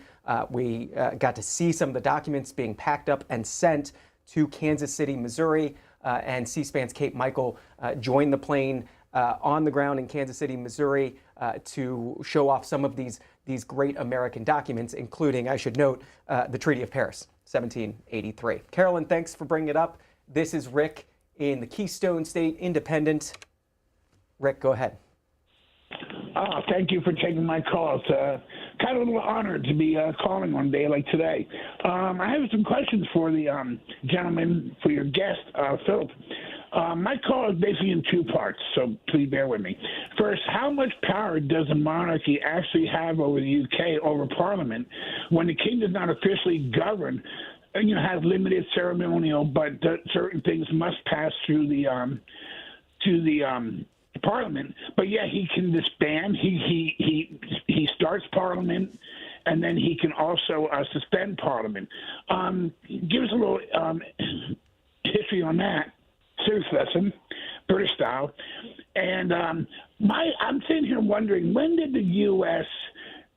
We got to see some of the documents being packed up and sent to Kansas City, Missouri. And C-SPAN's Kate Michael joined the plane on the ground in Kansas City, Missouri, to show off some of these great American documents, including, I should note, the Treaty of Paris, 1783. Carolyn, thanks for bringing it up. This is Rick in the Keystone State Independent. Rick, go ahead. Thank you for taking my call. It's kind of a little honored to be calling on a day like today. I have some questions for the gentleman, for your guest, Philip. My call is basically in two parts, so please bear with me. First, how much power does a monarchy actually have over the UK, over Parliament, when the king does not officially govern? You know, has limited ceremonial, but certain things must pass through the Parliament, but yeah, he can disband. He starts Parliament, and then he can also suspend Parliament. Give us a little history on that. Serious lesson, British style. And I'm sitting here wondering, when did the U.S.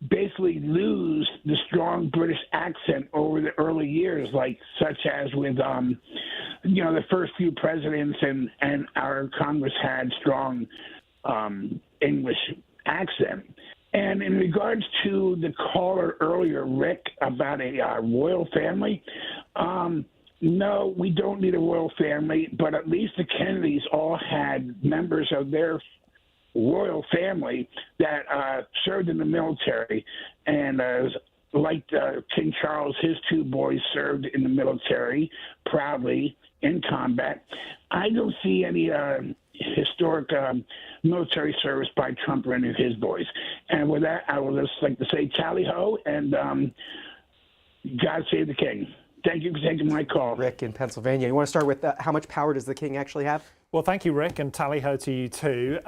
basically lose the strong British accent over the early years, like such as with the first few presidents and our Congress had strong English accent. And in regards to the caller earlier, Rick, about a royal family, no, we don't need a royal family, but at least the Kennedys all had members of their royal family that served in the military, and like King Charles, his two boys served in the military proudly in combat. I don't see any historic military service by Trump or any of his boys. And with that, I would just like to say tally ho, and God save the king. Thank you for taking my call. Rick in Pennsylvania. You want to start with how much power does the king actually have? Well, thank you, Rick, and tally-ho to you too.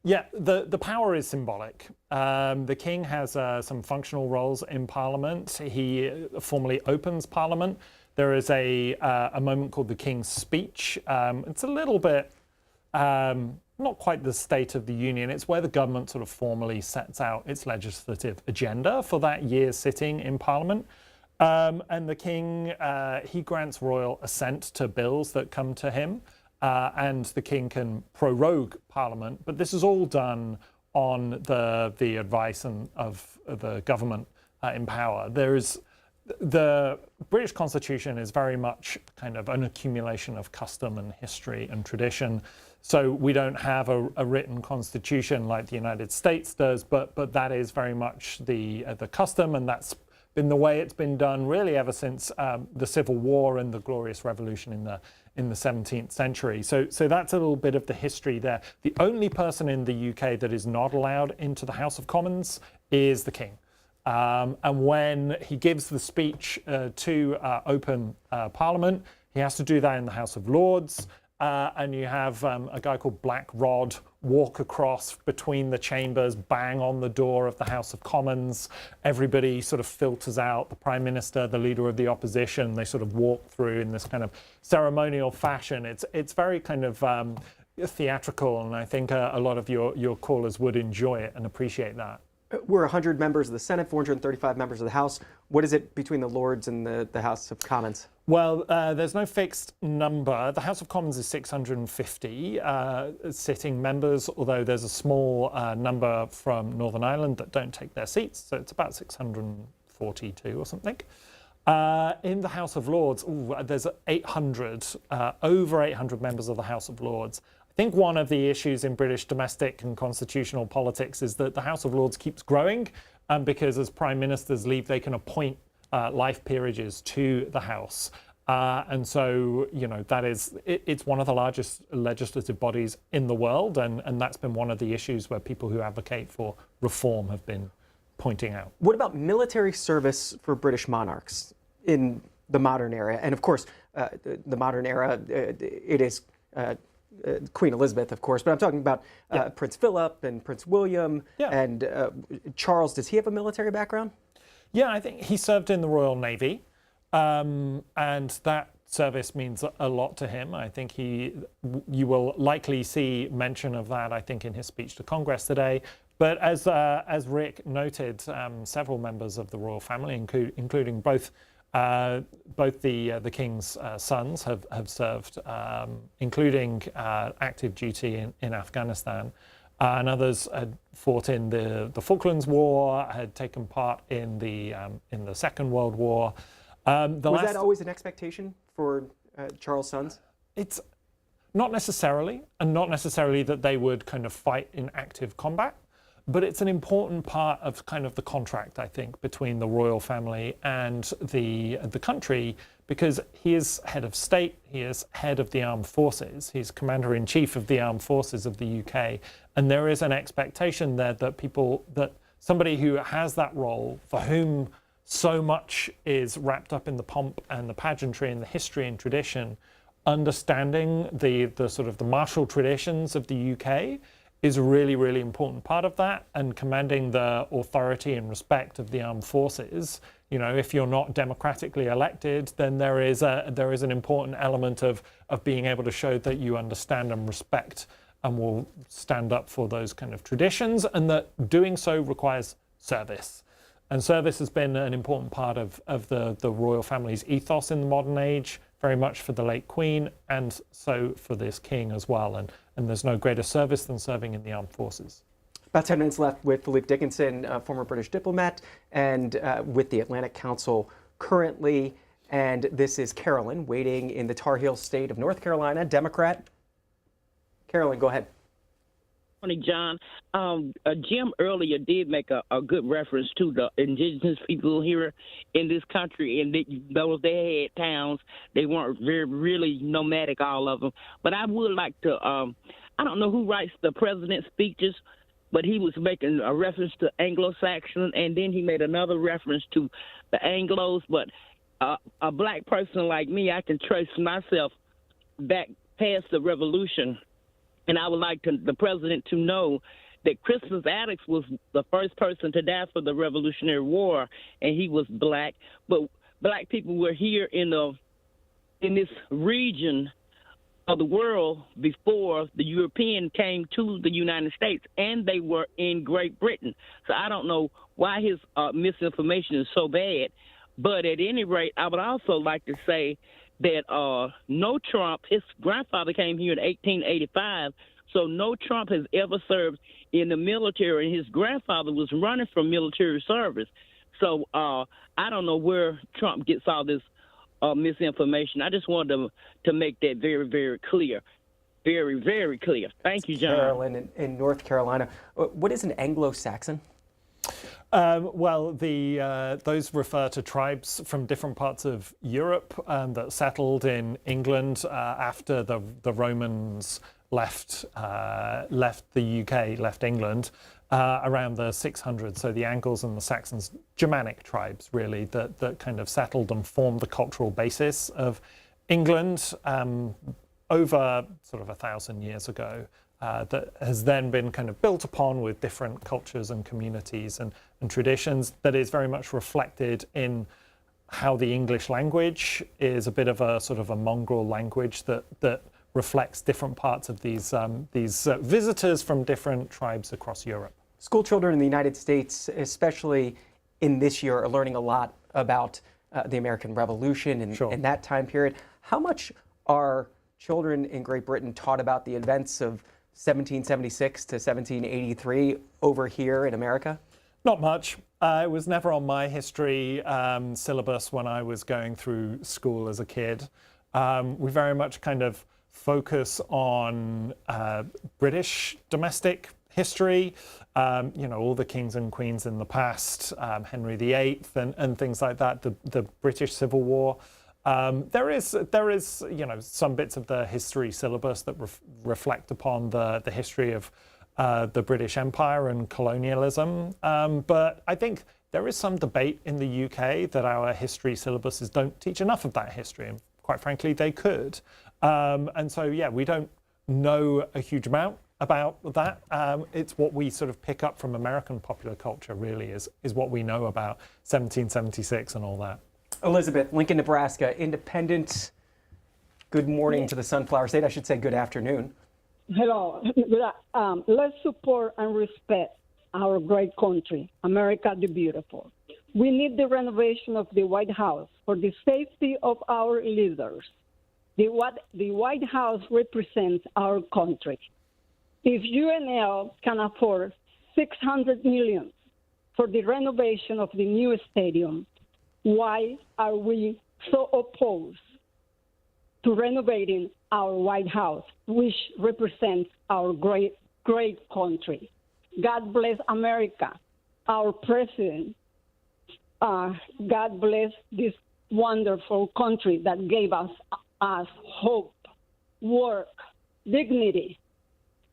Yeah, the power is symbolic. The king has some functional roles in Parliament. He formally opens Parliament. There is a moment called the King's Speech. It's a little bit not quite the State of the Union. It's where the government sort of formally sets out its legislative agenda for that year's sitting in Parliament. And the king, he grants royal assent to bills that come to him. And the king can prorogue Parliament, but this is all done on the advice of the government in power. The British Constitution is very much kind of an accumulation of custom and history and tradition. So we don't have a written constitution like the United States does, but that is very much the custom, and that's been the way it's been done really ever since the Civil War and the Glorious Revolution in the 17th century. So that's a little bit of the history there. The only person in the UK that is not allowed into the House of Commons is the King. And when he gives the speech to open Parliament, he has to do that in the House of Lords. And you have a guy called Black Rod walk across between the chambers, bang on the door of the House of Commons. Everybody sort of filters out, the Prime Minister, the Leader of the Opposition. They sort of walk through in this kind of ceremonial fashion. It's very kind of theatrical, and I think a lot of your callers would enjoy it and appreciate that. We're 100 members of the Senate, 435 members of the House. What is it between the Lords and the House of Commons? Well, there's no fixed number. The House of Commons is 650 sitting members, although there's a small number from Northern Ireland that don't take their seats, so it's about 642 or something. In the House of Lords, there's 800, over 800 members of the House of Lords. I think one of the issues in British domestic and constitutional politics is that the House of Lords keeps growing, because as prime ministers leave, they can appoint life peerages to the House. And so, you know, it's one of the largest legislative bodies in the world, and that's been one of the issues where people who advocate for reform have been pointing out. What about military service for British monarchs in the modern era? And of course, the modern era, it is Queen Elizabeth, of course, but I'm talking about Prince Philip and Prince William and Charles. Does he have a military background? Yeah, I think he served in the Royal Navy, and that service means a lot to him. I think you will likely see mention of that, I think, in his speech to Congress today. But as Rick noted, several members of the royal family, including both the king's sons, have served, including active duty in Afghanistan. And others had fought in the Falklands War, had taken part in the Second World War. Was that always an expectation for Charles' sons? It's not necessarily, and not necessarily that they would kind of fight in active combat, but it's an important part of kind of the contract, I think, between the royal family and the country, because he is head of state, he is head of the armed forces, he's commander-in-chief of the armed forces of the UK, and there is an expectation there that somebody who has that role, for whom so much is wrapped up in the pomp and the pageantry and the history and tradition, understanding the sort of the martial traditions of the UK is a really, really important part of that, and commanding the authority and respect of the armed forces. You know, if you're not democratically elected, then there is an important element of being able to show that you understand and respect and will stand up for those kind of traditions, and that doing so requires service. And service has been an important part of the royal family's ethos in the modern age, very much for the late Queen, and so for this king as well. And there's no greater service than serving in the armed forces. About 10 minutes left with Philippe Dickinson, former British diplomat, and with the Atlantic Council currently. And this is Carolyn, waiting in the Tar Heel state of North Carolina, Democrat. Carolyn, go ahead. Morning, John. Jim earlier did make a good reference to the indigenous people here in this country, and they had towns. They weren't really nomadic, all of them. But I would like to, I don't know who writes the president's speeches, but he was making a reference to Anglo-Saxon, and then he made another reference to the Anglos. But a black person like me, I can trace myself back passed the revolution. And I would like the president to know that Crispus Attucks was the first person to die for the Revolutionary War, and he was black. But black people were here in this region of the world before the European came to the United States, and they were in Great Britain. So I don't know why his misinformation is so bad. But at any rate, I would also like to say that no Trump, his grandfather came here in 1885, so no Trump has ever served in the military, and his grandfather was running for military service. So I don't know where Trump gets all this misinformation. I just wanted to make that very, very clear. Very, very clear. Thank you, John. Carolyn in North Carolina. What is an Anglo-Saxon? Well, those refer to tribes from different parts of Europe that settled in England after the Romans left the UK, left England around the 600s. So the Angles and the Saxons, Germanic tribes, really, that kind of settled and formed the cultural basis of England over sort of 1,000 years ago. That has then been kind of built upon with different cultures and communities and traditions, that is very much reflected in how the English language is a bit of a sort of a mongrel language that reflects different parts of these visitors from different tribes across Europe. School children in the United States, especially in this year, are learning a lot about the American Revolution and that time period. How much are children in Great Britain taught about the events of 1776 to 1783 over here in America? Not much. It was never on my history syllabus when I was going through school as a kid. We very much kind of focus on British domestic history, all the kings and queens in the past, Henry VIII and things like that, the British Civil War. There is some bits of the history syllabus that reflect upon the history of the British Empire and colonialism. But I think there is some debate in the UK that our history syllabuses don't teach enough of that history. And quite frankly, they could. And so, yeah, we don't know a huge amount about that. It's what we sort of pick up from American popular culture, really, is what we know about 1776 and all that. Elizabeth, Lincoln, Nebraska, independent. Good morning to the Sunflower State. I should say good afternoon. Hello. Let's support and respect our great country, America the Beautiful. We need the renovation of the White House for the safety of our leaders. The White House represents our country. If UNL can afford $600 million for the renovation of the new stadium, why are we so opposed to renovating our White House, which represents our great country? God bless America, our president. God bless this wonderful country that gave us hope, work, dignity,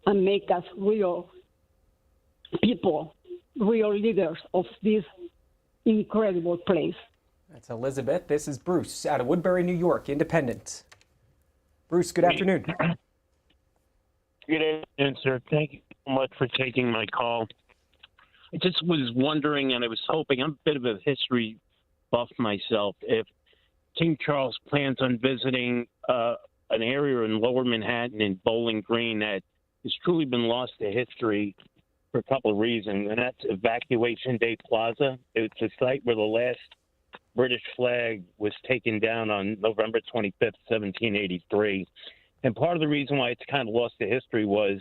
and make us real people, real leaders of this incredible place. That's Elizabeth. This is Bruce out of Woodbury, New York, independent. Bruce, good afternoon. Good afternoon, sir. Thank you so much for taking my call. I just was wondering, and I was hoping, I'm a bit of a history buff myself, if King Charles plans on visiting an area in Lower Manhattan in Bowling Green that has truly been lost to history for a couple of reasons, and that's Evacuation Day Plaza. It's a site where the last British flag was taken down on November 25th, 1783. And part of the reason why it's kind of lost to history was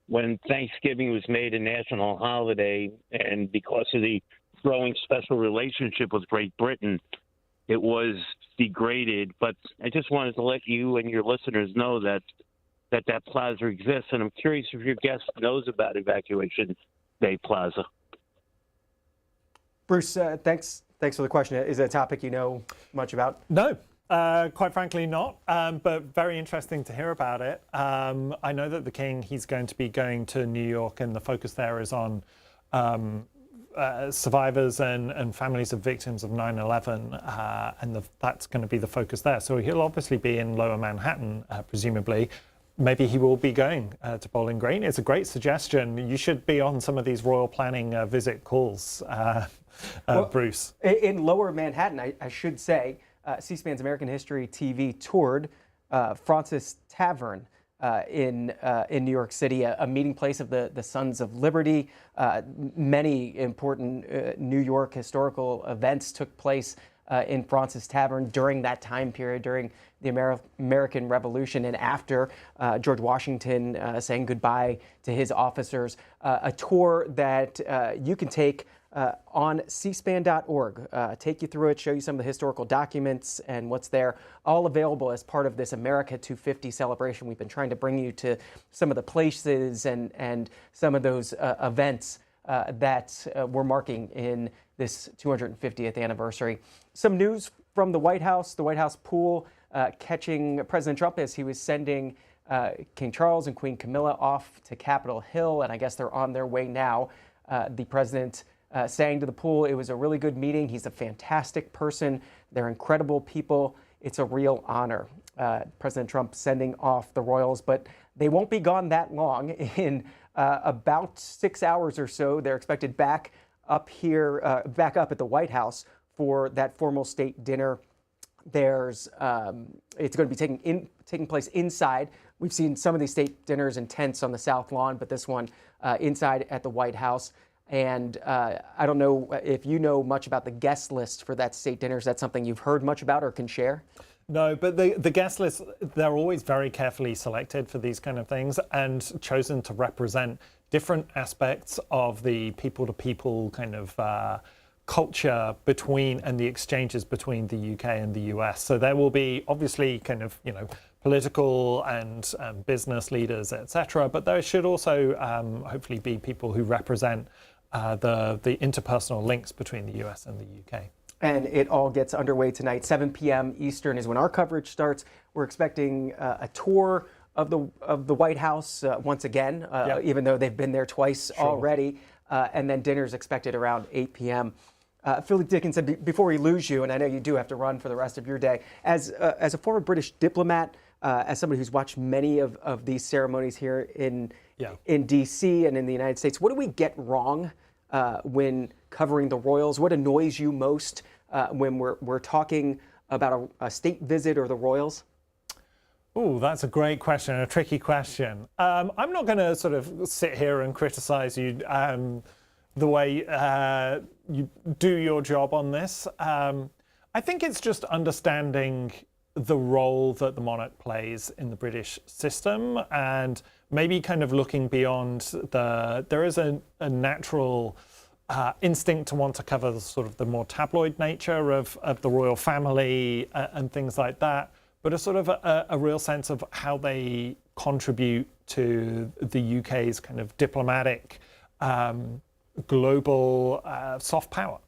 when Thanksgiving was made a national holiday, and because of the growing special relationship with Great Britain, it was degraded. But I just wanted to let you and your listeners know that plaza exists, and I'm curious if your guest knows about Evacuation Day Plaza. Bruce, thanks for the question. Is it a topic you know much about? No, quite frankly not, but very interesting to hear about it. I know that the King, he's going to be going to New York, and the focus there is on survivors and families of victims of 9/11, and that's going to be the focus there. So he'll obviously be in Lower Manhattan, presumably. Maybe he will be going to Bowling Green. It's a great suggestion. You should be on some of these royal planning visit calls, Bruce. In Lower Manhattan, I should say, C-SPAN's American History TV toured Francis Tavern in New York City, a meeting place of the Sons of Liberty. Many important New York historical events took place in Francis Tavern during that time period, during the American Revolution and after George Washington saying goodbye to his officers. A tour that you can take on cspan.org. Take you through it, show you some of the historical documents and what's there, all available as part of this America 250 celebration. We've been trying to bring you to some of the places and some of those events that we're marking in this 250th anniversary. Some news from the White House pool catching President Trump as he was sending King Charles and Queen Camilla off to Capitol Hill, and I guess they're on their way now. The president saying to the pool, it was a really good meeting. He's a fantastic person. They're incredible people. It's a real honor. President Trump sending off the royals, but they won't be gone that long. In about 6 hours or so, they're expected back up here, back up at the White House for that formal state dinner. There's it's going to be taking place inside. We've seen some of these state dinners in tents on the South Lawn, but this one inside at the White House. And I don't know if you know much about the guest list for that state dinner. Is that something you've heard much about or can share? No, but the guest lists, they're always very carefully selected for these kind of things and chosen to represent different aspects of the people-to-people kind of culture between and the exchanges between the UK and the US. So there will be obviously kind of, political and business leaders, etc. But there should also hopefully be people who represent the interpersonal links between the US and the UK. And it all gets underway tonight. 7 p.m. Eastern is when our coverage starts. We're expecting a tour of the White House once again, even though they've been there twice already. And then dinner's expected around 8 p.m. Philip Dickinson, before we lose you, and I know you do have to run for the rest of your day, as a former British diplomat, as somebody who's watched many of these ceremonies here in D.C. and in the United States, what do we get wrong when covering the royals? What annoys you most when we're talking about a state visit or the royals? Oh, that's a great question, a tricky question. I'm not going to sort of sit here and criticize you the way you do your job on this. I think it's just understanding the role that the monarch plays in the British system and maybe kind of looking beyond there is a natural instinct to want to cover the more tabloid nature of the royal family and things like that, but a sort of a real sense of how they contribute to the UK's kind of diplomatic global soft power.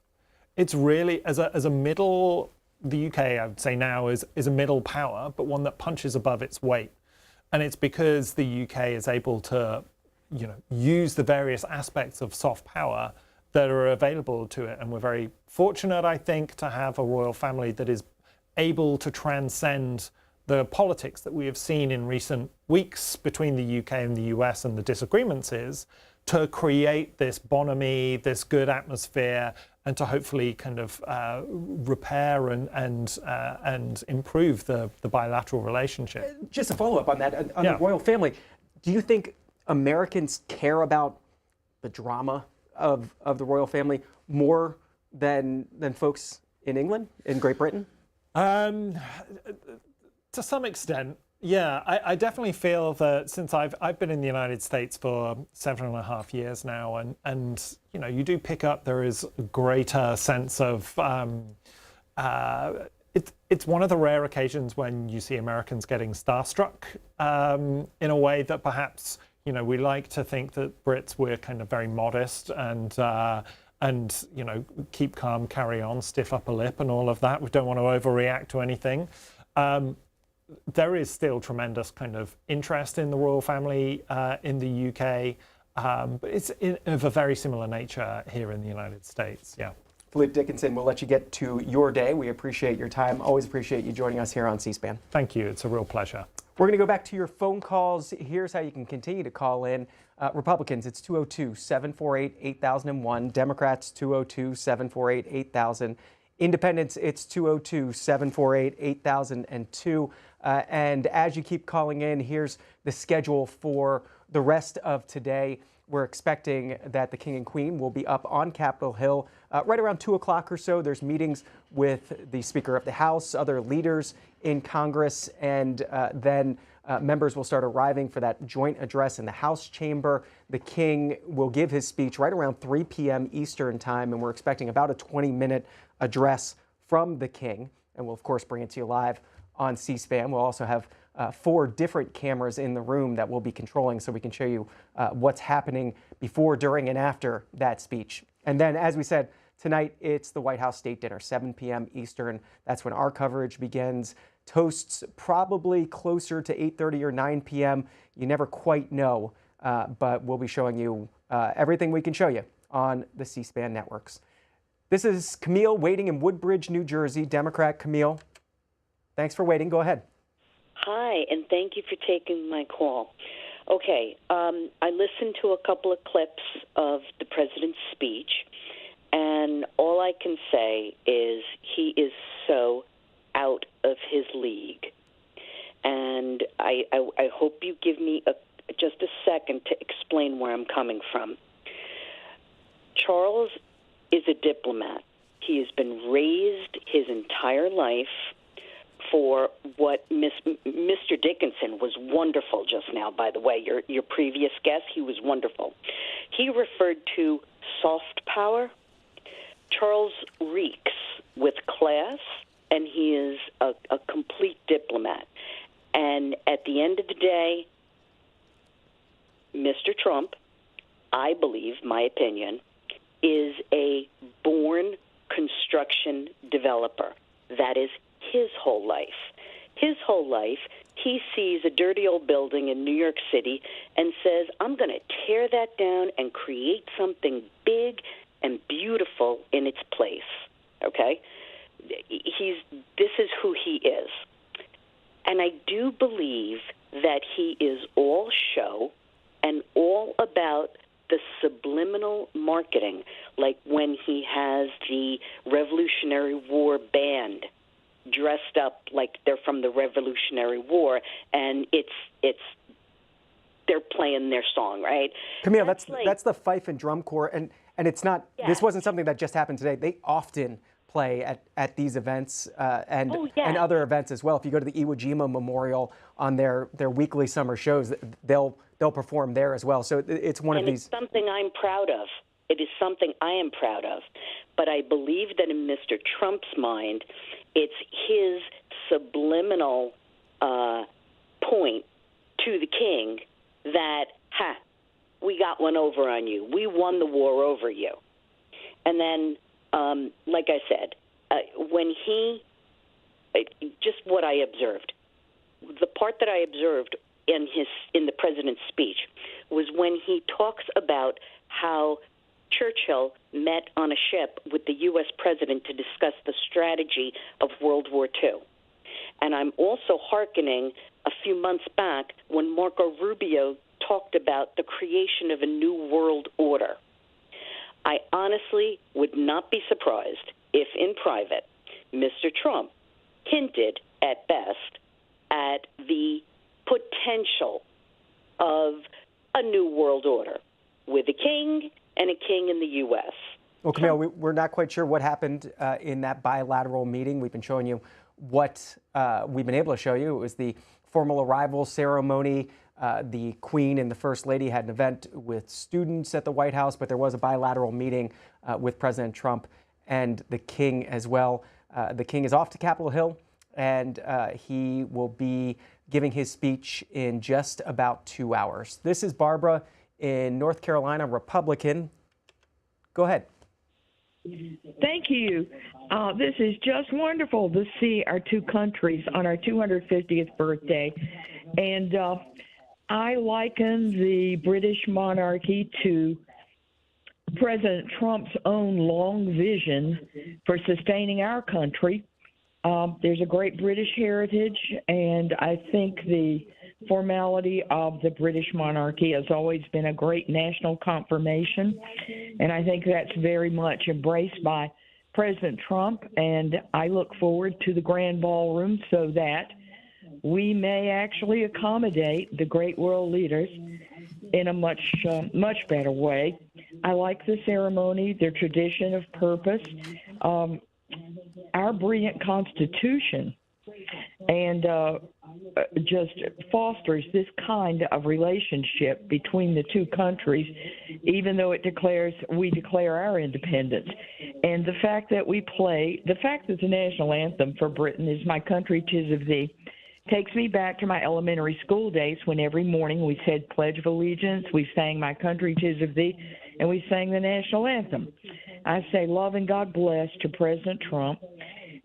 It's really, as a middle, the UK, I would say now, is a middle power, but one that punches above its weight. And it's because the UK is able to, use the various aspects of soft power that are available to it. And we're very fortunate, I think, to have a royal family that is able to transcend the politics that we have seen in recent weeks between the UK and the US and the disagreements to create this bonhomie, this good atmosphere, and to hopefully kind of repair and improve the bilateral relationship. Just a follow-up on that, on the royal family, do you think Americans care about the drama of the royal family more than folks in England, in Great Britain? To some extent, yeah. I definitely feel that since I've been in the United States for 7.5 years now, and you do pick up there is a greater sense of it's one of the rare occasions when you see Americans getting starstruck in a way that perhaps we like to think that Brits we're kind of very modest and keep calm, carry on, stiff upper lip and all of that. We don't want to overreact to anything. There is still tremendous kind of interest in the royal family in the UK. But it's of a very similar nature here in the United States. Yeah. Philippe Dickinson, we'll let you get to your day. We appreciate your time. Always appreciate you joining us here on C-SPAN. Thank you. It's a real pleasure. We're going to go back to your phone calls. Here's how you can continue to call in. Republicans, it's 202-748-8001. Democrats, 202-748-8000. Independents, it's 202-748-8002. And as you keep calling in, here's the schedule for the rest of today. We're expecting that the King and Queen will be up on Capitol Hill right around 2 o'clock or so. There's meetings with the Speaker of the House, other leaders in Congress, and then members will start arriving for that joint address in the House chamber. The King will give his speech right around 3 p.m. Eastern time, and we're expecting about a 20-minute address from the King. And we'll, of course, bring it to you live on C-SPAN. We'll also have 4 different cameras in the room that we'll be controlling so we can show you what's happening before, during, and after that speech. And then, as we said, tonight it's the White House State Dinner, 7 p.m. Eastern. That's when our coverage begins. Toasts probably closer to 8:30 or 9 p.m. You never quite know, but we'll be showing you everything we can show you on the C-SPAN networks. This is Camille waiting in Woodbridge, New Jersey. Democrat Camille, thanks for waiting. Go ahead. Hi, and thank you for taking my call. Okay, I listened to a couple of clips of the president's speech, and all I can say is he is so out of his league. And I hope you give me just a second to explain where I'm coming from. Charles is a diplomat. He has been raised his entire life for what Mr. Dickinson was wonderful just now, by the way. Your previous guest, he was wonderful. He referred to soft power. Charles reeks with class, and he is a complete diplomat. And at the end of the day, Mr. Trump, I believe, my opinion, is a born construction developer. That is his whole life. His whole life, he sees a dirty old building in New York City and says, I'm going to tear that down and create something big and beautiful in its place. Okay? This is who he is. And I do believe that he is all show and all about the subliminal marketing, like when he has the Revolutionary War band dressed up like they're from the Revolutionary War, and they're playing their song, right? Camille, that's the Fife and Drum Corps, and it's not. Yeah. This wasn't something that just happened today. They often play at these events and other events as well. If you go to the Iwo Jima Memorial on their weekly summer shows, they'll perform there as well. So it's one of these. It's something I'm proud of. It is something I am proud of. But I believe that in Mr. Trump's mind, it's his subliminal point to the king that, we got one over on you. We won the war over you. And then, like I said, when just what I observed, the part that I observed in the president's speech was when he talks about how Churchill met on a ship with the U.S. president to discuss the strategy of World War II. And I'm also hearkening a few months back when Marco Rubio talked about the creation of a new world order. I honestly would not be surprised if in private Mr. Trump hinted at best at the potential of a new world order with a king and a king in the U.S. Well, Camille, we're not quite sure what happened in that bilateral meeting. We've been showing you what we've been able to show you. It was the formal arrival ceremony. The Queen and the First Lady had an event with students at the White House, but there was a bilateral meeting with President Trump and the King as well. The King is off to Capitol Hill, and he will be giving his speech in just about 2 hours. This is Barbara in North Carolina, Republican. Go ahead. Thank you. This is just wonderful to see our two countries on our 250th birthday. And I liken the British monarchy to President Trump's own long vision for sustaining our country. There's a great British heritage, and I think the formality of the British monarchy has always been a great national confirmation, and I think that's very much embraced by President Trump, and I look forward to the grand ballroom so that we may actually accommodate the great world leaders in a much better way. I like the ceremony, the tradition of purpose, our brilliant Constitution, and just fosters this kind of relationship between the two countries, even though we declare our independence. And the fact that the national anthem for Britain is "My Country 'Tis of Thee" takes me back to my elementary school days when every morning we said Pledge of Allegiance, we sang "My Country 'Tis of Thee," and we sang the national anthem. I say love and God bless to President Trump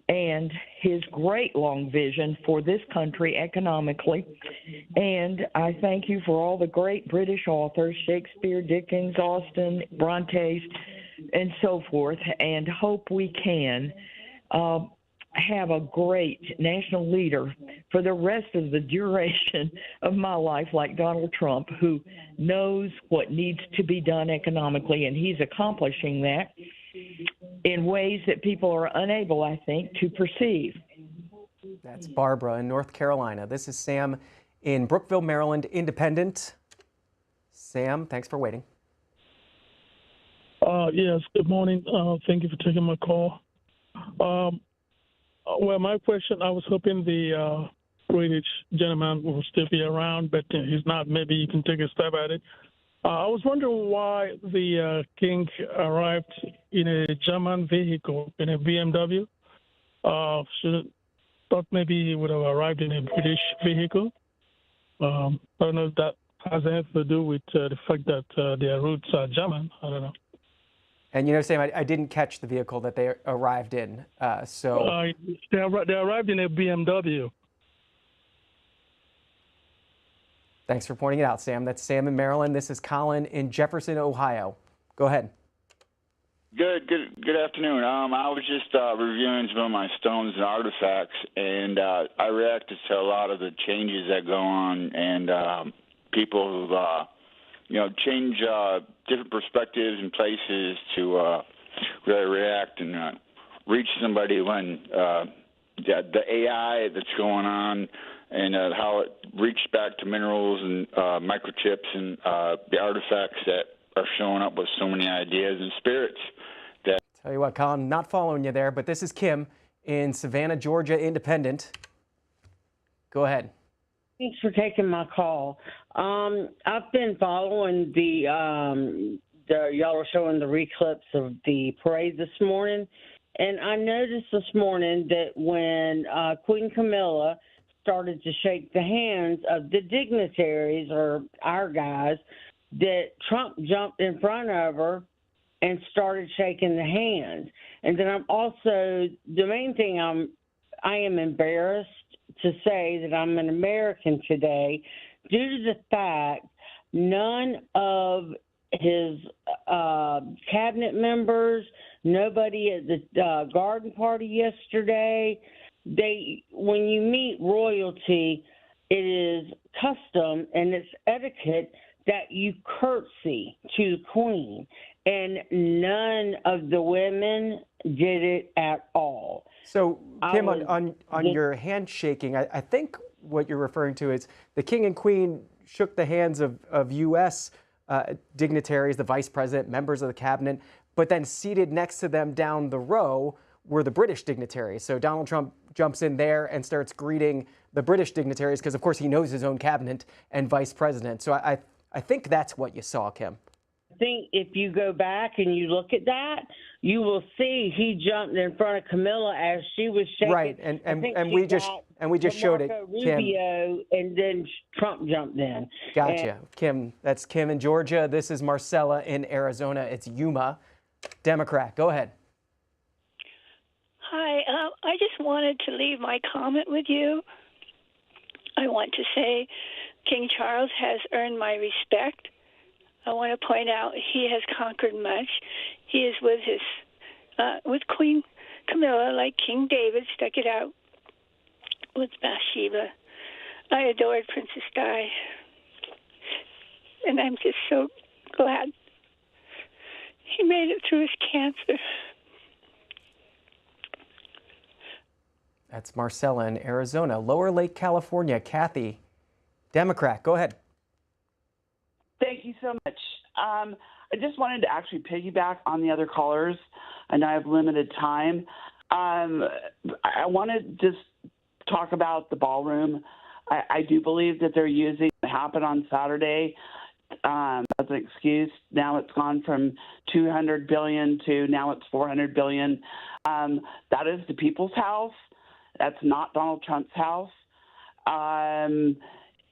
and his great long vision for this country economically. And I thank you for all the great British authors, Shakespeare, Dickens, Austen, Brontes, and so forth, and hope we can have a great national leader for the rest of the duration of my life like Donald Trump, who knows what needs to be done economically, and he's accomplishing that in ways that people are unable, I think, to perceive. That's Barbara in North Carolina. This is Sam in Brookville, Maryland, Independent. Sam, thanks for waiting. Yes, good morning. Thank you for taking my call. Well, my question, I was hoping the British gentleman will still be around, but he's not. Maybe you can take a stab at it. I was wondering why the king arrived in a German vehicle, in a BMW. Thought maybe he would have arrived in a British vehicle. I don't know if that has anything to do with the fact that their roots are German. I don't know. And you know, Sam, I didn't catch the vehicle that they arrived in. They arrived in a BMW. Thanks for pointing it out, Sam. That's Sam in Maryland. This is Colin in Jefferson, Ohio. Go ahead. Good afternoon. I was just reviewing some of my stones and artifacts, and I reacted to a lot of the changes that go on, and people who've change different perspectives and places to really react and reach somebody when the AI that's going on and how it reached back to minerals and microchips and the artifacts that are showing up with so many ideas and spirits. Tell you what, Colin, not following you there, but this is Kim in Savannah, Georgia, Independent. Go ahead. Thanks for taking my call. I've been following y'all are showing the reclips of the parade this morning, and I noticed this morning that when Queen Camilla started to shake the hands of the dignitaries or our guys, that Trump jumped in front of her and started shaking the hands. And then the main thing I am embarrassed to say that I'm an American today due to the fact none of his cabinet members, nobody at the garden party yesterday, when you meet royalty, it is custom and it's etiquette that you curtsy to the queen, and none of the women did it at all. So, Kim, on your handshaking, I think what you're referring to is the king and queen shook the hands of U.S. Dignitaries, the vice president, members of the cabinet, but then seated next to them down the row were the British dignitaries. So Donald Trump jumps in there and starts greeting the British dignitaries because, of course, he knows his own cabinet and vice president. So I think that's what you saw, Kim. I think if you go back and you look at that, you will see he jumped in front of Camilla as she was shaking. Right, and we just showed it, Rubio, Kim. And then Trump jumped in. Gotcha, Kim. That's Kim in Georgia. This is Marcella in Arizona. It's Yuma, Democrat. Go ahead. Hi, I just wanted to leave my comment with you. I want to say King Charles has earned my respect. I want to point out he has conquered much. He is with Queen Camilla, like King David stuck it out with Bathsheba. I adored Princess Di, and I'm just so glad he made it through his cancer. That's Marcella in Arizona. Lower Lake, California. Kathy, Democrat, go ahead. Thank you so much. I just wanted to actually piggyback on the other callers. I know I have limited time. I want to just talk about the ballroom. I do believe that they're using what happened on Saturday as an excuse. Now it's gone from $200 billion to now it's $400 billion. That is the people's house. That's not Donald Trump's house.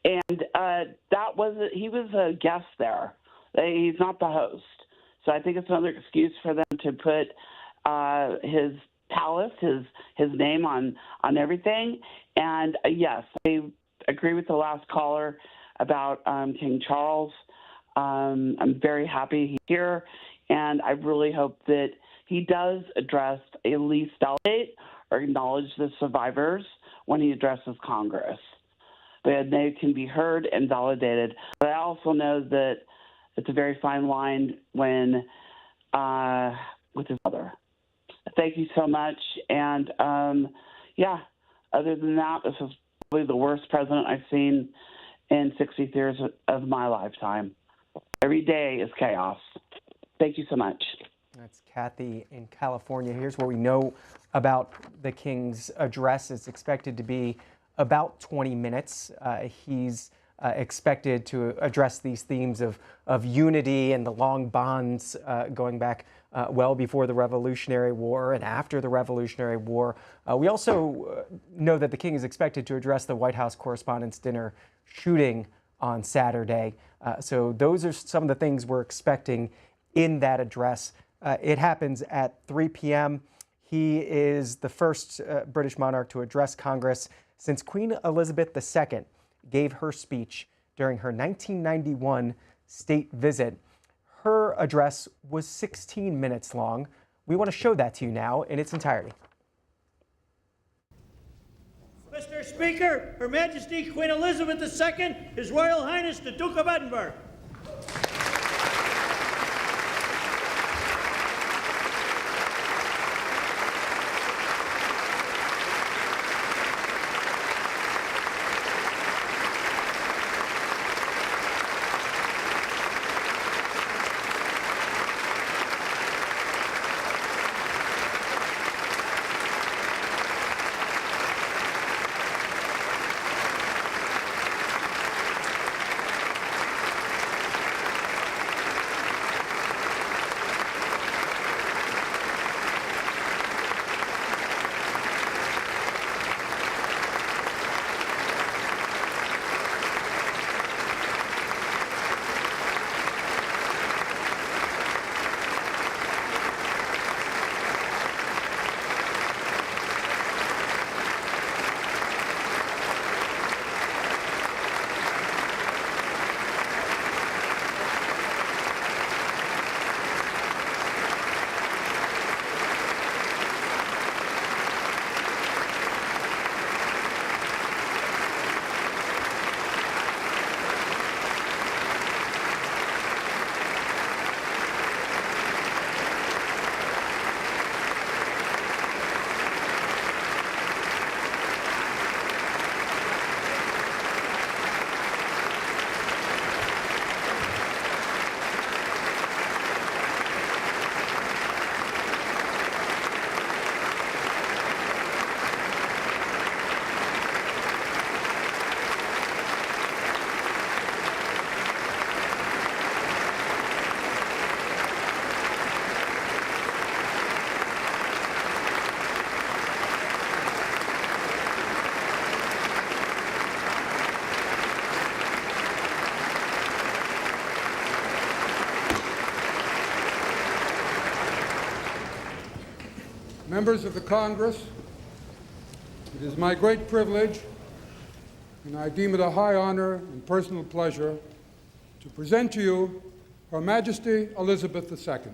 He was a guest there. He's not the host. So I think it's another excuse for them to put his palace, his name on everything. And yes, I agree with the last caller about King Charles. I'm very happy he's here, and I really hope that he does address, at least validate or acknowledge the survivors when he addresses Congress. But they can be heard and validated. But I also know that it's a very fine line when with his mother. Thank you so much. And other than that, this is probably the worst president I've seen in 60 years of my lifetime. Every day is chaos. Thank you so much. That's Kathy in California. Here's what we know about the King's address. It's expected to be about 20 minutes. He's expected to address these themes of unity and the long bonds going back well before the Revolutionary War and after the Revolutionary War. We also know that the King is expected to address the White House Correspondents' Dinner shooting on Saturday. So those are some of the things we're expecting in that address. It happens at 3 p.m. He is the first British monarch to address Congress since Queen Elizabeth II gave her speech during her 1991 state visit. Her address was 16 minutes long. We want to show that to you now in its entirety. Mr. Speaker, Her Majesty Queen Elizabeth II, His Royal Highness the Duke of Edinburgh. Members of the Congress, it is my great privilege and I deem it a high honor and personal pleasure to present to you Her Majesty Elizabeth II.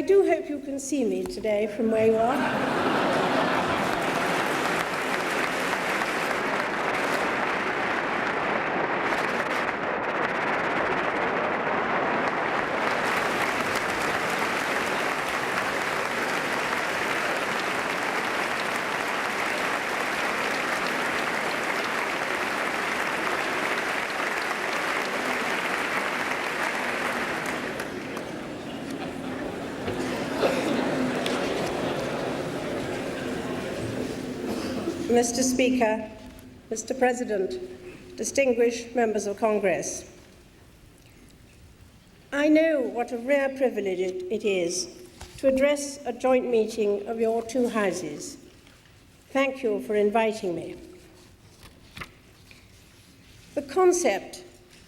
I do hope you can see me today from where you are. Mr. Speaker, Mr. President, distinguished members of Congress, I know what a rare privilege it is to address a joint meeting of your two houses. Thank you for inviting me. The concept,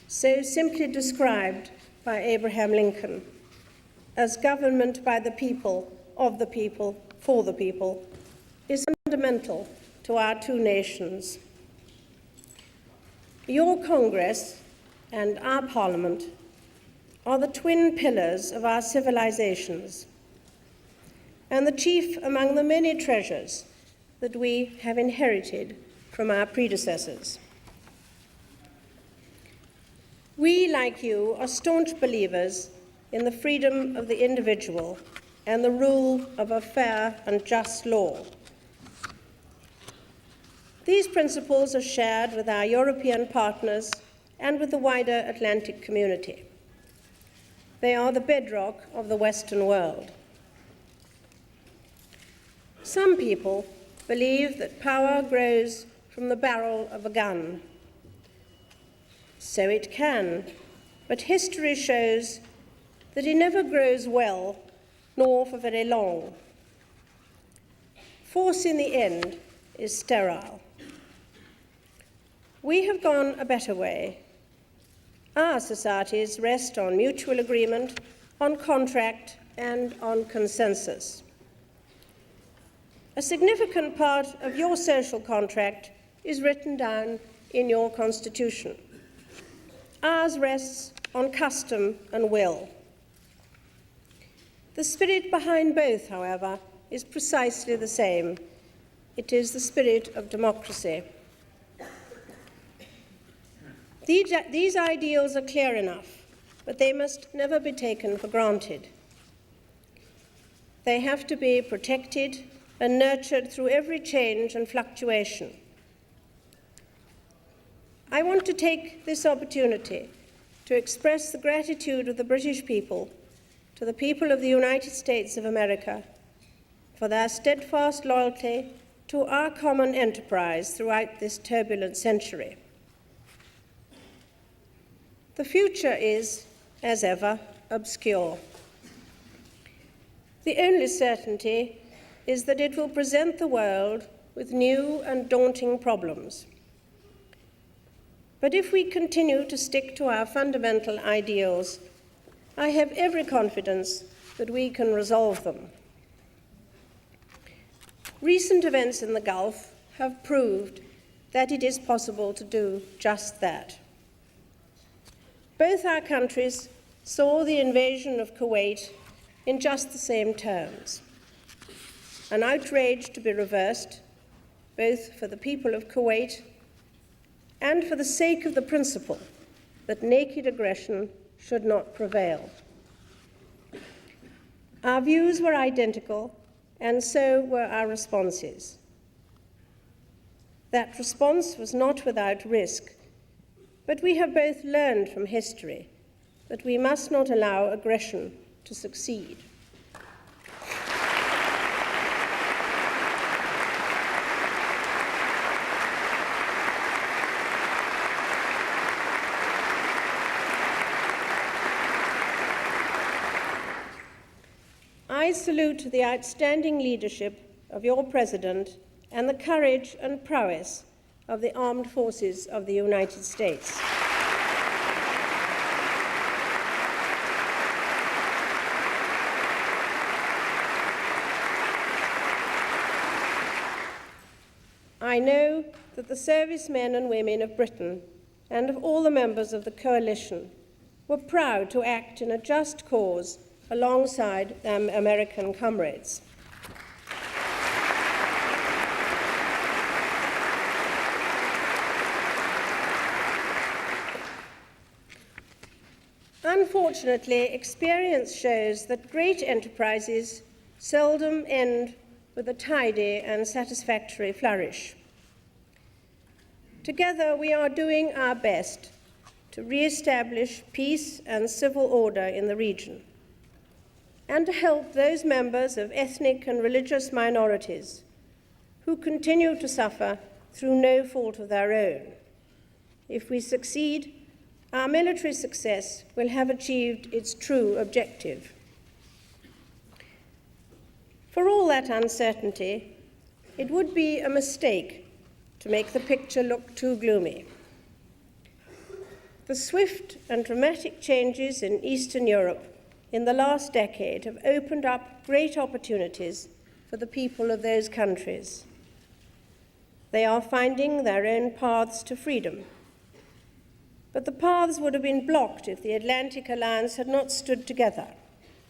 so simply described by Abraham Lincoln as government by the people, of the people, for the people, is fundamental to our two nations. Your Congress and our Parliament are the twin pillars of our civilizations and the chief among the many treasures that we have inherited from our predecessors. We, like you, are staunch believers in the freedom of the individual and the rule of a fair and just law. These principles are shared with our European partners and with the wider Atlantic community. They are the bedrock of the Western world. Some people believe that power grows from the barrel of a gun. So it can, but history shows that it never grows well, nor for very long. Force in the end is sterile. We have gone a better way. Our societies rest on mutual agreement, on contract, and on consensus. A significant part of your social contract is written down in your Constitution. Ours rests on custom and will. The spirit behind both, however, is precisely the same. It is the spirit of democracy. These ideals are clear enough, but they must never be taken for granted. They have to be protected and nurtured through every change and fluctuation. I want to take this opportunity to express the gratitude of the British people to the people of the United States of America for their steadfast loyalty to our common enterprise throughout this turbulent century. The future is, as ever, obscure. The only certainty is that it will present the world with new and daunting problems. But if we continue to stick to our fundamental ideals, I have every confidence that we can resolve them. Recent events in the Gulf have proved that it is possible to do just that. Both our countries saw the invasion of Kuwait in just the same terms. An outrage to be reversed, both for the people of Kuwait and for the sake of the principle that naked aggression should not prevail. Our views were identical, and so were our responses. That response was not without risk, But we have both learned from history that we must not allow aggression to succeed. I salute the outstanding leadership of your President and the courage and prowess of the armed forces of the United States. I know that the servicemen and women of Britain and of all the members of the coalition were proud to act in a just cause alongside their American comrades. Unfortunately, experience shows that great enterprises seldom end with a tidy and satisfactory flourish. Together, we are doing our best to re-establish peace and civil order in the region, and to help those members of ethnic and religious minorities who continue to suffer through no fault of their own. If we succeed, our military success will have achieved its true objective. For all that uncertainty, it would be a mistake to make the picture look too gloomy. The swift and dramatic changes in Eastern Europe in the last decade have opened up great opportunities for the people of those countries. They are finding their own paths to freedom. But the paths would have been blocked if the Atlantic Alliance had not stood together,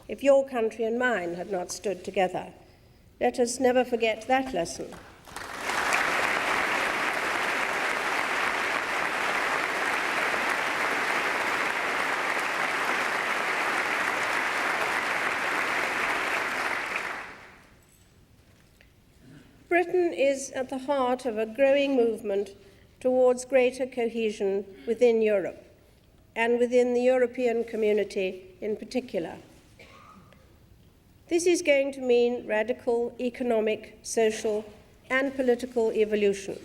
if your country and mine had not stood together. Let us never forget that lesson. Britain is at the heart of a growing movement towards greater cohesion within Europe, and within the European community in particular. This is going to mean radical economic, social, and political evolution.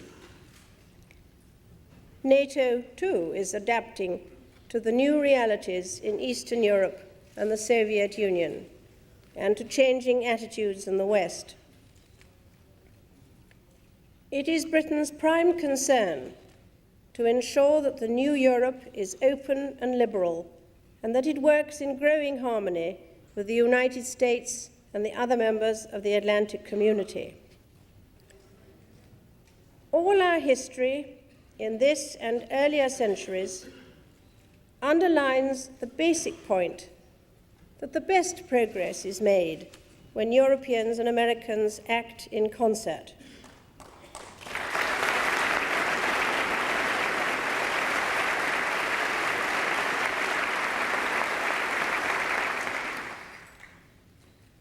NATO, too, is adapting to the new realities in Eastern Europe and the Soviet Union, and to changing attitudes in the West. It is Britain's prime concern to ensure that the new Europe is open and liberal, and that it works in growing harmony with the United States and the other members of the Atlantic community. All our history in this and earlier centuries underlines the basic point that the best progress is made when Europeans and Americans act in concert.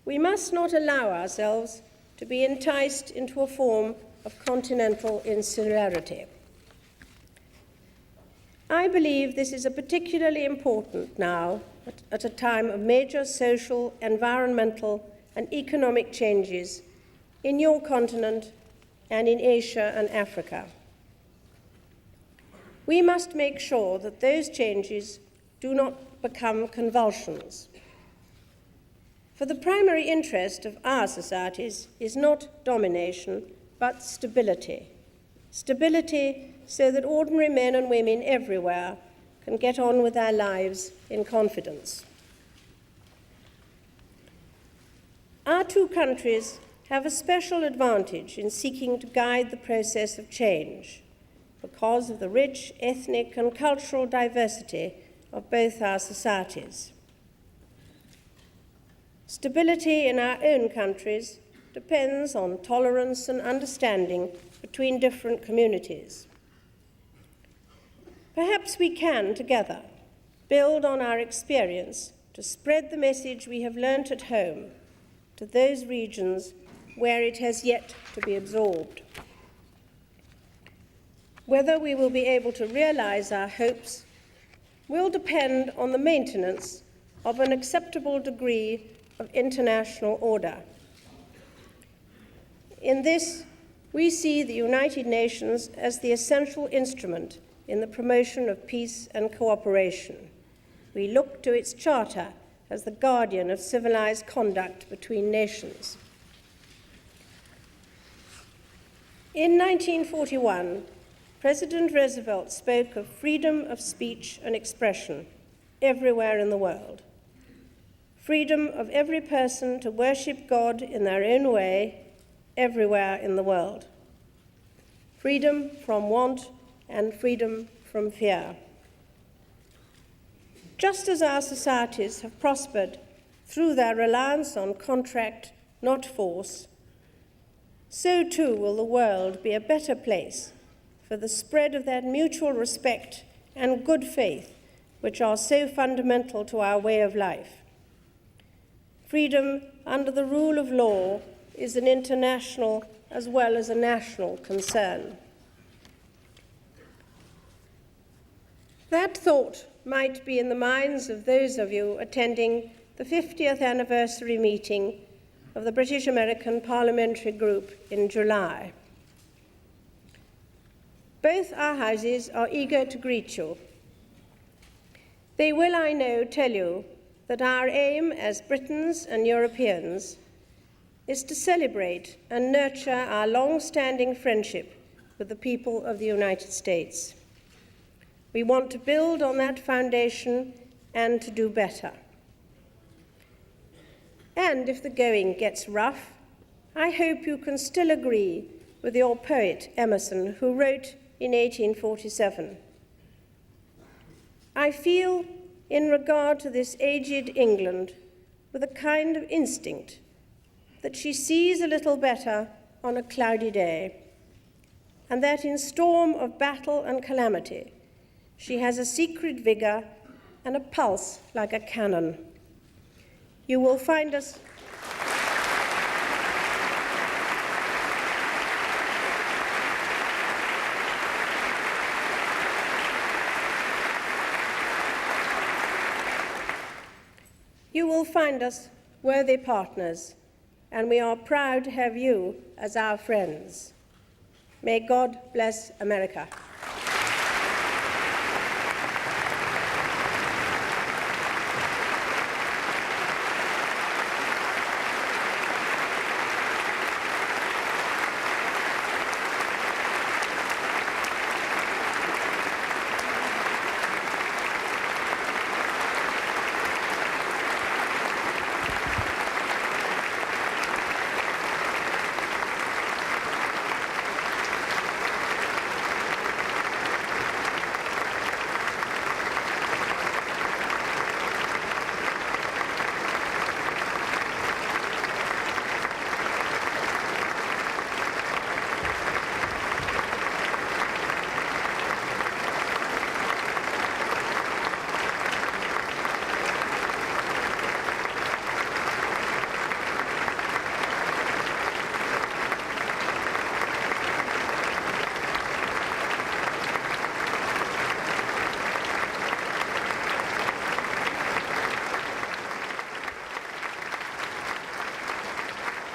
We must not allow ourselves to be enticed into a form of continental insularity. I believe this is particularly important now at a time of major social, environmental, and economic changes in your continent and in Asia and Africa. We must make sure that those changes do not become convulsions. For the primary interest of our societies is not domination, but stability. Stability so that ordinary men and women everywhere can get on with their lives in confidence. Our two countries have a special advantage in seeking to guide the process of change because of the rich ethnic and cultural diversity of both our societies. Stability in our own countries depends on tolerance and understanding between different communities. Perhaps we can, together, build on our experience to spread the message we have learnt at home to those regions where it has yet to be absorbed. Whether we will be able to realize our hopes will depend on the maintenance of an acceptable degree of international order. In this, we see the United Nations as the essential instrument in the promotion of peace and cooperation. We look to its charter as the guardian of civilized conduct between nations. In 1941, President Roosevelt spoke of freedom of speech and expression everywhere in the world. Freedom of every person to worship God in their own way everywhere in the world. Freedom from want and freedom from fear. Just as our societies have prospered through their reliance on contract, not force, so too will the world be a better place for the spread of that mutual respect and good faith which are so fundamental to our way of life. Freedom under the rule of law is an international as well as a national concern. That thought might be in the minds of those of you attending the 50th anniversary meeting of the British American Parliamentary Group in July. Both our houses are eager to greet you. They will, I know, tell you that our aim as Britons and Europeans is to celebrate and nurture our long-standing friendship with the people of the United States. We want to build on that foundation and to do better. And if the going gets rough, I hope you can still agree with your poet Emerson, who wrote in 1847, "I feel, in regard to this aged England, with a kind of instinct that she sees a little better on a cloudy day, and that in storm of battle and calamity, she has a secret vigor and a pulse like a cannon. You will find us worthy partners, and we are proud to have you as our friends. May God bless America."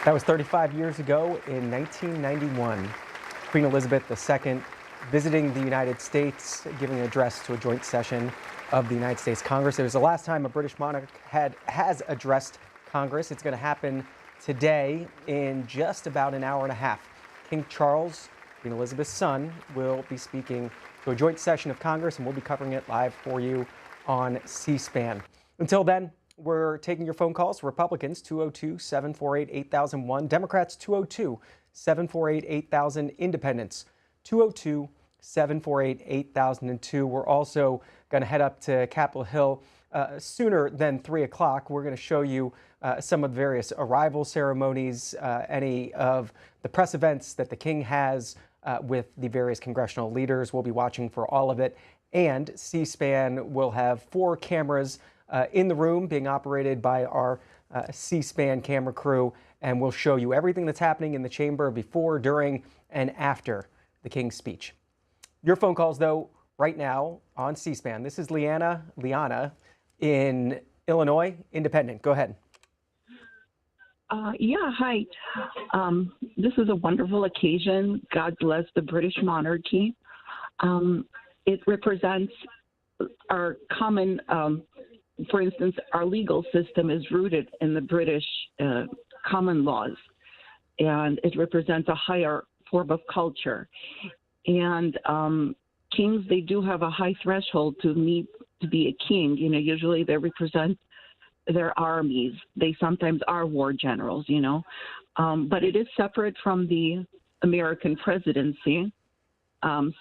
That was 35 years ago in 1991. Queen Elizabeth II visiting the United States, giving an address to a joint session of the United States Congress. It was the last time a British monarch has addressed Congress. It's going to happen today in just about an hour and a half. King Charles, Queen Elizabeth's son, will be speaking to a joint session of Congress, and we'll be covering it live for you on C-SPAN. Until then, we're taking your phone calls. Republicans, 202-748-8001. Democrats, 202-748-8000. Independents, 202-748-8002. We're also going to head up to Capitol Hill sooner than 3 o'clock. We're going to show you some of the various arrival ceremonies, any of the press events that the King has with the various congressional leaders. We'll be watching for all of it. And C-SPAN will have 4 cameras in the room being operated by our C-SPAN camera crew, and we'll show you everything that's happening in the chamber before, during, and after the King's speech. Your phone calls, though, right now on C-SPAN. This is Liana in Illinois, Independent. Go ahead. Yeah, hi. This is a wonderful occasion. God bless the British monarchy. It represents our common, for instance, our legal system is rooted in the British common laws, and it represents a higher form of culture. And kings, they do have a high threshold to be a king. You know, usually they represent their armies. They sometimes are war generals, you know. But it is separate from the American presidency.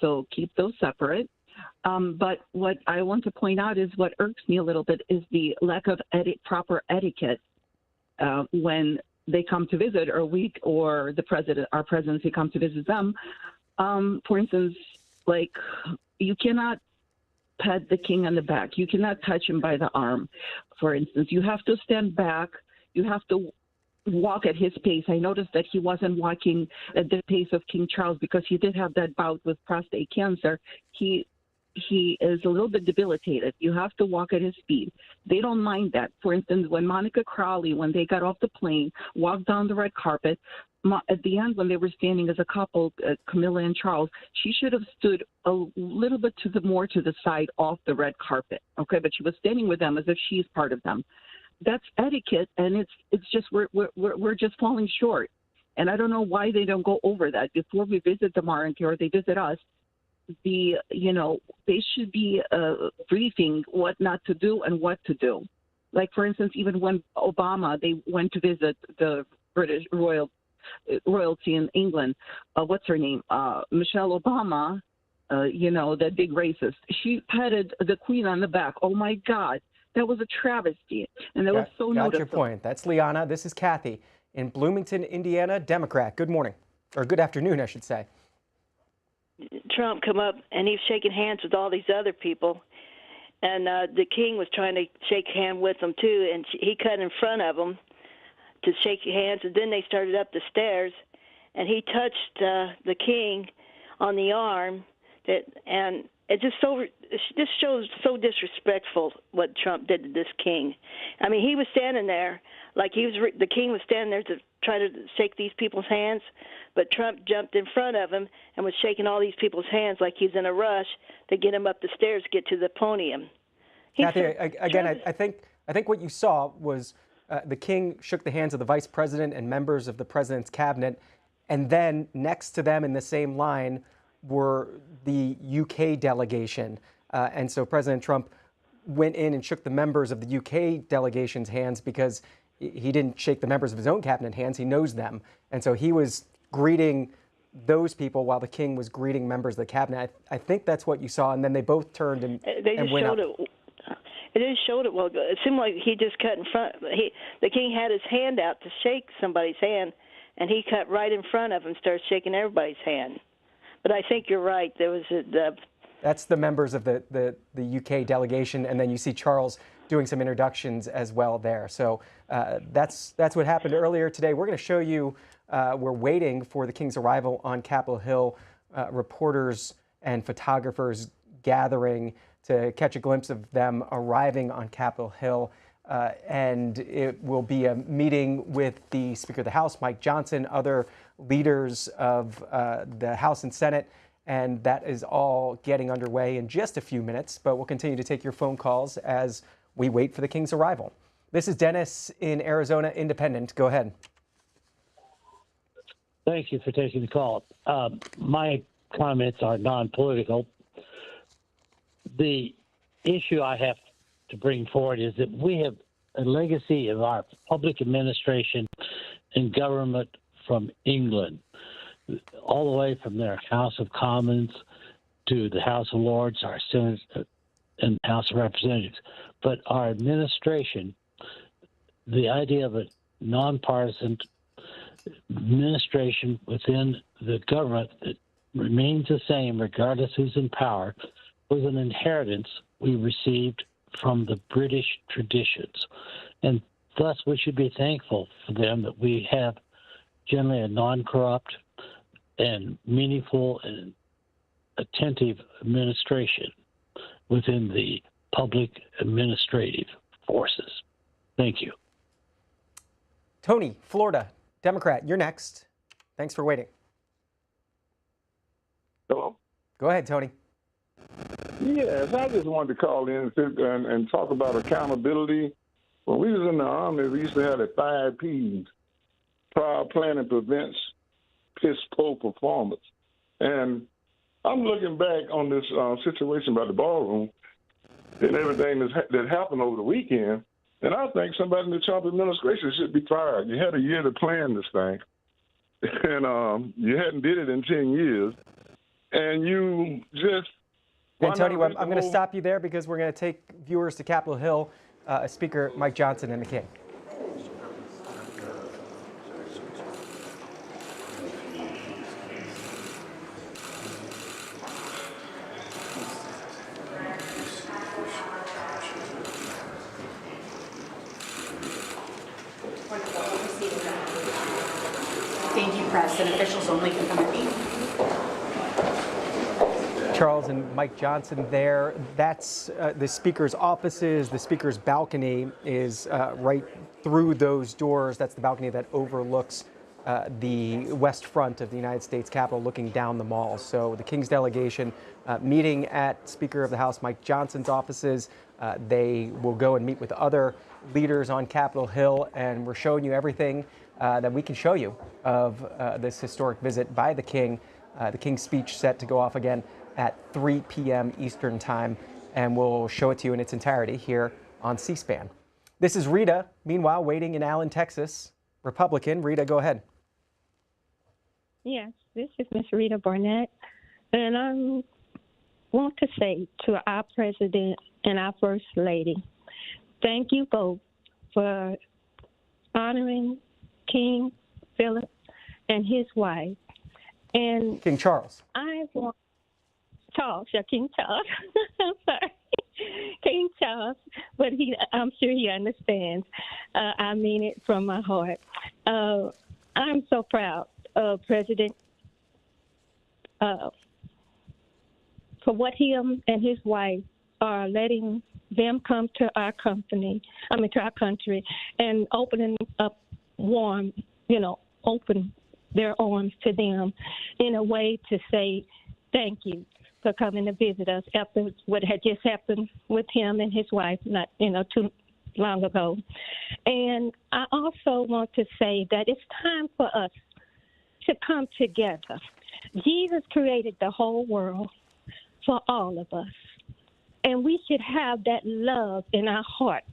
So keep those separate. But what I want to point out is what irks me a little bit is the lack of proper etiquette when they come to visit, or our presidency come to visit them. For instance, like, you cannot pat the king on the back. You cannot touch him by the arm, for instance. You have to stand back. You have to walk at his pace. I noticed that he wasn't walking at the pace of King Charles because he did have that bout with prostate cancer. He is a little bit debilitated. You have to walk at his speed. They don't mind that. For instance, when Monica Crowley, when they got off the plane, walked down the red carpet, at the end when they were standing as a couple, Camilla and Charles, she should have stood a little bit more to the side off the red carpet, okay? But she was standing with them as if she's part of them. That's etiquette, and it's just we're just falling short. And I don't know why they don't go over that before we visit the monarchy or they visit us. They should be briefing what not to do and what to do. Like, for instance, even when Obama, they went to visit the British royalty in England. What's her name? Michelle Obama, that big racist. She patted the Queen on the back. Oh, my God. That was a travesty. And that was so noticeable. Got your point. That's Liana. This is Kathy in Bloomington, Indiana, Democrat. Good morning. Or good afternoon, I should say. Trump come up, and he was shaking hands with all these other people. And the king was trying to shake hand with them, too. And he cut in front of them to shake hands. And then they started up the stairs. And he touched the king on the arm. And it just shows so disrespectful what Trump did to this king. I mean, he was standing there like the king was standing there to try to shake these people's hands, but Trump jumped in front of him and was shaking all these people's hands like he's in a rush to get him up the stairs to get to the podium. Kathy, again, I think what you saw was the king shook the hands of the vice president and members of the president's cabinet, and then next to them in the same line were the UK delegation. And so President Trump went in and shook the members of the UK delegation's hands because he didn't shake the members of his own cabinet hands. He knows them. And so he was greeting those people while the king was greeting members of the cabinet. I think that's what you saw. And then they both turned and went up. It just showed it well. It seemed like he just cut in front. The king had his hand out to shake somebody's hand, and he cut right in front of him and started shaking everybody's hand. But I think you're right. There was That's the members of the UK delegation, and then you see Charles doing some introductions as well there. So that's what happened earlier today. We're going to show you, we're waiting for the King's arrival on Capitol Hill, reporters and photographers gathering to catch a glimpse of them arriving on Capitol Hill. And it will be a meeting with the Speaker of the House, Mike Johnson, other leaders of the House and Senate. And that is all getting underway in just a few minutes, but we'll continue to take your phone calls as we wait for the King's arrival. This is Dennis in Arizona, Independent. Go ahead. Thank you for taking the call. My comments are non-political. The issue I have to bring forward is that we have a legacy of our public administration and government from England, all the way from their House of Commons to the House of Lords, our Senate, and House of Representatives. But our administration, the idea of a nonpartisan administration within the government that remains the same regardless who's in power, was an inheritance we received from the British traditions. And thus we should be thankful for them that we have generally a non-corrupt and meaningful and attentive administration within the public administrative forces. Thank you. Tony, Florida, Democrat, you're next. Thanks for waiting. Hello? Go ahead, Tony. Yes, I just wanted to call in and talk about accountability. When we was in the Army, we used to have the 5 Ps. Prior planning prevents piss poor performance. And I'm looking back on this situation about the ballroom and everything that happened over the weekend, and I think somebody in the Trump administration should be fired. You had a year to plan this thing, and you hadn't did it in 10 years, and you just... And Tony, I'm going to stop you there because we're going to take viewers to Capitol Hill, Speaker Mike Johnson and the King. Thank you, Press, and officials only can come at me. Charles and Mike Johnson there. That's the Speaker's offices. The Speaker's balcony is right through those doors. That's the balcony that overlooks the west front of the United States Capitol, looking down the mall. So the King's delegation meeting at Speaker of the House Mike Johnson's offices. They will go and meet with other leaders on Capitol Hill, and we're showing you everything that we can show you of this historic visit by the King. The King's speech set to go off again at 3 p.m. Eastern Time, and we'll show it to you in its entirety here on C-SPAN. This is Rita, meanwhile, waiting in Allen, Texas. Republican. Rita, go ahead. Yes, this is Miss Rita Barnett, and I want to say to our President and our First Lady, thank you both for honoring King Philip and his wife. And King Charles. I want King Charles. I'm sorry. King Charles, but I'm sure he understands. I mean it from my heart. I'm so proud of President for what him and his wife are letting them come to our country, and opening up open their arms to them in a way to say thank you for coming to visit us after what had just happened with him and his wife not too long ago. And I also want to say that it's time for us to come together. Jesus created the whole world for all of us, and we should have that love in our heart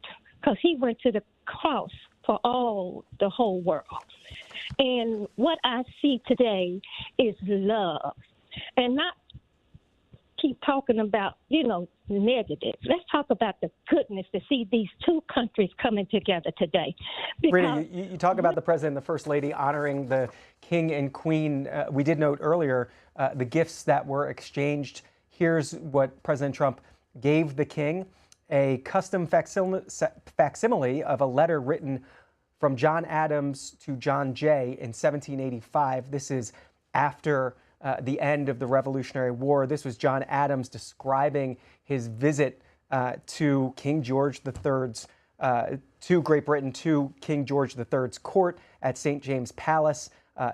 because he went to the cross for the whole world. And what I see today is love, and not keep talking about, negative. Let's talk about the goodness to see these two countries coming together today. Rita, you talk about the President and the First Lady honoring the King and Queen. We did note earlier the gifts that were exchanged. Here's what President Trump gave the King: a custom facsimile of a letter written from John Adams to John Jay in 1785. This is after the end of the Revolutionary War. This was John Adams describing his visit to King George III's, to Great Britain, to King George III's court at St. James Palace,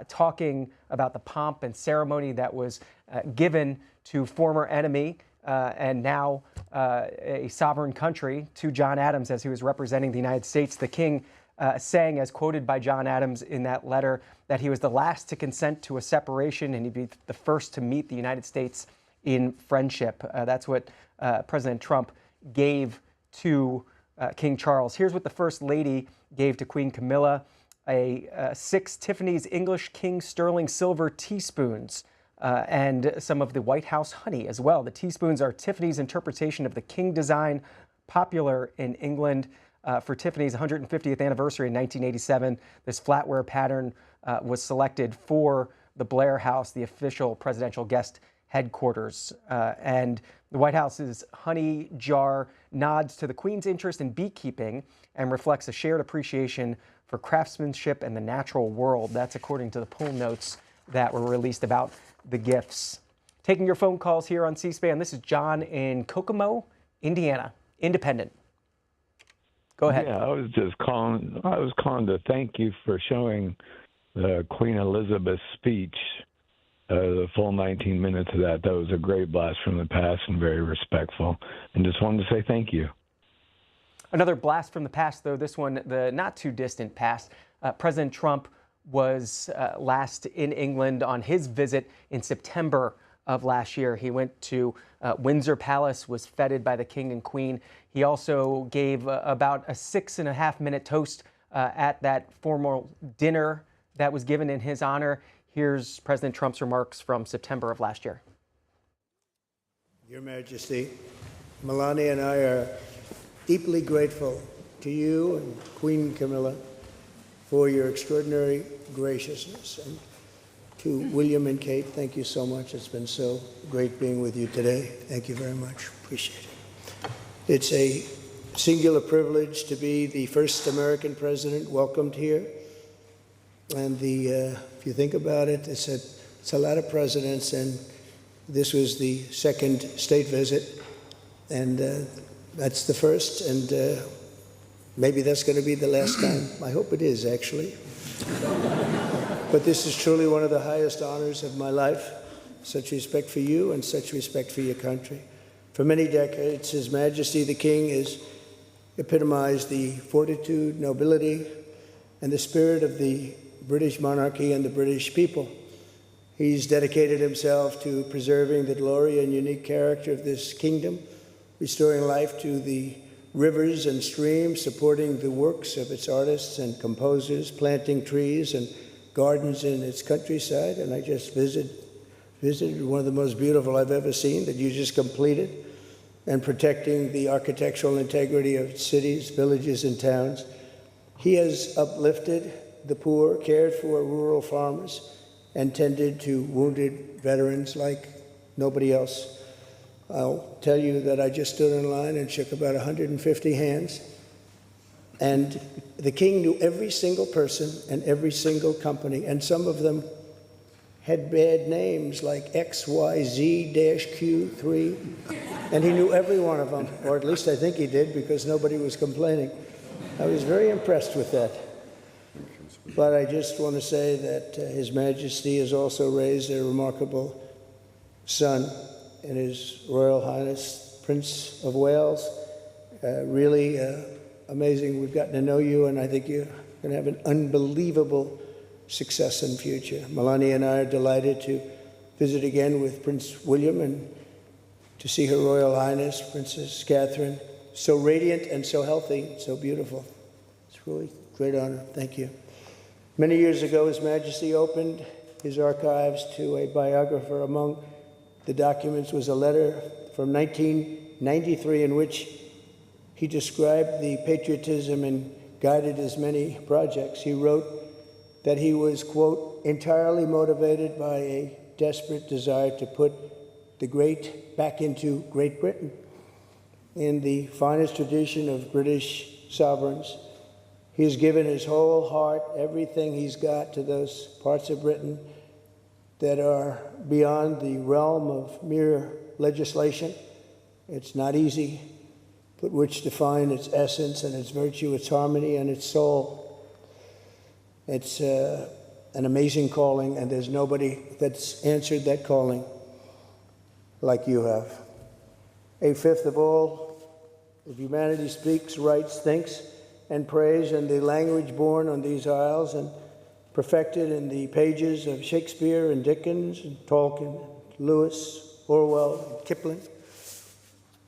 talking about the pomp and ceremony that was given to former enemy and now a sovereign country, to John Adams as he was representing the United States. The King saying, as quoted by John Adams in that letter, that he was the last to consent to a separation and he'd be the first to meet the United States in friendship. That's what President Trump gave to King Charles. Here's what the First Lady gave to Queen Camilla: 6 Tiffany's English King Sterling silver teaspoons and some of the White House honey as well. The teaspoons are Tiffany's interpretation of the King design, popular in England. For Tiffany's 150th anniversary in 1987, this flatware pattern was selected for the Blair House, the official presidential guest headquarters. And the White House's honey jar nods to the Queen's interest in beekeeping and reflects a shared appreciation for craftsmanship and the natural world. That's according to the poll notes that were released about the gifts. taking your phone calls here on C-SPAN. This is John in Kokomo, Indiana, independent. Go ahead. Yeah, I was calling to thank you for showing the Queen Elizabeth speech, the full 19 minutes of that. That was a great blast from the past and very respectful. And just wanted to say thank you. Another blast from the past, though, this one, the not too distant past. President Trump was last in England on his visit in September of last year. He went to Windsor Palace, was feted by the King and Queen. He also gave about a 6.5-minute toast at that formal dinner that was given in his honor. Here's President Trump's remarks from September of last year. Your Majesty, Melania and I are deeply grateful to you and Queen Camilla for your extraordinary graciousness. And to William and Kate, thank you so much. It's been so great being with you today. Thank you very much. Appreciate it. It's a singular privilege to be the first American president welcomed here. And if you think about it, it's a lot of presidents, and this was the second state visit, and that's the first, and maybe that's going to be the last time. I hope it is, actually. But this is truly one of the highest honors of my life. Such respect for you and such respect for your country. For many decades, His Majesty the King has epitomized the fortitude, nobility, and the spirit of the British monarchy and the British people. He's dedicated himself to preserving the glory and unique character of this kingdom, restoring life to the rivers and streams, supporting the works of its artists and composers, planting trees and gardens in its countryside. And I just visited one of the most beautiful I've ever seen that you just completed, and protecting the architectural integrity of cities, villages, and towns. He has uplifted the poor, cared for rural farmers, and tended to wounded veterans like nobody else. I'll tell you that I just stood in line and shook about 150 hands, and the King knew every single person and every single company, and some of them had bad names like XYZ-Q3, and he knew every one of them, or at least I think he did, because nobody was complaining. I was very impressed with that. But I just want to say that His Majesty has also raised a remarkable son in His Royal Highness, Prince of Wales. Really amazing. We've gotten to know you, and I think you're going to have an unbelievable success in the future. Melania and I are delighted to visit again with Prince William and to see Her Royal Highness, Princess Catherine, so radiant and so healthy, so beautiful. It's really a great honor. Thank you. Many years ago, His Majesty opened his archives to a biographer. Among the documents was a letter from 1993 in which he described the patriotism and guided his many projects. He wrote that he was, quote, entirely motivated by a desperate desire to put the great back into Great Britain. In the finest tradition of British sovereigns, he has given his whole heart, everything he's got, to those parts of Britain that are beyond the realm of mere legislation. It's not easy, but which define its essence and its virtue, its harmony, and its soul. It's an amazing calling, and there's nobody that's answered that calling like you have. A fifth of all of humanity speaks, writes, thinks, and prays in the language born on these isles and perfected in the pages of Shakespeare and Dickens and Tolkien, Lewis, Orwell, and Kipling.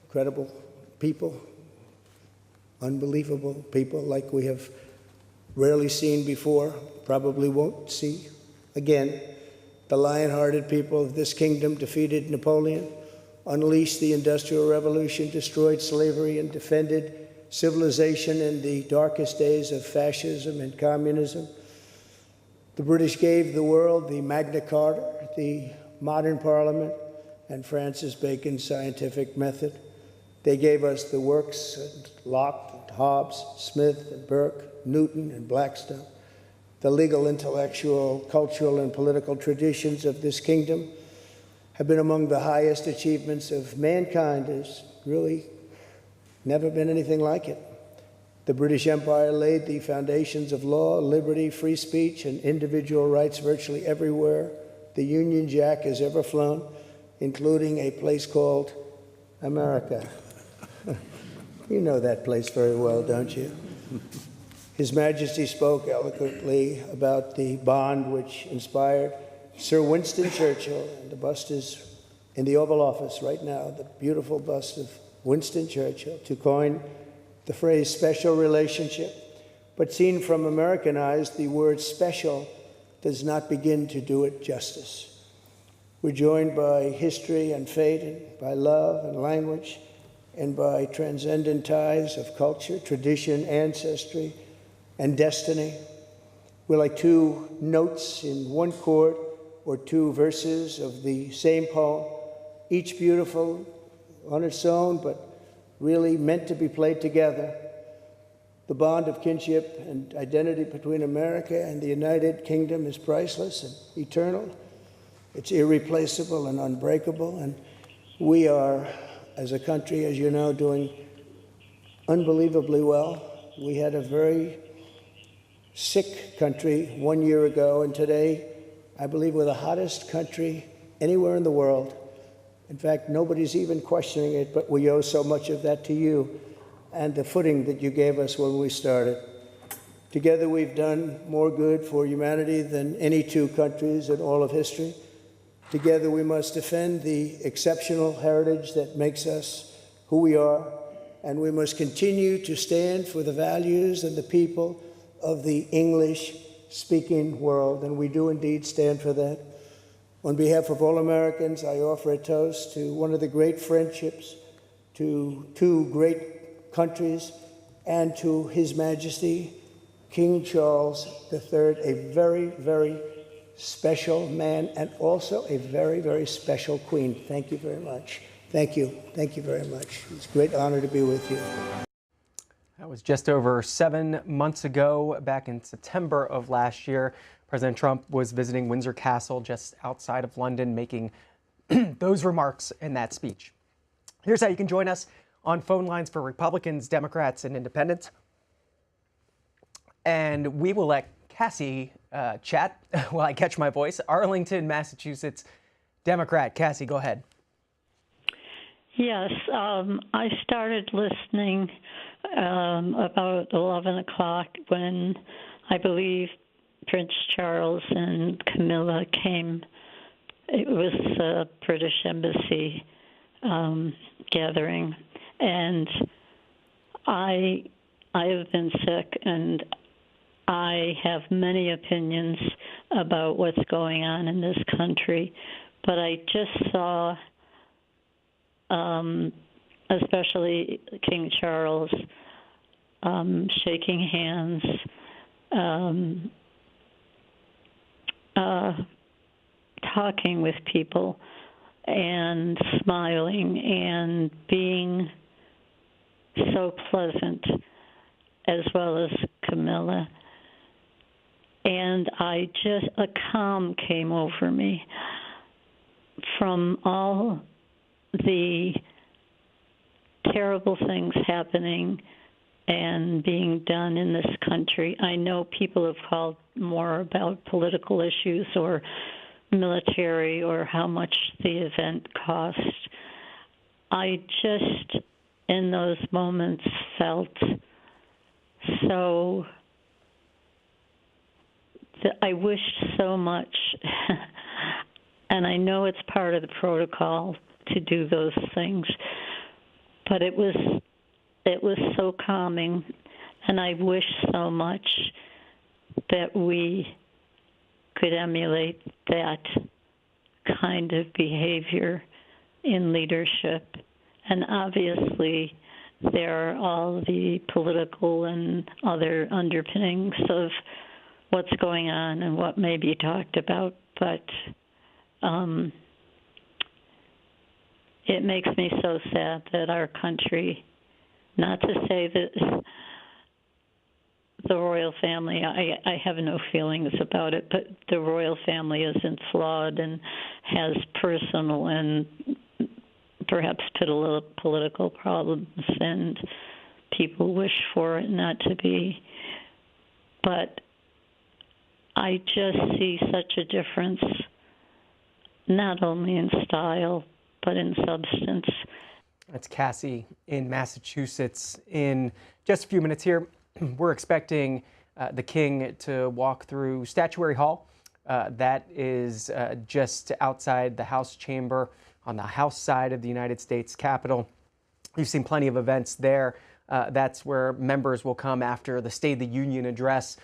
Incredible people, unbelievable people like we have rarely seen before, probably won't see again. The lion-hearted people of this kingdom defeated Napoleon, unleashed the Industrial Revolution, destroyed slavery, and defended civilization in the darkest days of fascism and communism. The British gave the world the Magna Carta, the modern parliament, and Francis Bacon's scientific method. They gave us the works of Locke, Hobbes, Smith, and Burke, Newton, and Blackstone, the legal, intellectual, cultural, and political traditions of this kingdom have been among the highest achievements of mankind. There's really never been anything like it. The British Empire laid the foundations of law, liberty, free speech, and individual rights virtually everywhere the Union Jack has ever flown, including a place called America. You know that place very well, don't you? His Majesty spoke eloquently about the bond which inspired Sir Winston Churchill, and the bust is in the Oval Office right now, the beautiful bust of Winston Churchill, to coin the phrase special relationship. But seen from American eyes, the word special does not begin to do it justice. We're joined by history and fate, and by love and language, and by transcendent ties of culture, tradition, ancestry, and destiny. We're like two notes in one chord, or two verses of the same poem, each beautiful on its own, but really meant to be played together. The bond of kinship and identity between America and the United Kingdom is priceless and eternal. It's irreplaceable and unbreakable, and we are, as a country, as you know, doing unbelievably well. We had a very sick country 1 year ago, and today, I believe we're the hottest country anywhere in the world. In fact, nobody's even questioning it, but we owe so much of that to you and the footing that you gave us when we started. Together, we've done more good for humanity than any two countries in all of history. Together, we must defend the exceptional heritage that makes us who we are, and we must continue to stand for the values and the people of the English-speaking world, and we do indeed stand for that. On behalf of all Americans, I offer a toast to one of the great friendships, to two great countries, and to His Majesty, King Charles III, a very, very special man, and also a very, very special queen. Thank you very much. Thank you. Thank you very much. It's a great honor to be with you. That was just over 7 months ago, back in September of last year. President Trump was visiting Windsor Castle just outside of London, making those remarks in that speech. Here's how you can join us on phone lines for Republicans, Democrats, and Independents. And we will let Cassie chat while I catch my voice. Arlington, Massachusetts, Democrat. Cassie, go ahead. Yes, I started listening about 11 o'clock when I believe Prince Charles and Camilla came. It was a British Embassy gathering, and I have been sick, and I have many opinions about what's going on in this country, but I just saw, especially King Charles, shaking hands, talking with people and smiling and being so pleasant, as well as Camilla. And a calm came over me from all the terrible things happening and being done in this country. I know people have called more about political issues or military or how much the event cost. I just, in those moments, felt so that I wished so much, and I know it's part of the protocol to do those things, but it was so calming, and I wish so much that we could emulate that kind of behavior in leadership. And obviously, there are all the political and other underpinnings of what's going on and what may be talked about, but it makes me so sad. sad that our country, not to say that the royal family, I have no feelings about it, but the royal family isn't flawed and has personal and perhaps political problems, and people wish for it not to be. But I just see such a difference, not only in style, but in substance. That's Cassie in Massachusetts. In just a few minutes here, we're expecting the King to walk through Statuary Hall. That is just outside the House chamber on the House side of the United States Capitol. You've seen plenty of events there. That's where members will come after the State of the Union address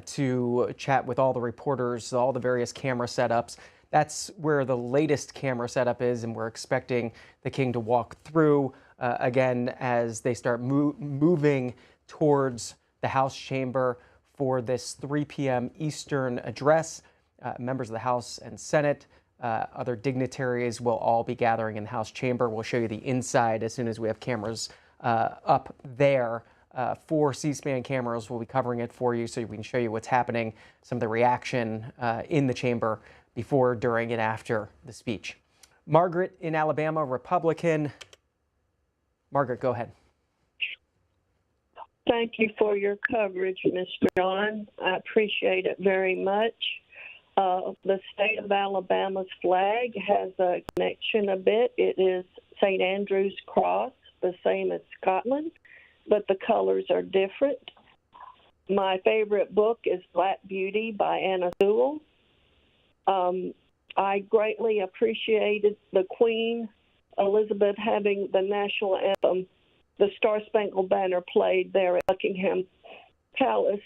to chat with all the reporters, all the various camera setups. That's where the latest camera setup is, and we're expecting the King to walk through again as they start moving towards the House chamber for this 3 p.m. Eastern address. Members of the House and Senate, other dignitaries will all be gathering in the House chamber. We'll show you the inside as soon as we have cameras up there. 4 C-SPAN cameras will be covering it for you so we can show you what's happening, some of the reaction in the chamber before, during, and after the speech. Margaret in Alabama, Republican. Margaret, go ahead. Thank you for your coverage, Mr. John. I appreciate it very much. The state of Alabama's flag has a connection a bit. It is St. Andrew's Cross, the same as Scotland, but the colors are different. My favorite book is Black Beauty by Anna Sewell. I greatly appreciated the Queen Elizabeth having the national anthem, the Star-Spangled Banner, played there at Buckingham Palace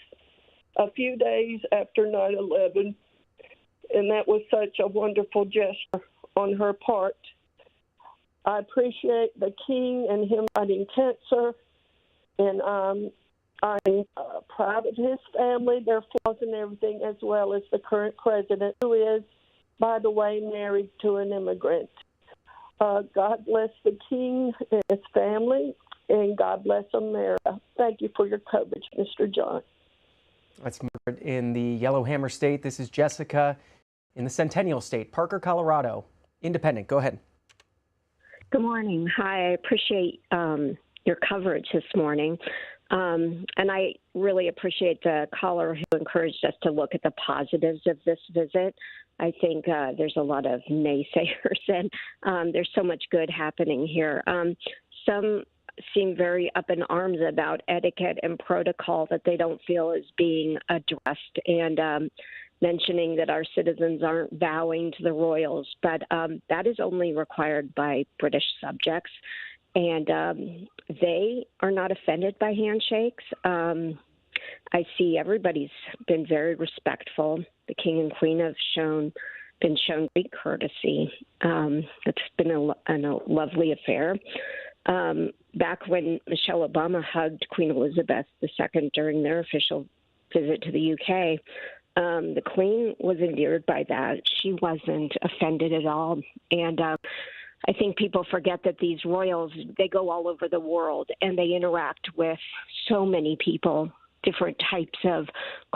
a few days after 9/11, and that was such a wonderful gesture on her part. I appreciate the King and him fighting cancer, and I'm proud of his family, their flaws and everything, as well as the current president, who is, by the way, married to an immigrant. God bless the King and his family, and God bless America. Thank you for your coverage, Mr. John. That's Margaret in the Yellowhammer State. This is Jessica in the Centennial State, Parker, Colorado. Independent, go ahead. Good morning. Hi, I appreciate your coverage this morning. And I really appreciate the caller who encouraged us to look at the positives of this visit. I think there's a lot of naysayers, and there's so much good happening here. Some seem very up in arms about etiquette and protocol that they don't feel is being addressed, and mentioning that our citizens aren't bowing to the royals, but that is only required by British subjects, and they are not offended by handshakes. I see everybody's been very respectful. The King and Queen have been shown great courtesy. It's been a lovely affair. Back when Michelle Obama hugged Queen Elizabeth II during their official visit to the UK, the Queen was endeared by that. She wasn't offended at all. And I think people forget that these royals, they go all over the world and they interact with so many people, different types of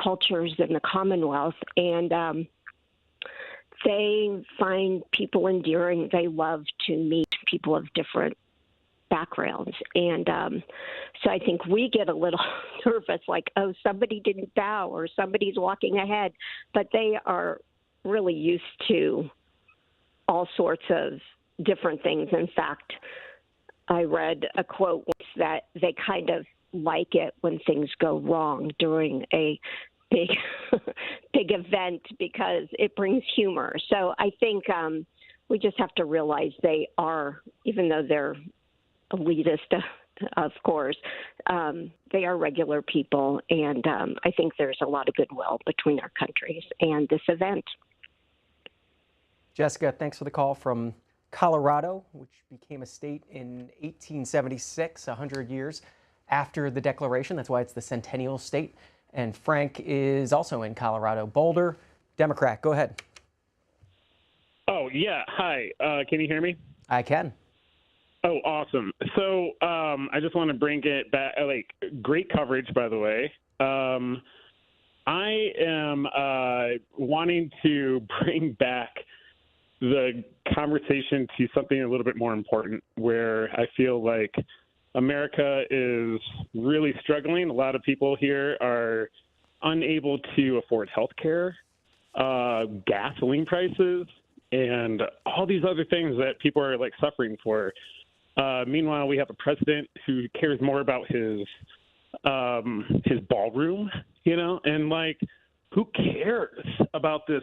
cultures in the Commonwealth. And they find people endearing. They love to meet people of different backgrounds. And so I think we get a little nervous, like, oh, somebody didn't bow or somebody's walking ahead. But they are really used to all sorts of different things. In fact, I read a quote once that they kind of like it when things go wrong during a big event because it brings humor. So I think we just have to realize they are, even though they're elitist, of course, they are regular people, and I think there's a lot of goodwill between our countries and this event. Jessica, thanks for the call from Colorado, which became a state in 1876, 100 years after the Declaration. That's why it's the Centennial State. And Frank is also in Colorado. Boulder, Democrat. Go ahead. Oh, yeah. Hi. Can you hear me? I can. Oh, awesome. So I just want to bring it back. Great coverage, by the way. I am wanting to bring back the conversation to something a little bit more important, where I feel like America is really struggling. A lot of people here are unable to afford health care, gasoline prices, and all these other things that people are suffering for. Meanwhile, we have a president who cares more about his ballroom, and who cares about this,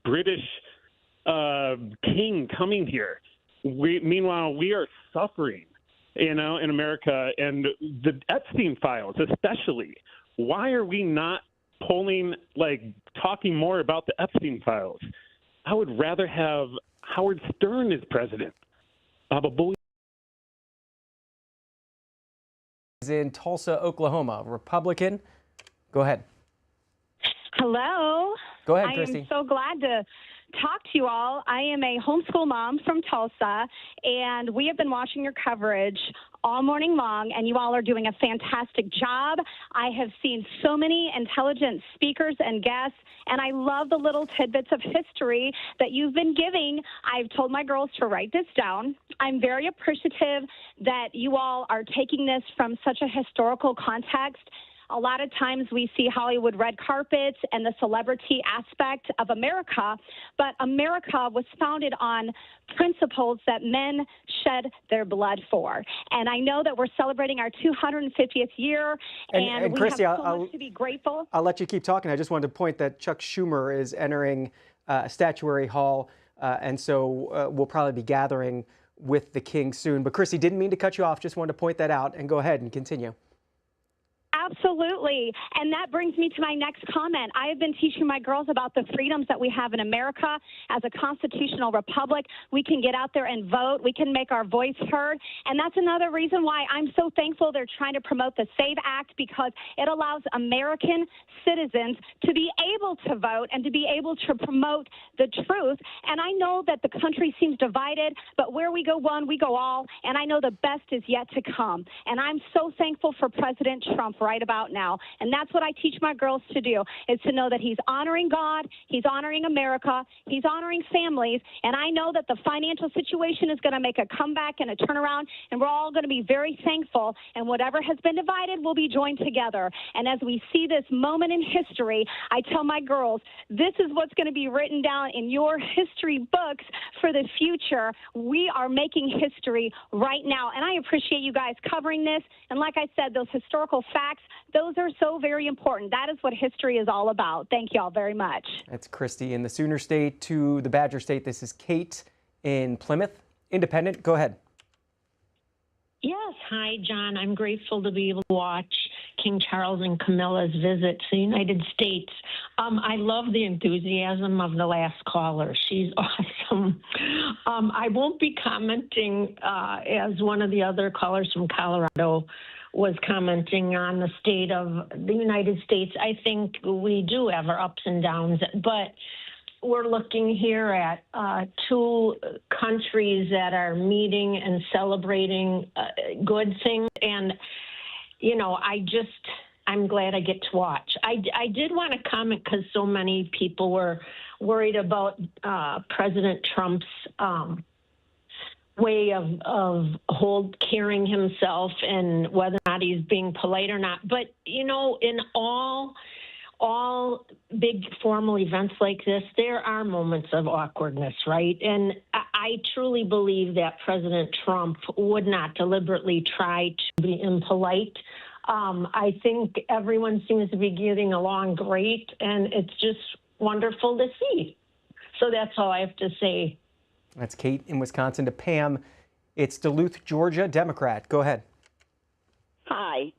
British king coming here? Meanwhile, we are suffering, in America, and the Epstein files, especially. Why are we not talking more about the Epstein files? I would rather have Howard Stern as president. Is in Tulsa, Oklahoma, Republican. Go ahead. Hello. Go ahead, Christy. I am so glad to talk to you all. I am a homeschool mom from Tulsa, and we have been watching your coverage all morning long, and you all are doing a fantastic job. I have seen so many intelligent speakers and guests, and I love the little tidbits of history that you've been giving. I've told my girls to write this down. I'm very appreciative that you all are taking this from such a historical context. A lot of times we see Hollywood red carpets and the celebrity aspect of America, but America was founded on principles that men shed their blood for. And I know that we're celebrating our 250th year, and we Christy, have so much to be grateful. I'll let you keep talking. I just wanted to point that Chuck Schumer is entering Statuary Hall, and so we'll probably be gathering with the king soon. But Christy, didn't mean to cut you off. Just wanted to point that out, and go ahead and continue. Absolutely. And that brings me to my next comment. I have been teaching my girls about the freedoms that we have in America. As a constitutional republic, we can get out there and vote. We can make our voice heard. And that's another reason why I'm so thankful they're trying to promote the SAVE Act, because it allows American citizens to be able to vote and to be able to promote the truth. And I know that the country seems divided, but where we go one, we go all. And I know the best is yet to come. And I'm so thankful for President Trump right about now. And that's what I teach my girls to do, is to know that he's honoring God, he's honoring America, he's honoring families. And I know that the financial situation is going to make a comeback and a turnaround, and we're all going to be very thankful. And whatever has been divided will be joined together. And as we see this moment in history, I tell my girls, this is what's going to be written down in your history books for the future. We are making history right now. And I appreciate you guys covering this. And like I said, those historical facts, those are so very important. That is what history is all about. Thank you all very much. That's Christy in the Sooner State to the Badger State. This is Kate in Plymouth. Independent, go ahead. Yes. Hi, John. I'm grateful to be able to watch King Charles and Camilla's visit to the United States. I love the enthusiasm of the last caller. She's awesome. I won't be commenting as one of the other callers from Colorado was commenting on the state of the United States. I think we do have our ups and downs, but we're looking here at two countries that are meeting and celebrating good things. And, you know, I'm glad I get to watch. I did want to comment because so many people were worried about President Trump's way of carrying himself and whether or not he's being polite or not. But, you know, in all big formal events like this, there are moments of awkwardness, right? And I truly believe that President Trump would not deliberately try to be impolite. I think everyone seems to be getting along great, and it's just wonderful to see. So that's all I have to say. That's Kate in Wisconsin. To Pam, it's Duluth, Georgia, Democrat. Go ahead. Hi.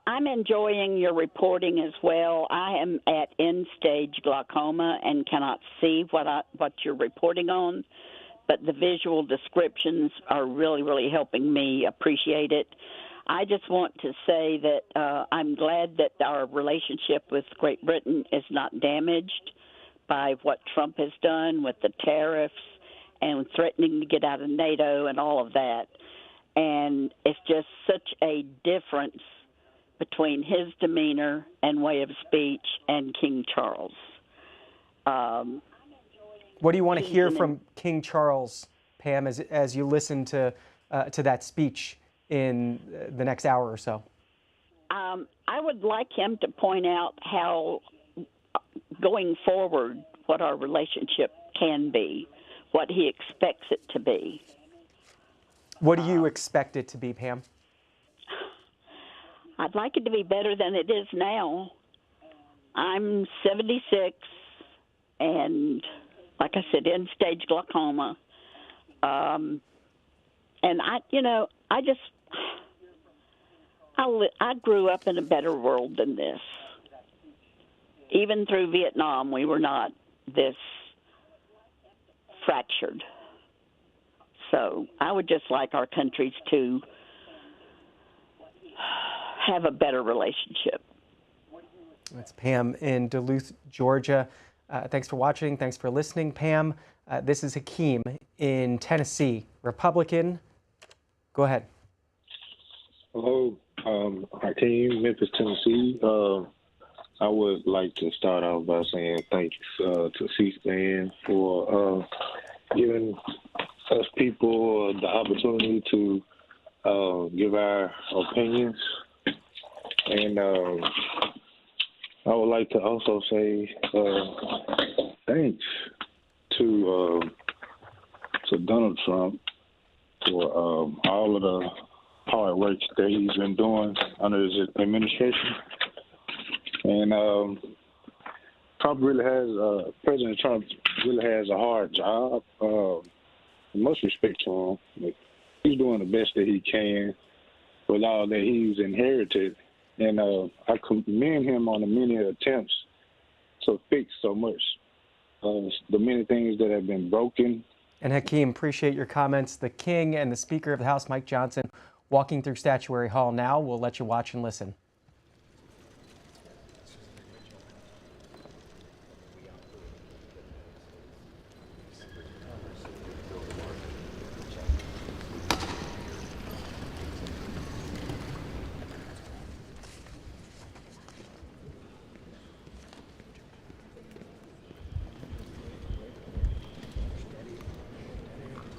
I'm enjoying your reporting as well. I am at end-stage glaucoma and cannot see what you're reporting on, but the visual descriptions are really, really helping me appreciate it. I just want to say that I'm glad that our relationship with Great Britain is not damaged by what Trump has done with the tariffs and threatening to get out of NATO and all of that. and it's just such a difference between his demeanor and way of speech and King Charles. What do you want to hear from King Charles, Pam, as you listen to that speech in the next hour or so? I would like him to point out how, going forward, what our relationship can be, what he expects it to be. What do you expect it to be, Pam? I'd like it to be better than it is now. I'm 76, and like I said, end-stage glaucoma. And I grew up in a better world than this. Even through Vietnam, we were not this fractured. So I would just like our countries to have a better relationship. That's Pam in Duluth, Georgia. Thanks for watching. Thanks for listening, Pam. This is Hakeem in Tennessee, Republican. Go ahead. Hello, Hakeem, Memphis, Tennessee. I would like to start off by saying thanks to C-SPAN for giving us people the opportunity to give our opinions. And I would like to also say thanks to Donald Trump for all of the hard work that he's been doing under his administration. And President Trump really has a hard job. Most respect to him. He's doing the best that he can with all that he's inherited. And I commend him on the many attempts to fix so much, the many things that have been broken. And Hakeem, appreciate your comments. The King and the Speaker of the House, Mike Johnson, walking through Statuary Hall now. We'll let you watch and listen.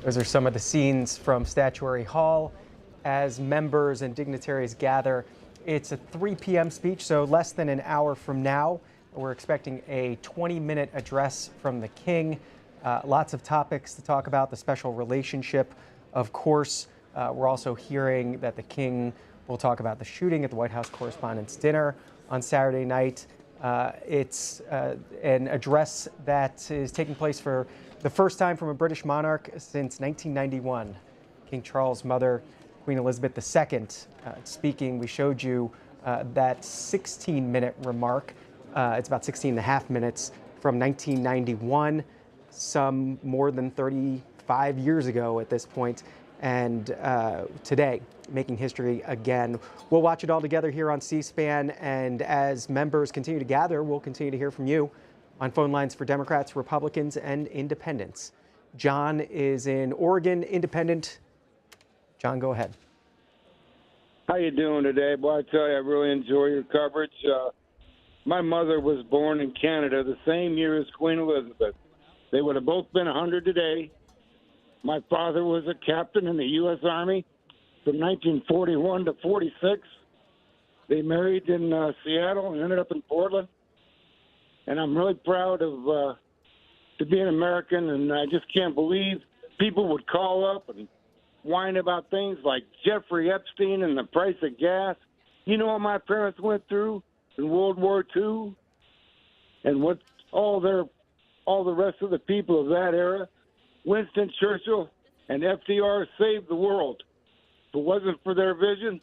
Those are some of the scenes from Statuary Hall as members and dignitaries gather. It's a 3 p.m. speech, so less than an hour from now. We're expecting a 20-minute address from the King. Lots of topics to talk about, the special relationship, of course. We're also hearing that the King will talk about the shooting at the White House Correspondents' Dinner on Saturday night. It's an address that is taking place for the first time from a British monarch since 1991. King Charles' mother, Queen Elizabeth II, speaking. We showed you that 16-minute remark. It's about 16 and a half minutes from 1991, some more than 35 years ago at this point, and today, making history again. We'll watch it all together here on C-SPAN, and as members continue to gather, we'll continue to hear from you on phone lines for Democrats, Republicans, and Independents. John is in Oregon, Independent. John, go ahead. How you doing today? Boy, I tell you, I really enjoy your coverage. My mother was born in Canada the same year as Queen Elizabeth. They would have both been 100 today. My father was a captain in the U.S. Army from 1941 to 46. They married in Seattle and ended up in Portland. And I'm really proud of to be an American, and I just can't believe people would call up and whine about things like Jeffrey Epstein and the price of gas. You know what my parents went through in World War II, and what all the rest of the people of that era. Winston Churchill and FDR saved the world. If it wasn't for their vision,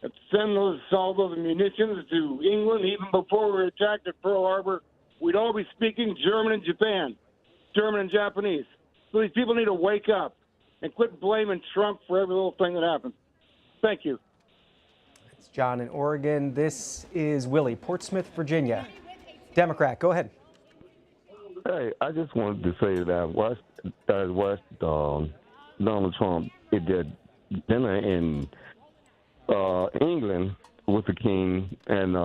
to send all those munitions to England, even before we attacked at Pearl Harbor, we'd all be speaking German and Japanese. So these people need to wake up and quit blaming Trump for every little thing that happens. Thank you. It's John in Oregon. This is Willie, Portsmouth, Virginia. Democrat, go ahead. Hey, I just wanted to say that I watched Donald Trump. It did dinner in England with the king, and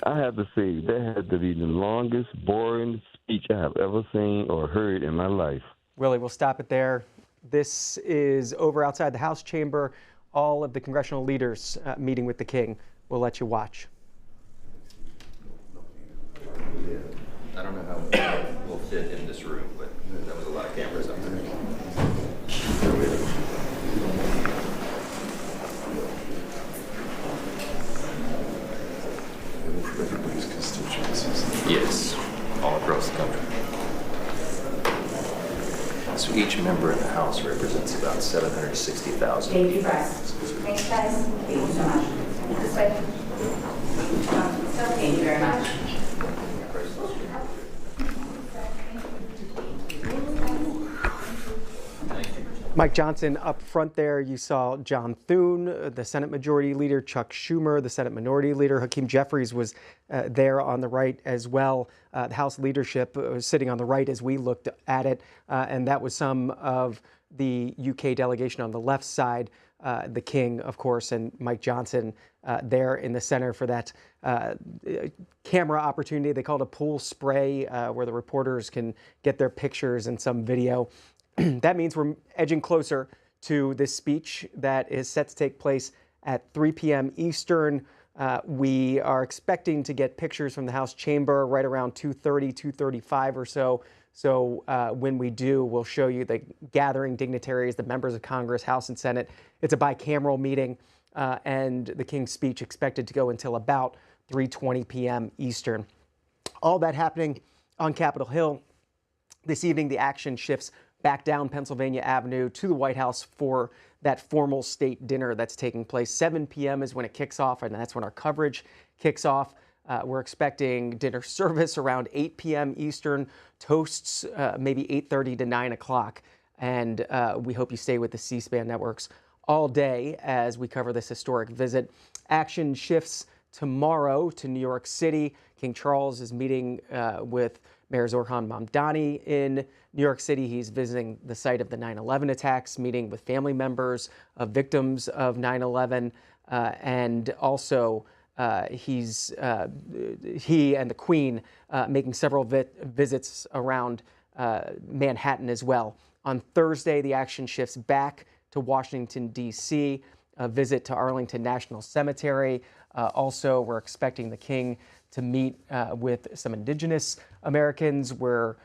I have to say that had to be the longest, boring speech I have ever seen or heard in my life. Willie, we'll stop it there. This is over outside the House chamber. All of the congressional leaders meeting with the king. We'll let you watch. I don't know how we'll fit in this room, but that was a lot of cameras up there. Everybody's constituencies. Yes, all across the country. So each member in the House represents about 760,000. Thank you, guys. Thanks, guys. Thank you so much. This way. Thank you very much. Mike Johnson up front there. You saw John Thune, the Senate Majority Leader, Chuck Schumer, the Senate Minority Leader. Hakeem Jeffries was there on the right as well. The House leadership was sitting on the right as we looked at it. And that was some of the UK delegation on the left side. The King, of course, and Mike Johnson there in the center for that camera opportunity. They call it a pool spray where the reporters can get their pictures and some video. That means we're edging closer to this speech that is set to take place at 3 p.m. Eastern. We are expecting to get pictures from the House chamber right around 2:30, 2:35 or so. So when we do, we'll show you the gathering dignitaries, the members of Congress, House and Senate. It's a bicameral meeting, and the King's speech expected to go until about 3:20 p.m. Eastern. All that happening on Capitol Hill. This evening, the action shifts back down Pennsylvania Avenue to the White House for that formal state dinner that's taking place. 7 p.m. is when it kicks off, and that's when our coverage kicks off. We're expecting dinner service around 8 p.m. Eastern, toasts maybe 8:30 to 9 o'clock. And we hope you stay with the C-SPAN networks all day as we cover this historic visit. Action shifts tomorrow to New York City. King Charles is meeting with Mayor Zohran Mamdani in New York City. He's visiting the site of the 9/11 attacks, meeting with family members of victims of 9/11, and also he and the Queen making several visits around Manhattan as well. On Thursday, the action shifts back to Washington, D.C., a visit to Arlington National Cemetery. Also, we're expecting the King to meet with some Indigenous Americans. We're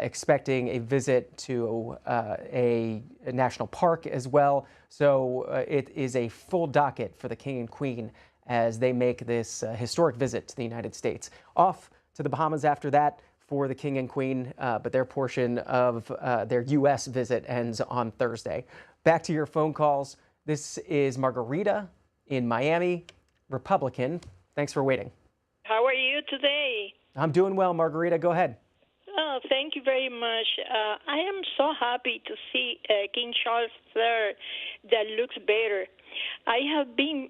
expecting a visit to a national park as well. So it is a full docket for the King and Queen as they make this historic visit to the United States. Off to the Bahamas after that for the King and Queen, but their portion of their U.S. visit ends on Thursday. Back to your phone calls. This is Margarita in Miami, Republican. Thanks for waiting. How are you today? I'm doing well, Margarita. Go ahead. Oh, thank you very much. I am so happy to see King Charles III that looks better. I have been